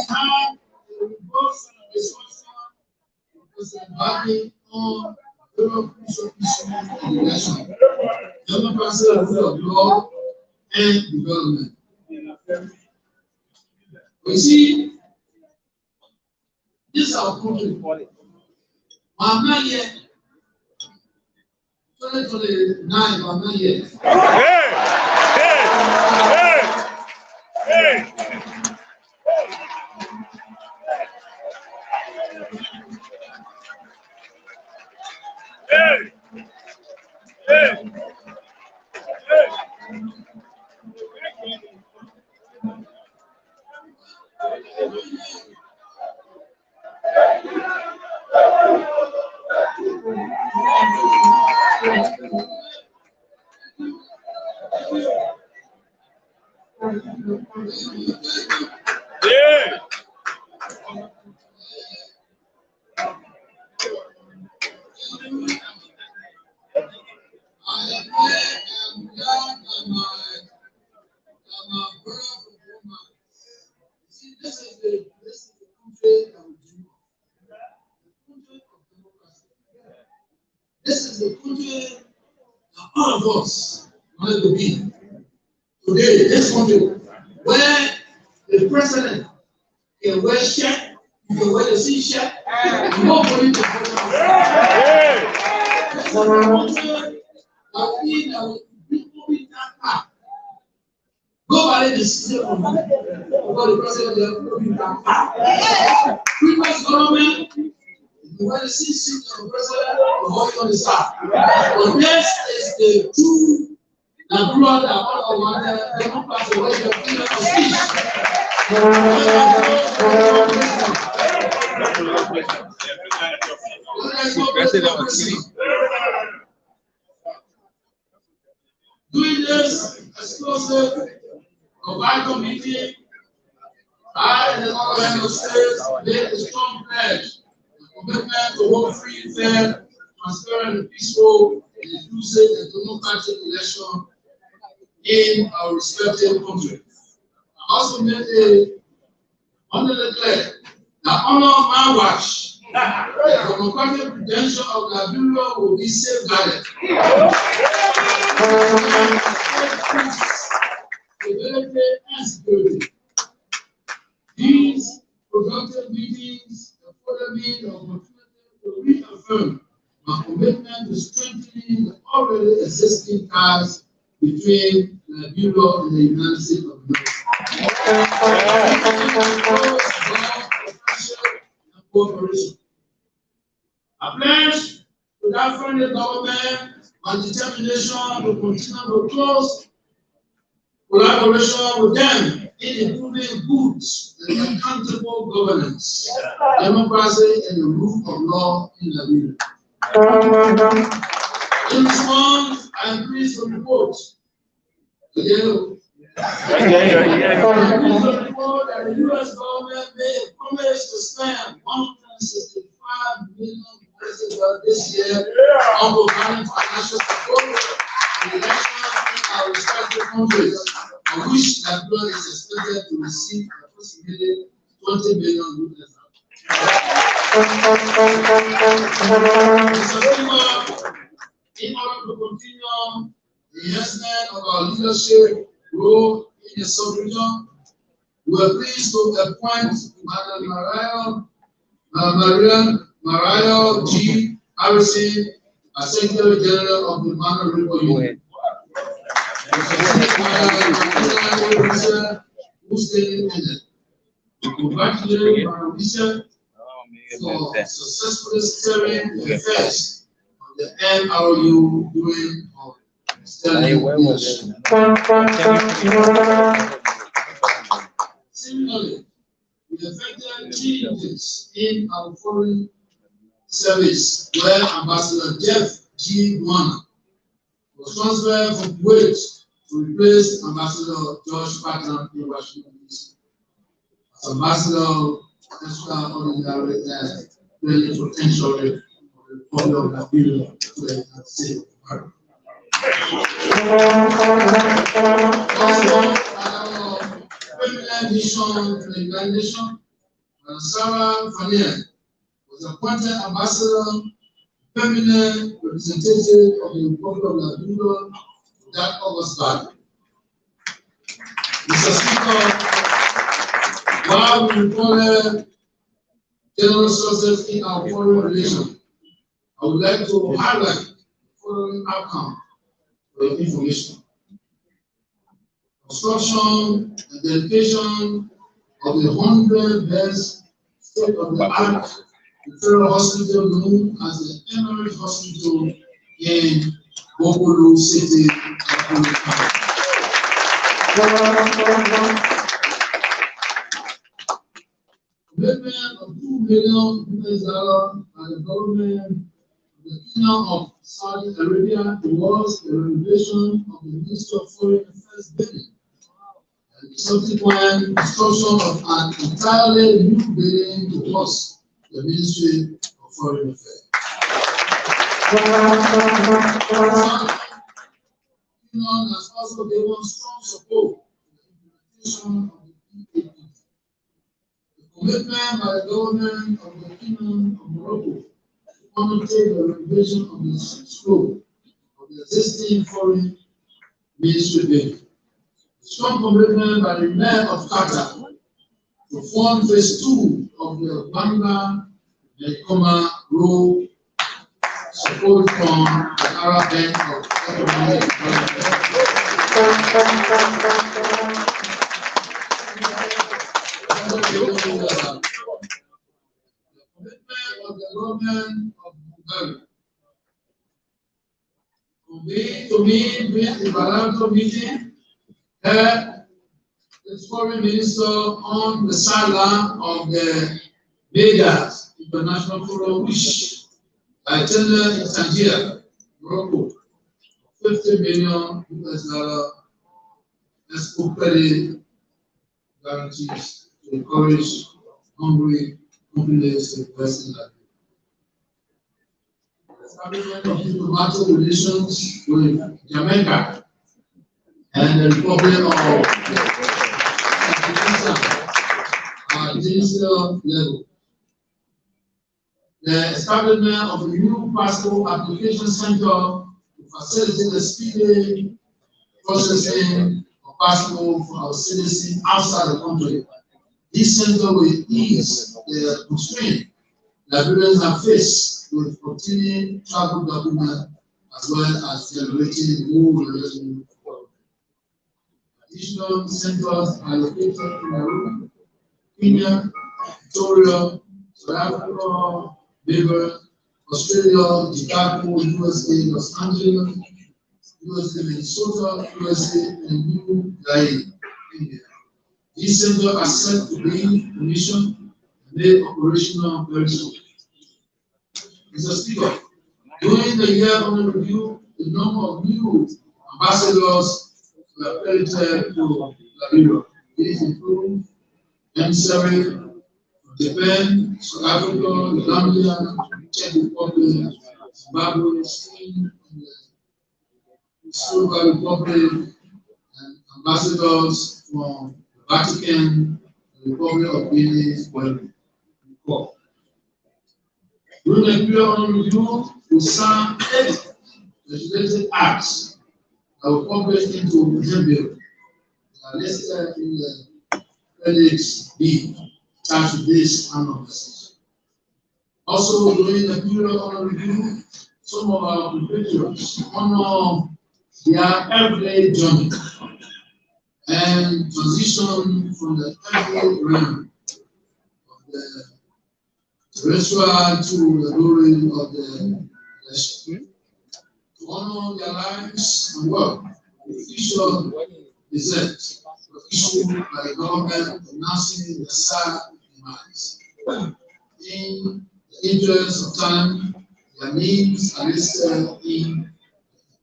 had a robust discussion with President Biden on very crucial issues in the nation, democracy, rule of law, and development. You see, this is our country. I'm not yet 2029, I'm not yet. Hey! Hey! Hey! Hey! Yeah. I am glad that my brother from Roma. See, this is the country that we dream of. The country of democracy. This is the country that all of us wanted to be. Today, this country where the president can wear shirt, you can wear the sea shirt, nobody can wear it. This is the country that we bring that back. Go by the system of the president will be back. Previous government, when the system of the president will hold on the side. But this is the true Nigeria that all of our democrats will the freedom of speech. Doing this exclusive of our committee, I and the other head of states made a strong pledge, a commitment to work free, fair, transparent, and peaceful, and inclusive and democratic election in our respective countries. I also made a declare that under my watch, the democratic credential of Liberia will be safeguarded. Stability and security. These productive meetings afforded me the opportunity to reaffirm my commitment to strengthening the already existing ties between Liberia and the United States of America. Cooperation. I pledge to that friendly government my determination to continue to close Collaboration with them in improving good and accountable governance, democracy, and the rule of law in Liberia. In response, I am pleased to report again. I'm pleased to report that the U.S. government made a promise to spend $165 million this year on providing financial support to the elections in our respective countries, of which Liberia is expected to receive approximately $20 million. In order to continue the enhancement of our leadership role in the sub-region, we are pleased to appoint Madam Mariah G. Harrison as Secretary General of the Mano River Union. Who's staying in it? We congratulate Mariah for successfully steering the affairs of the MRU during our sterling leadership. Similarly, we effected changes in our foreign service, where Ambassador Jeff G. Warner was transferred from Kuwait to replace Ambassador George Patton in Washington, D.C. as Ambassador Extraordinary Plenipotentiary of the Republic of Liberia to the United States of America. Also, our permanent mission to the United Nations, Sarah Fanier was appointed Ambassador, permanent representative of the Republic of Liberia that August back. Mr. Speaker, while we recorded general sources in our foreign relations, I would like to highlight the following outcome for your information. Construction and dedication of the 100-bed state-of-the-art referral hospital known as the Emirate Hospital in Bokolo City, Akure. Commitment of $2 million by the government of the Kingdom of Saudi Arabia towards the renovation of the Ministry of Foreign Affairs building and the subsequent construction of an entirely new building towards the Ministry of Foreign Affairs. The Kingdom has also given strong support to the implementation of the EAP. Commitment by the government of the Kingdom of Morocco to undertake the renovation of the sixth floor of the existing foreign ministry building. Strong commitment by the mayor of Qatar to fund phase 2 of the Banga Mekoma Road, support from the Arab Bank of Economic Development. The commitment of the government of Bulgaria to meet the bilateral meeting held the foreign minister on the sideline of the Vegas International Forum, which I attended in Tangier, Morocco, $50 million export credit guarantees to encourage hungry companies to invest in that. Establishment of diplomatic relations with Jamaica and the Republic of at ministerial level. The establishment of a new passport application center to facilitate the speedy processing of passport for our citizens outside the country. This center will ease the constraint Liberians have faced with obtaining travel documents as well as generating more revenue. Additional centers are located in Nairobi, Kenya, Victoria, South Africa, Beaver, Australia, Chicago, USA, Los Angeles, USA, Minnesota, USA, and New Guinea, India. These centers are set to be commissioned and made operational very soon. Mr. Speaker, during the year under review, the number of new ambassadors were credited to Liberia. These include emissary Japan, South Africa, Zambia, Czech Republic, Zimbabwe, Spain, and the Slovakia Republic, and ambassadors from the Vatican, the Republic of Guinea, were recalled. During the period under review, we signed 8 legislative acts that were published into Handbill. They are listed in the Appendix B attached to this annual message. Also, during the period under review, some of our compatriots honor their everyday journey and transition from the everyday realm of the terrestrial to the glory of the celestial. To honor their lives and work, the official gazette was issued by the government announcing the sad demise. In the interest of time, their names are listed in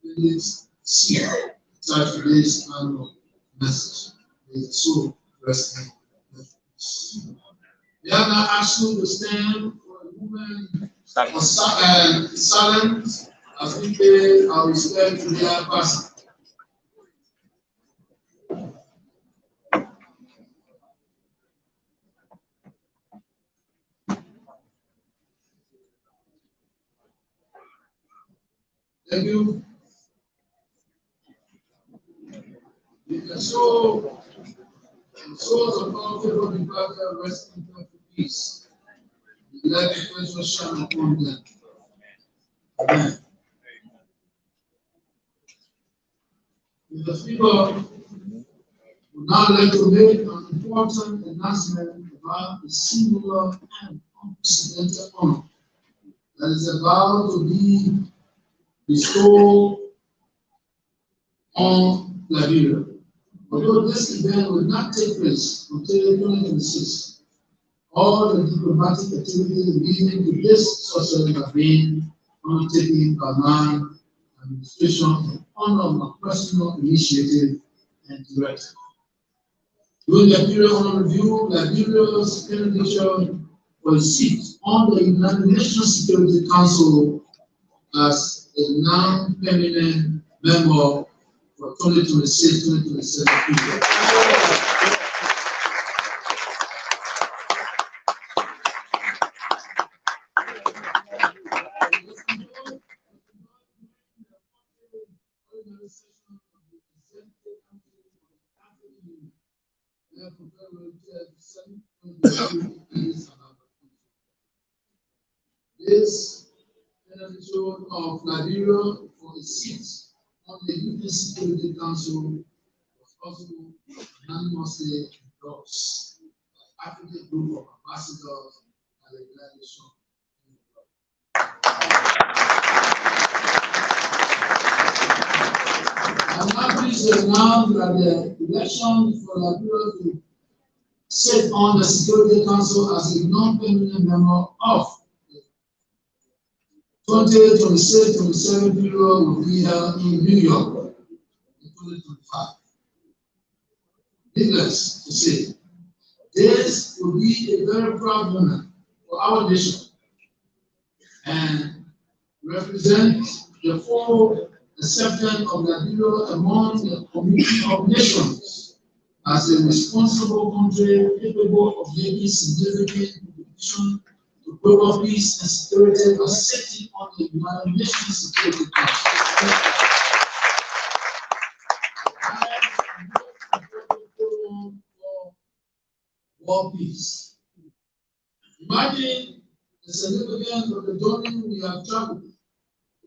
Appendix C attached to this annual message. May the soul rest in peace. May I now ask you to stand for a moment of silence as we pay our respect to their pastor. Thank you. The souls of all people departed rest in perfect peace. Let the precious shine upon them. Amen. The speaker would now like to make an important announcement about a singular and unprecedented honor that is about to be bestowed on Liberia. Although this event will not take place until 2026, all the diplomatic activities leading to this success have been undertaken by my administration in honor of my personal initiative and directive. During the period under review, Liberia's candidature for a seat on the United Nations Security Council as a non-permanent member for 2026-2027 period. This candidature of Liberia for a seat on the UN Security Council was also unanimously endorsed by African group of ambassadors and the United Nations. I'm now pleased to announce that the election for Liberia to sit on the Security Council as a non-permanent member of the 2026-27 period will be held in New York in 2025. Needless to say, this will be a very proud moment for our nation and represent the full acceptance of Liberia among the community of nations as a responsible country capable of making significant contribution to global peace and security as sitting on the United Nations Security Council. World peace. Imagine the significance of the journey we have traveled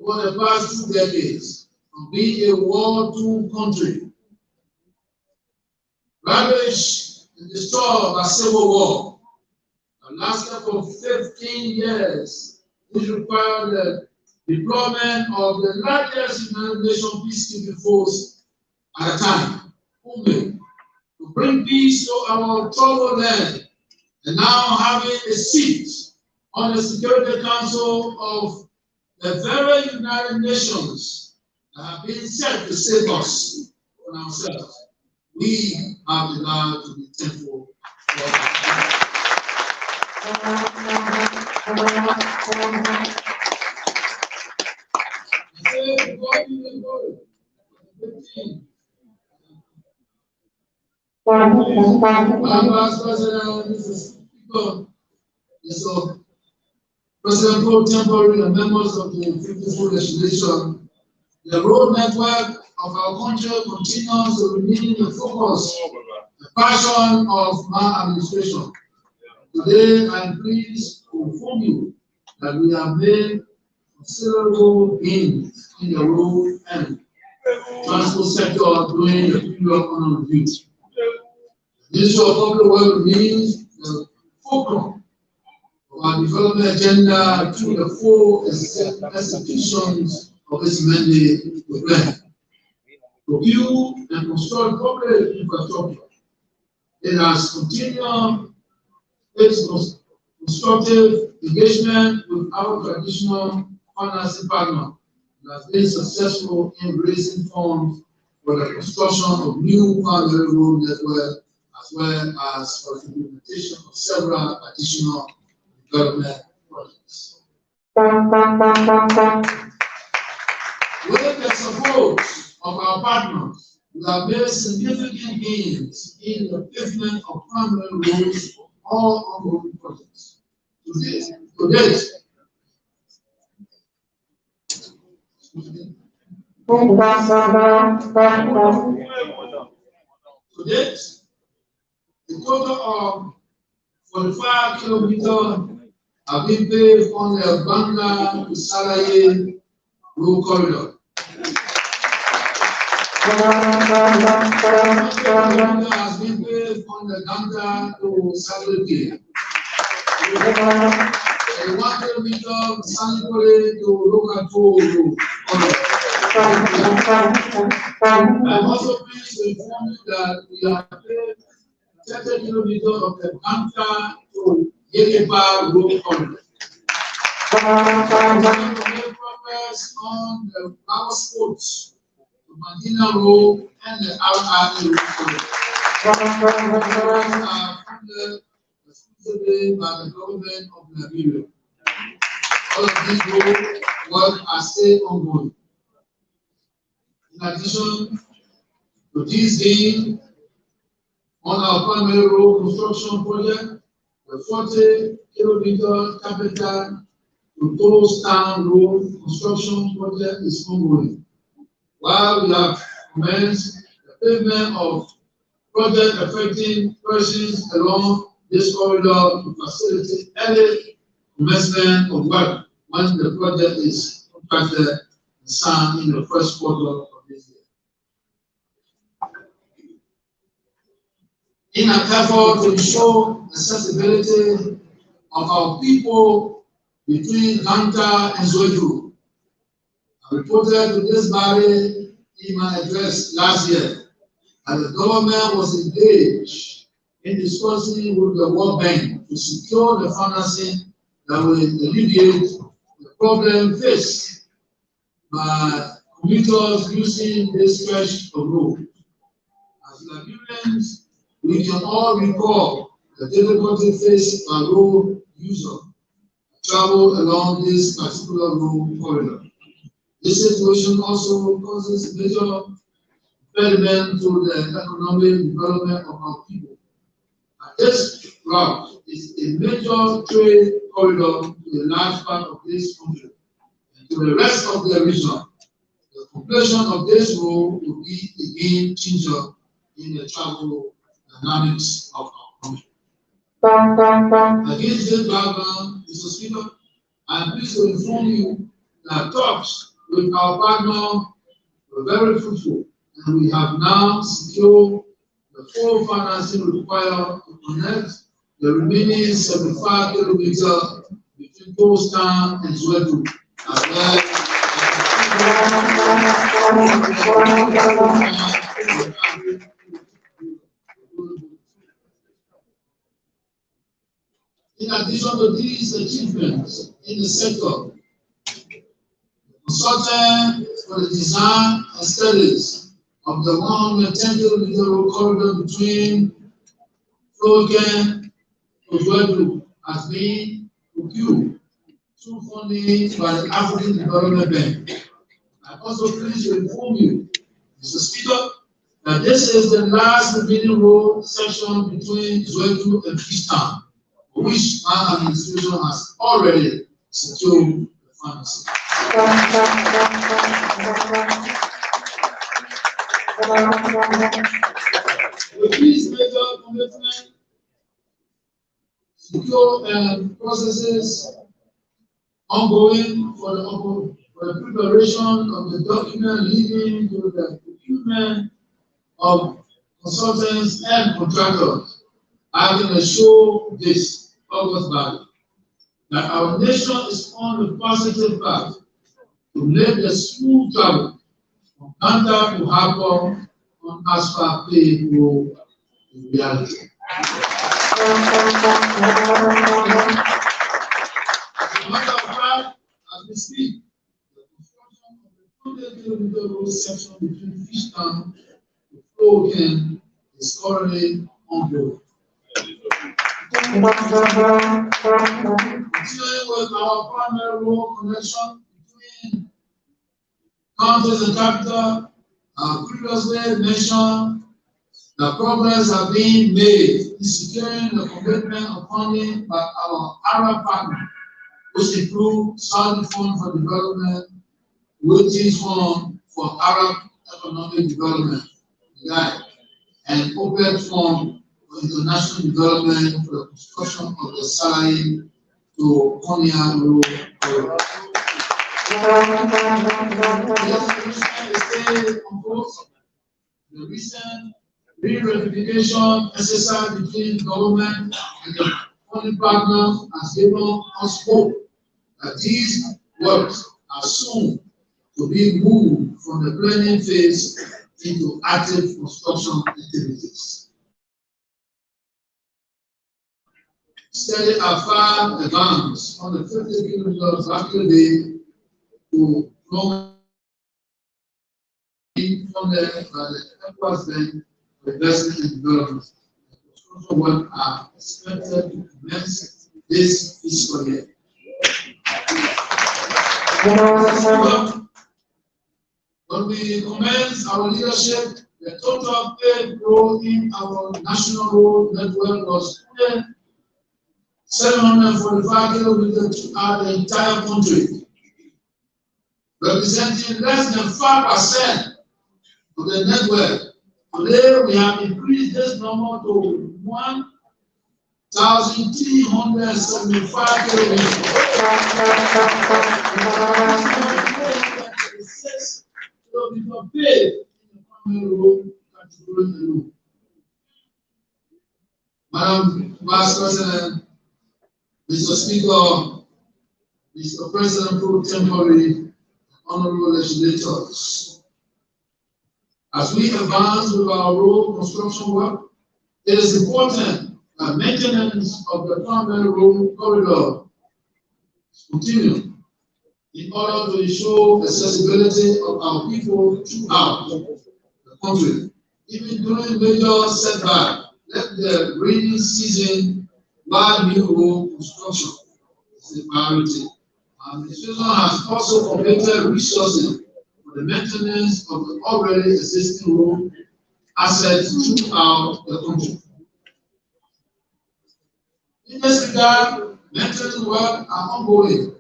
over the past 2 decades from being a war-torn country, ravaged and destroyed by civil war, that lasted for 15 years, which required the deployment of the largest United Nations peacekeeping force at a time, UME, to bring peace to our troubled land, and now having a seat on the Security Council of the very United Nations that have been set to save us from ourselves. We have the right to be thankful for that. Vice President, Mrs. Speaker, so President Pro Tempore and members of the 54 legislation, the road network of our country continues to remain the focus, the passion of my administration. Today, I am pleased to inform you that we have made considerable gains in the road and transport sector during the period under review. The Ministry of Public Works remains the fulcrum of our development agenda through the full executions of its mandate to plan, to build and construct public infrastructure. It has continued its constructive engagement with our traditional financing partner and has been successful in raising funds for the construction of new primary road network as well as for the implementation of several additional development projects. With the support of our partners, we have made significant gains in the pavement of primary roads for all ongoing projects. To date, a total of 45 kilometers have been paved on the Bangla to Salaye road corridor. 100 kilometers has been paved on the Ganga to Salaye. A 1 kilometer Sanipore to Lokato road. I'm also pleased to inform you that we have paved 30 kilometers of the Ganga to Yekeba road corridor. We make progress on the power sports to Madina Road and the RRE road corridor. Are funded exclusively by the government of Liberia. All of these road work are still ongoing. In addition to this gain on our primary road construction project, the 40 kilometer capital to Tostown Road construction project is ongoing. While we have commenced the pavement of project affecting persons along this corridor to facilitate early commencement of work when the project is contracted and signed in the first quarter of this year. In an effort to ensure accessibility of our people between Ganta and Zoju, I reported to this body in my address last year that the government was engaged in discussing with the World Bank to secure the financing that will alleviate the problem faced by commuters using this stretch of road. As Liberians, we can all recall the difficulty faced by road users travel along this particular road corridor. This situation also causes major impediment to the economic development of our people. And this route is a major trade corridor to a large part of this country and to the rest of the region. The completion of this road will be a game changer in the travel dynamics of our country. Against this background, Mr. Speaker, I am pleased to inform you that talks with our partner were very fruitful, and we have now secured the full financing required to connect the remaining 75 kilometers between Tostown and Zwedu as well in addition to these achievements in the sector, consultant for the design and studies of the 110-kilometer road corridor between Floken to Weah has been procured through funding by the African Development Bank. I'm also pleased to inform you, Mr. Speaker, that this is the last remaining road section between Weah and Fishtown, for which our administration has already secured the financing. With these major commitments, secure processes ongoing for the preparation of the document leading to the procurement of consultants and contractors, I can assure this August body that our nation is on the positive path to make the smooth travel from Kanta to Harbour on asphalt paved road in reality. As a matter of fact, as we speak, the construction of the 200-kilometer road section between Fishtown and Floken is currently ongoing. Continuing with our primary road connection between counties and capital, previously mentioned, the progress have been made in securing the commitment of funding by our Arab partner, which include Saudi Fund for Development, Waiting Fund for Arab Economic Development, and OPEC Fund for International Development for the construction of the Salai to Konya Road corridor. The recent re-ratification exercise between government and the funding partners has given us hope that these works are soon to be moved from the planning phase into active construction activities. Study are far advanced on the 50 kilometers Bakri Bay to Rome, funded by the Ecowas Bank for Investment and Development. Construction work are expected to commence this fiscal year. When we commence our leadership, the total paved road in our national road network was 745 kilometers throughout the entire country, representing less than 5% of the network. Today, we have increased this number to 1,375 kilometers. Kilometers paved in the primary road category alone. Madam Vice President, Mr. Speaker, Mr. President pro tempore, honorable legislators, as we advance with our road construction work, it is important that maintenance of the primary road corridor continue in order to ensure accessibility of our people throughout the country. Even during major setback, let the rainy season while new road construction is a priority. Our administration has also committed resources for the maintenance of the already existing road assets throughout the country. In this regard, maintenance work are ongoing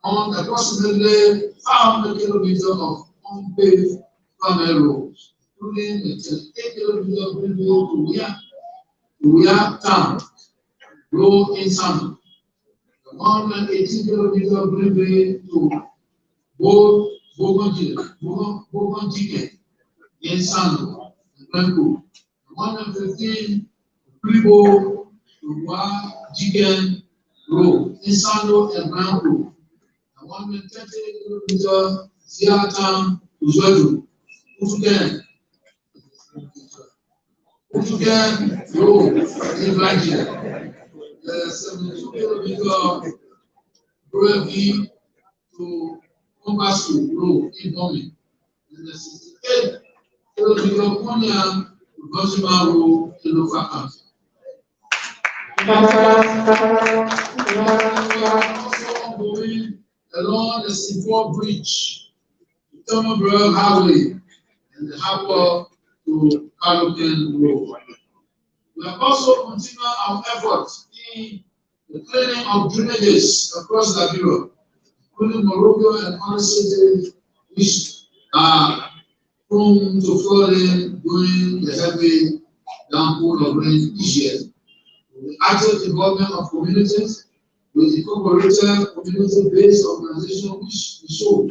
on approximately 500 kilometers of unpaved primary roads, including the 38-kilometer Greenville to Weah Town road in Sando, the 118-kilometer Greenville to Bogon in Sando and Glencoe, the 115 Greenville to Weah Road in Sando and Glencoe, 130 km Ziatan Uzwedu, Utuken, Road in Nigeria, 72 km Brevi to Compasu Road in Bombay, and the 68 km Konya to Gosima Road in Lofa County. We are also ongoing along the Singapore Bridge, the Tomerberg Highway, and the Harbour to Calocan Road. We have also continued our efforts in the cleaning of drainages across Liberia, including Morocco and other cities which are prone to flooding during the heavy downpour of rain each year. With the active involvement of communities, with incorporated community-based organization which ensure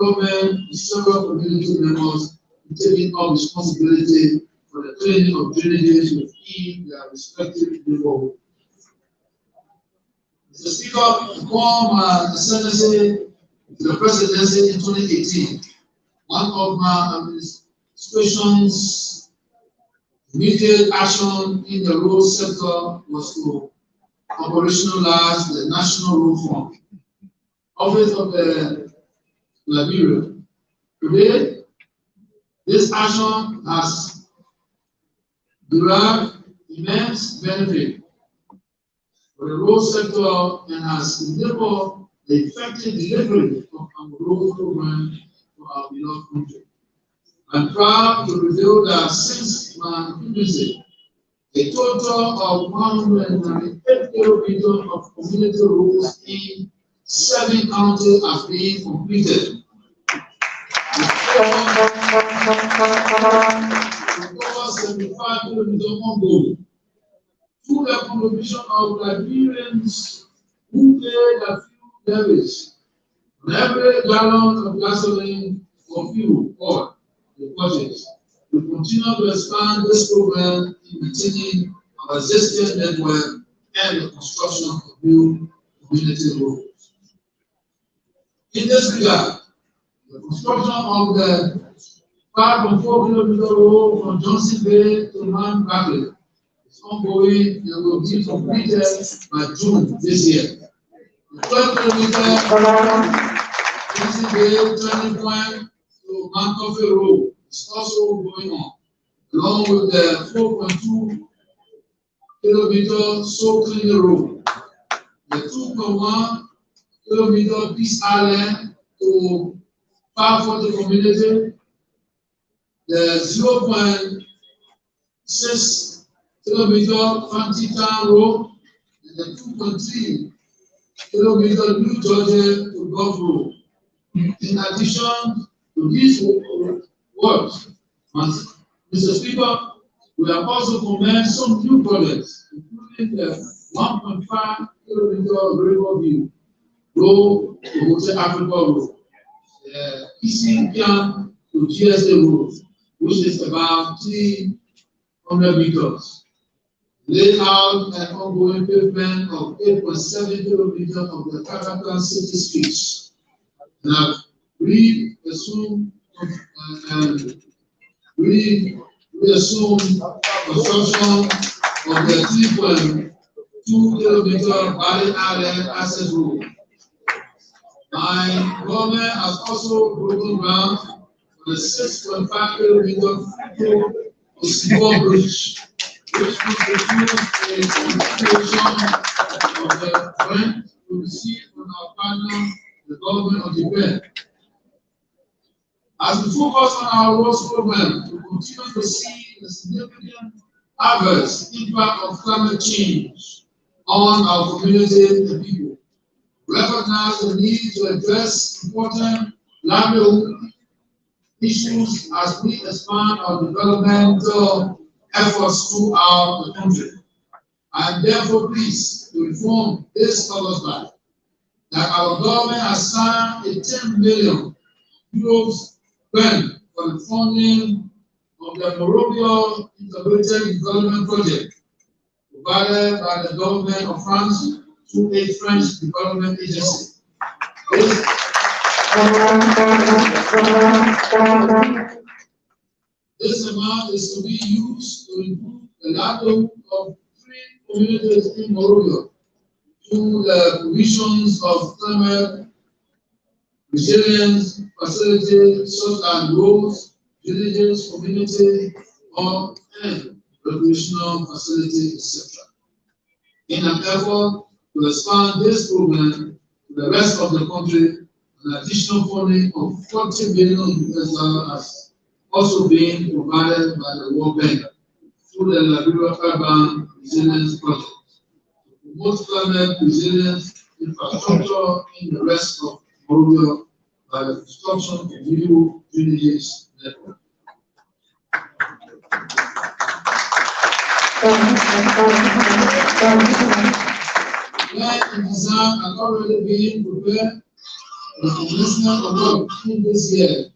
government and several community members in taking up responsibility for the cleaning of drainages within their respective neighborhood. Mr. Speaker, to come ascendancy to the presidency in 2018, one of my administration's immediate action in the road sector was to operationalize the National Road Fund, Office of the Liberia. Today, this action has derived immense benefit for the road sector and has enabled the effective delivery of our road program for our beloved country. I'm proud to reveal that since my presidency, a total of 198 kilometers of community roads in 7 counties has been completed. Over 75 kilometers ongoing. Through the contribution of Liberians who paid a few levies on every gallon of gasoline or fuel or the purchase. We continue to expand this program in maintaining our existing network and the construction of new community roads. In this regard, the construction of the 5.4 kilometer road from Johnson Bay to Mount Barkley is ongoing and will be completed by June this year. The 12 kilometer Johnson Bay turning point to Mount Coffee Road is also going on, along with the 4.2 kilometer Soul Cleaning Road, the 2.1 kilometer Peace Island to 540 community, the 0.6 kilometer Fanti Town Road, and the 2.3 kilometer New Georgia to Gulf Road. In addition to these works, Mr. Speaker, we have also commenced some new projects, including the 1.5 kilometer Riverview Road to Hotel Africa Road, the ECPM to GSA Road, which is about 300 meters. Laid out an ongoing pavement of 8.7 kilometers of the Caracas city streets. And I've reassumed construction of the 3.2 kilometer Valley Island access road. My government has also broken ground for the 6.5 kilometer to Singapore Bridge, which constitutes a continuation of the grant we received from our partner, the government of Japan. As we focus on our roads program, we continue to see the significant adverse impact of climate change on our community and people. Recognize the need to address important livelihood issues as we expand our developmental efforts throughout the country. I am therefore pleased to inform this August by that our government has signed a 10 million euros grant for the funding of the Morocco Integrated Development Project provided by the government of France through a French development agency. This, this amount is to be used to improve the livelihood of three communities in Morovia through the provisions of climate resilience facilities such as roads, villages, community, or and recreational facilities, etc. In an effort to expand this program to the rest of the country, an additional funding of 40 billion US dollars has also been provided by the World Bank through the Liberia Urban Resilience Project to promote climate resilience infrastructure in the rest of Morovia by the construction of new drainage network. Plan and design are already being prepared. The commencement of work in this year,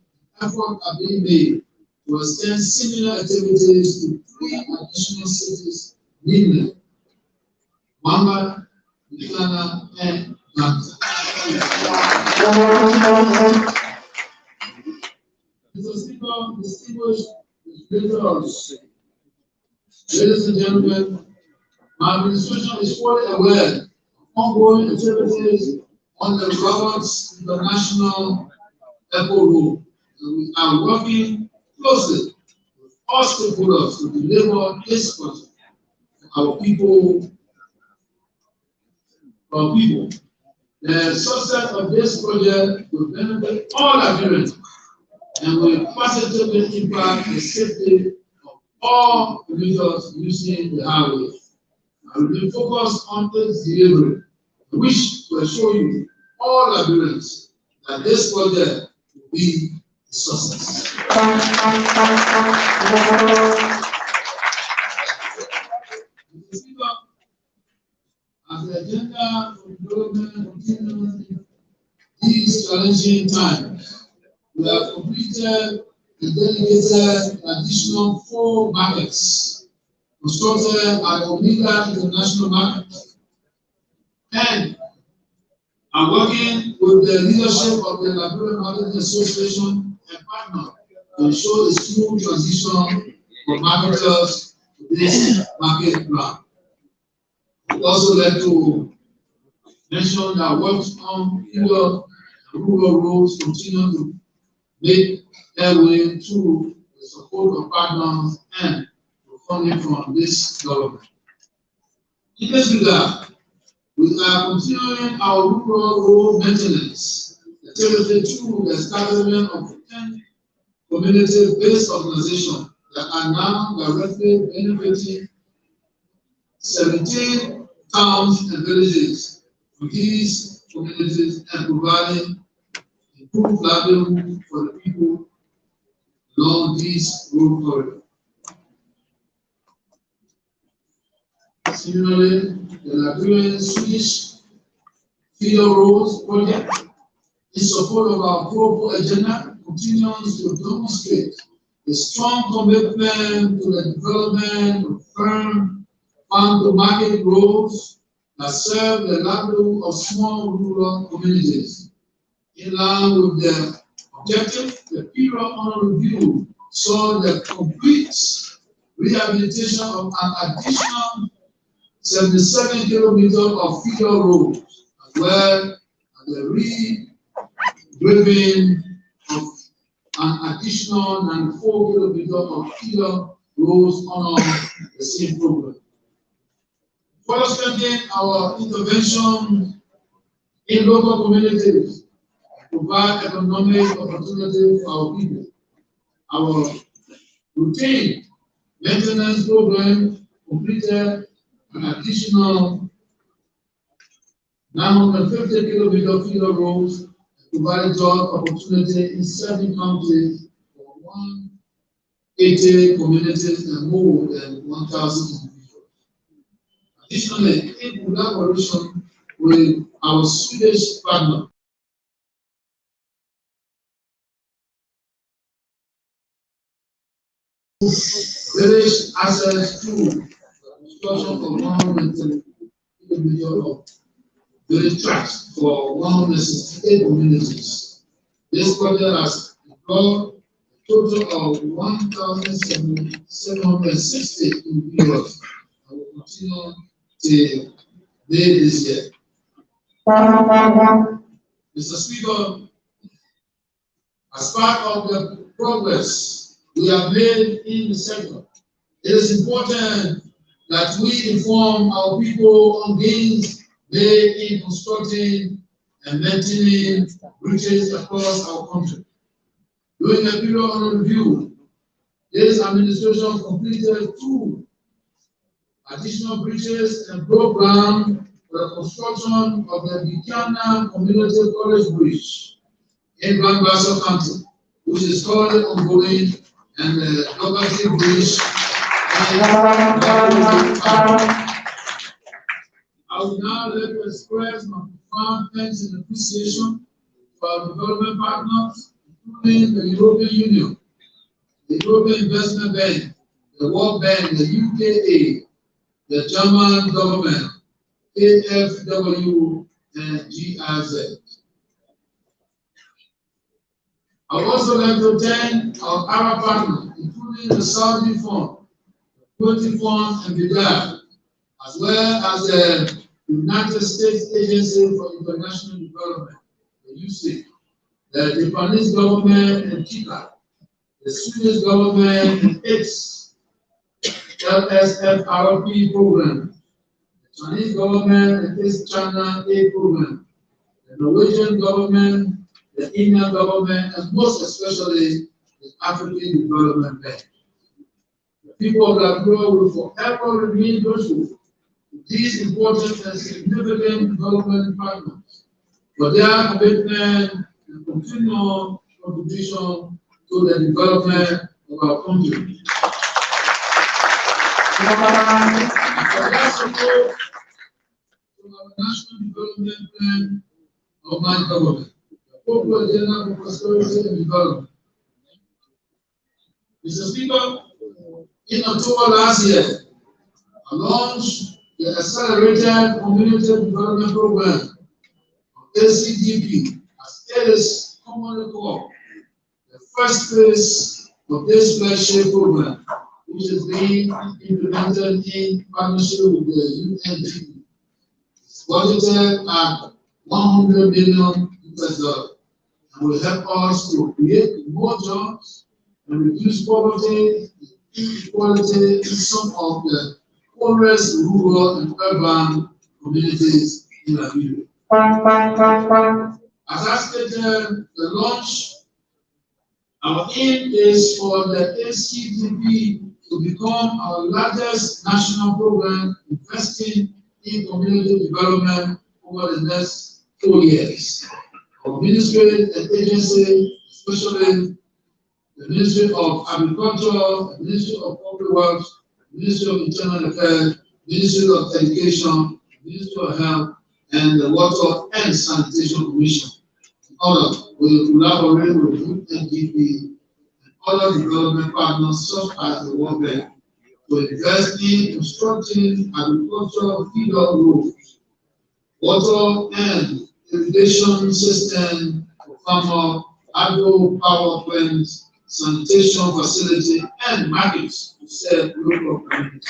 efforts are being made to extend similar activities to three additional cities, namely Mamba, Bikana, and Nanta. Mr. Speaker, distinguished visitors, ladies and gentlemen, my administration is fully aware of ongoing activities on the Roberts International Airport Road, and we are working closely with all stakeholders to deliver this project to our people. The success of this project will benefit all Nigerians and will positively impact the safety of all commuters using the highway. I will be focused on its delivery. I wish to assure you, all Nigerians, that this project will be a success. Mr. Speaker, as the agenda for development continues in these challenging times, we have completed and dedicated additional 4 markets constructed at Omega International Market and are working with the leadership of the Liberian Marketing Association and partner to ensure a smooth transition for marketers to this market plan. We also like to mention that works on rural roads continue to make headway through the support of partners and the funding from this government. In this regard, we are continuing our rural road maintenance activity through the establishment of 10 community-based organizations that are now directly benefiting 17 towns and villages from these communities and providing improved livelihood for the people along these road corridors. Similarly, the Liberian Swedish feeder roads project, in support of our global agenda, continues to demonstrate a strong commitment to the development of firm farm-to-market roads that serve the livelihood of small rural communities. In line with the objective, the period under review saw the complete rehabilitation of an additional 77 kilometers of feeder road, as well as the repaving of an additional 94 kilometers of feeder roads on the same program. Further strengthening our intervention in local communities, provide economic opportunity for our people. Our routine maintenance program completed an additional 950 kilometer feeder roads and provided job opportunity in 7 counties for 180 communities and more than 1,000 individuals. Additionally, in collaboration with our Swedish partner, village access to the construction of 110 kilometers of village tracts for 168 communities. This project has employed a total of 1,760 individuals and will continue till May this year. Mr. Speaker, as part of the progress we have made in the sector, it is important that we inform our people on gains made in constructing and maintaining bridges across our country. During the period under review, this administration completed 2 additional bridges and program for the construction of the Buchanan Community College Bridge in Grand Bassa County, which is currently ongoing, and the Dougherty Bridge. I would now like to express my profound thanks and appreciation to our development partners, including the European Union, the European Investment Bank, the World Bank, the UKA, the German government, KFW, and GIZ. I would also like to thank our Arab partners, including the Saudi Fund, Fund and BIDAR, as well as the United States Agency for International Development, the USAID, the Japanese government and TICA, the Swedish government and its LSFRP program, the Chinese government and its China Aid program, the Norwegian government, the Indian government, and most especially the African Development Bank. People of Liberia will forever remain grateful to these important and significant development partners for their commitment and continual contribution to the development of our country. And for their support to our National Development Plan of my government, the Corporate Agenda for Prosperity and Development. Mr. Speaker, in October last year, I launched the Accelerated Community Development Program, ACDP, as it is commonly called, the first phase of this flagship program, which is being implemented in partnership with the UNDP. It's budgeted at $100 million and will help us to create more jobs and reduce poverty, inequality in some of the poorest rural and urban communities in Liberia. As I stated, the launch, our aim is for the ACDP to become our largest national program investing in community development over the next 4 years. Our ministry and agency, especially the Ministry of Agriculture, the Ministry of Public Works, the Ministry of Internal Affairs, Ministry of Education, Ministry of Health, and the Water and Sanitation Commission. Others will collaborate with UNDP and other development partners such as the World Bank to invest in constructing agricultural feeder roads, water and irrigation system for farmer, agro power plants, sanitation facility, and markets to serve local communities.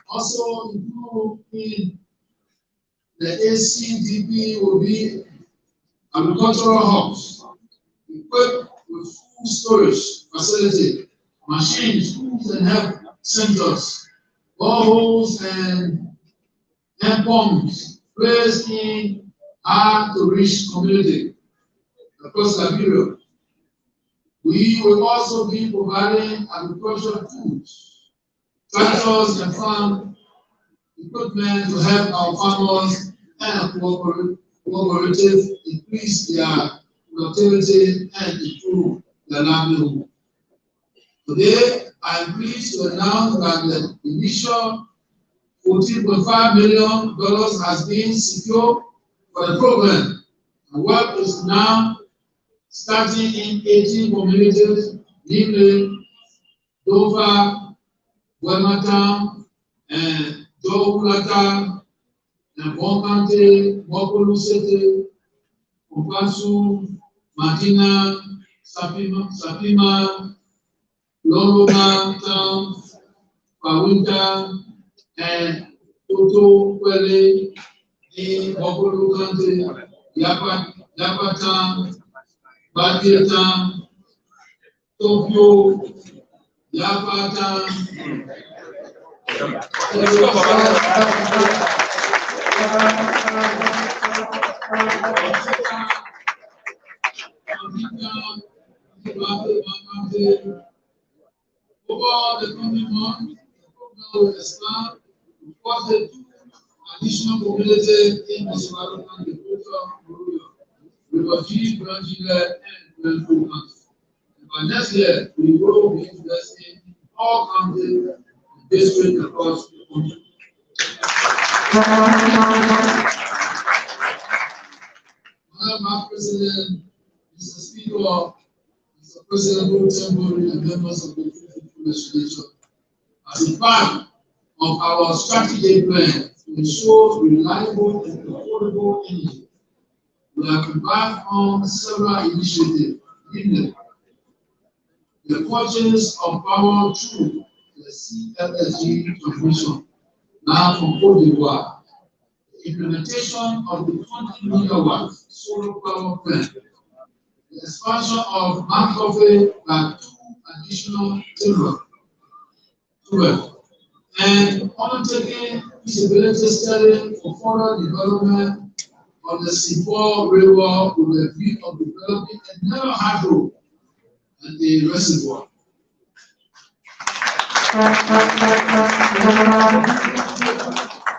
Also included in the ACDP will be agricultural hubs equipped with food storage facility, machines, tools and help centers, boreholes and hand pumps placed in hard-to-reach community across Liberia. We will also be providing agricultural tools, tractors, and farm equipment to help our farmers and cooperative increase their productivity and improve their livelihood. Today, I am pleased to announce that the initial $14.5 million has been secured for the program, and work is now starting in 18 communities, namely Dover, Weah, Joulata, Bonkante, Bokolusete, Upasu, Martina, Sapima, Loroma Town, Pawinta, and Toto Kwele in Bokolukante, Yapatan, Badietan, Tokyo, Yapatan, over the coming month, the program will expand because the two additional communities in the surrounding and the total refugee, grandchildren, and grandchildren. By next year, we will be investing in all counties and districts across the country. Madam President, Mr. Speaker, Mr. President Pro Tempore, and members of the legislature, as a part of our strategic plan to ensure reliable and affordable energy, we have embarked on several initiatives, including the purchase of power through the CLSG transmission, now from Cote d'Ivoire, the implementation of the 20 megawatt solar power plant, the expansion of Mount Coffee by 2 additional timber, and undertaking feasibility study for further development of the Seaport River with a view of developing another hydro and a reservoir.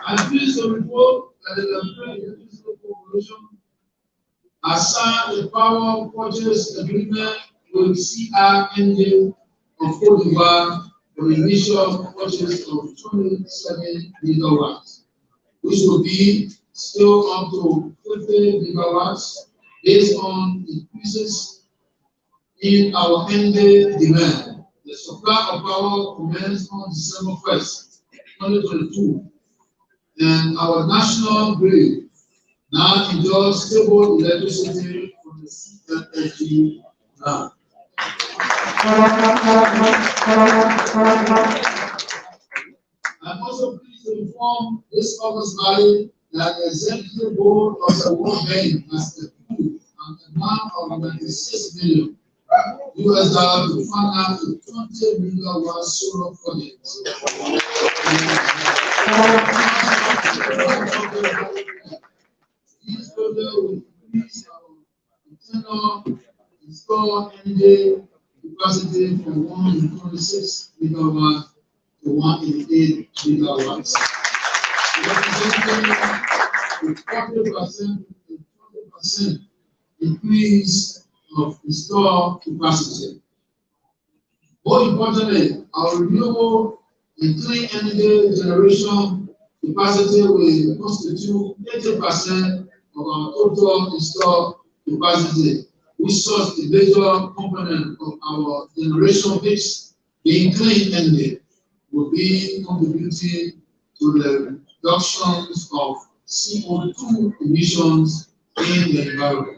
I'm pleased to report that the Nigerian Electricity Corporation has signed a power purchase agreement with CRNJ of Cote d'Ivoire for the initial purchase of 27 megawatts, which will be still up to 50 megawatts based on increases in our energy demand. The supply of power commenced on December 1st, 2022, and our national grid now enjoys stable electricity from the CLSG now. I'm also pleased to inform this August Valley that the executive board of the World Bank has approved an amount of $96 million to fund out to 20 megawatt solar projects. These projects will increase our internal installed energy capacity from 126 megawatts to 188 megawatts, representing a 40% increase of installed capacity. More importantly, our renewable and clean energy generation capacity will constitute 80% of our total installed capacity, which such a major component of our generation mix being clean energy will be contributing to the reductions of CO2 emissions in the environment.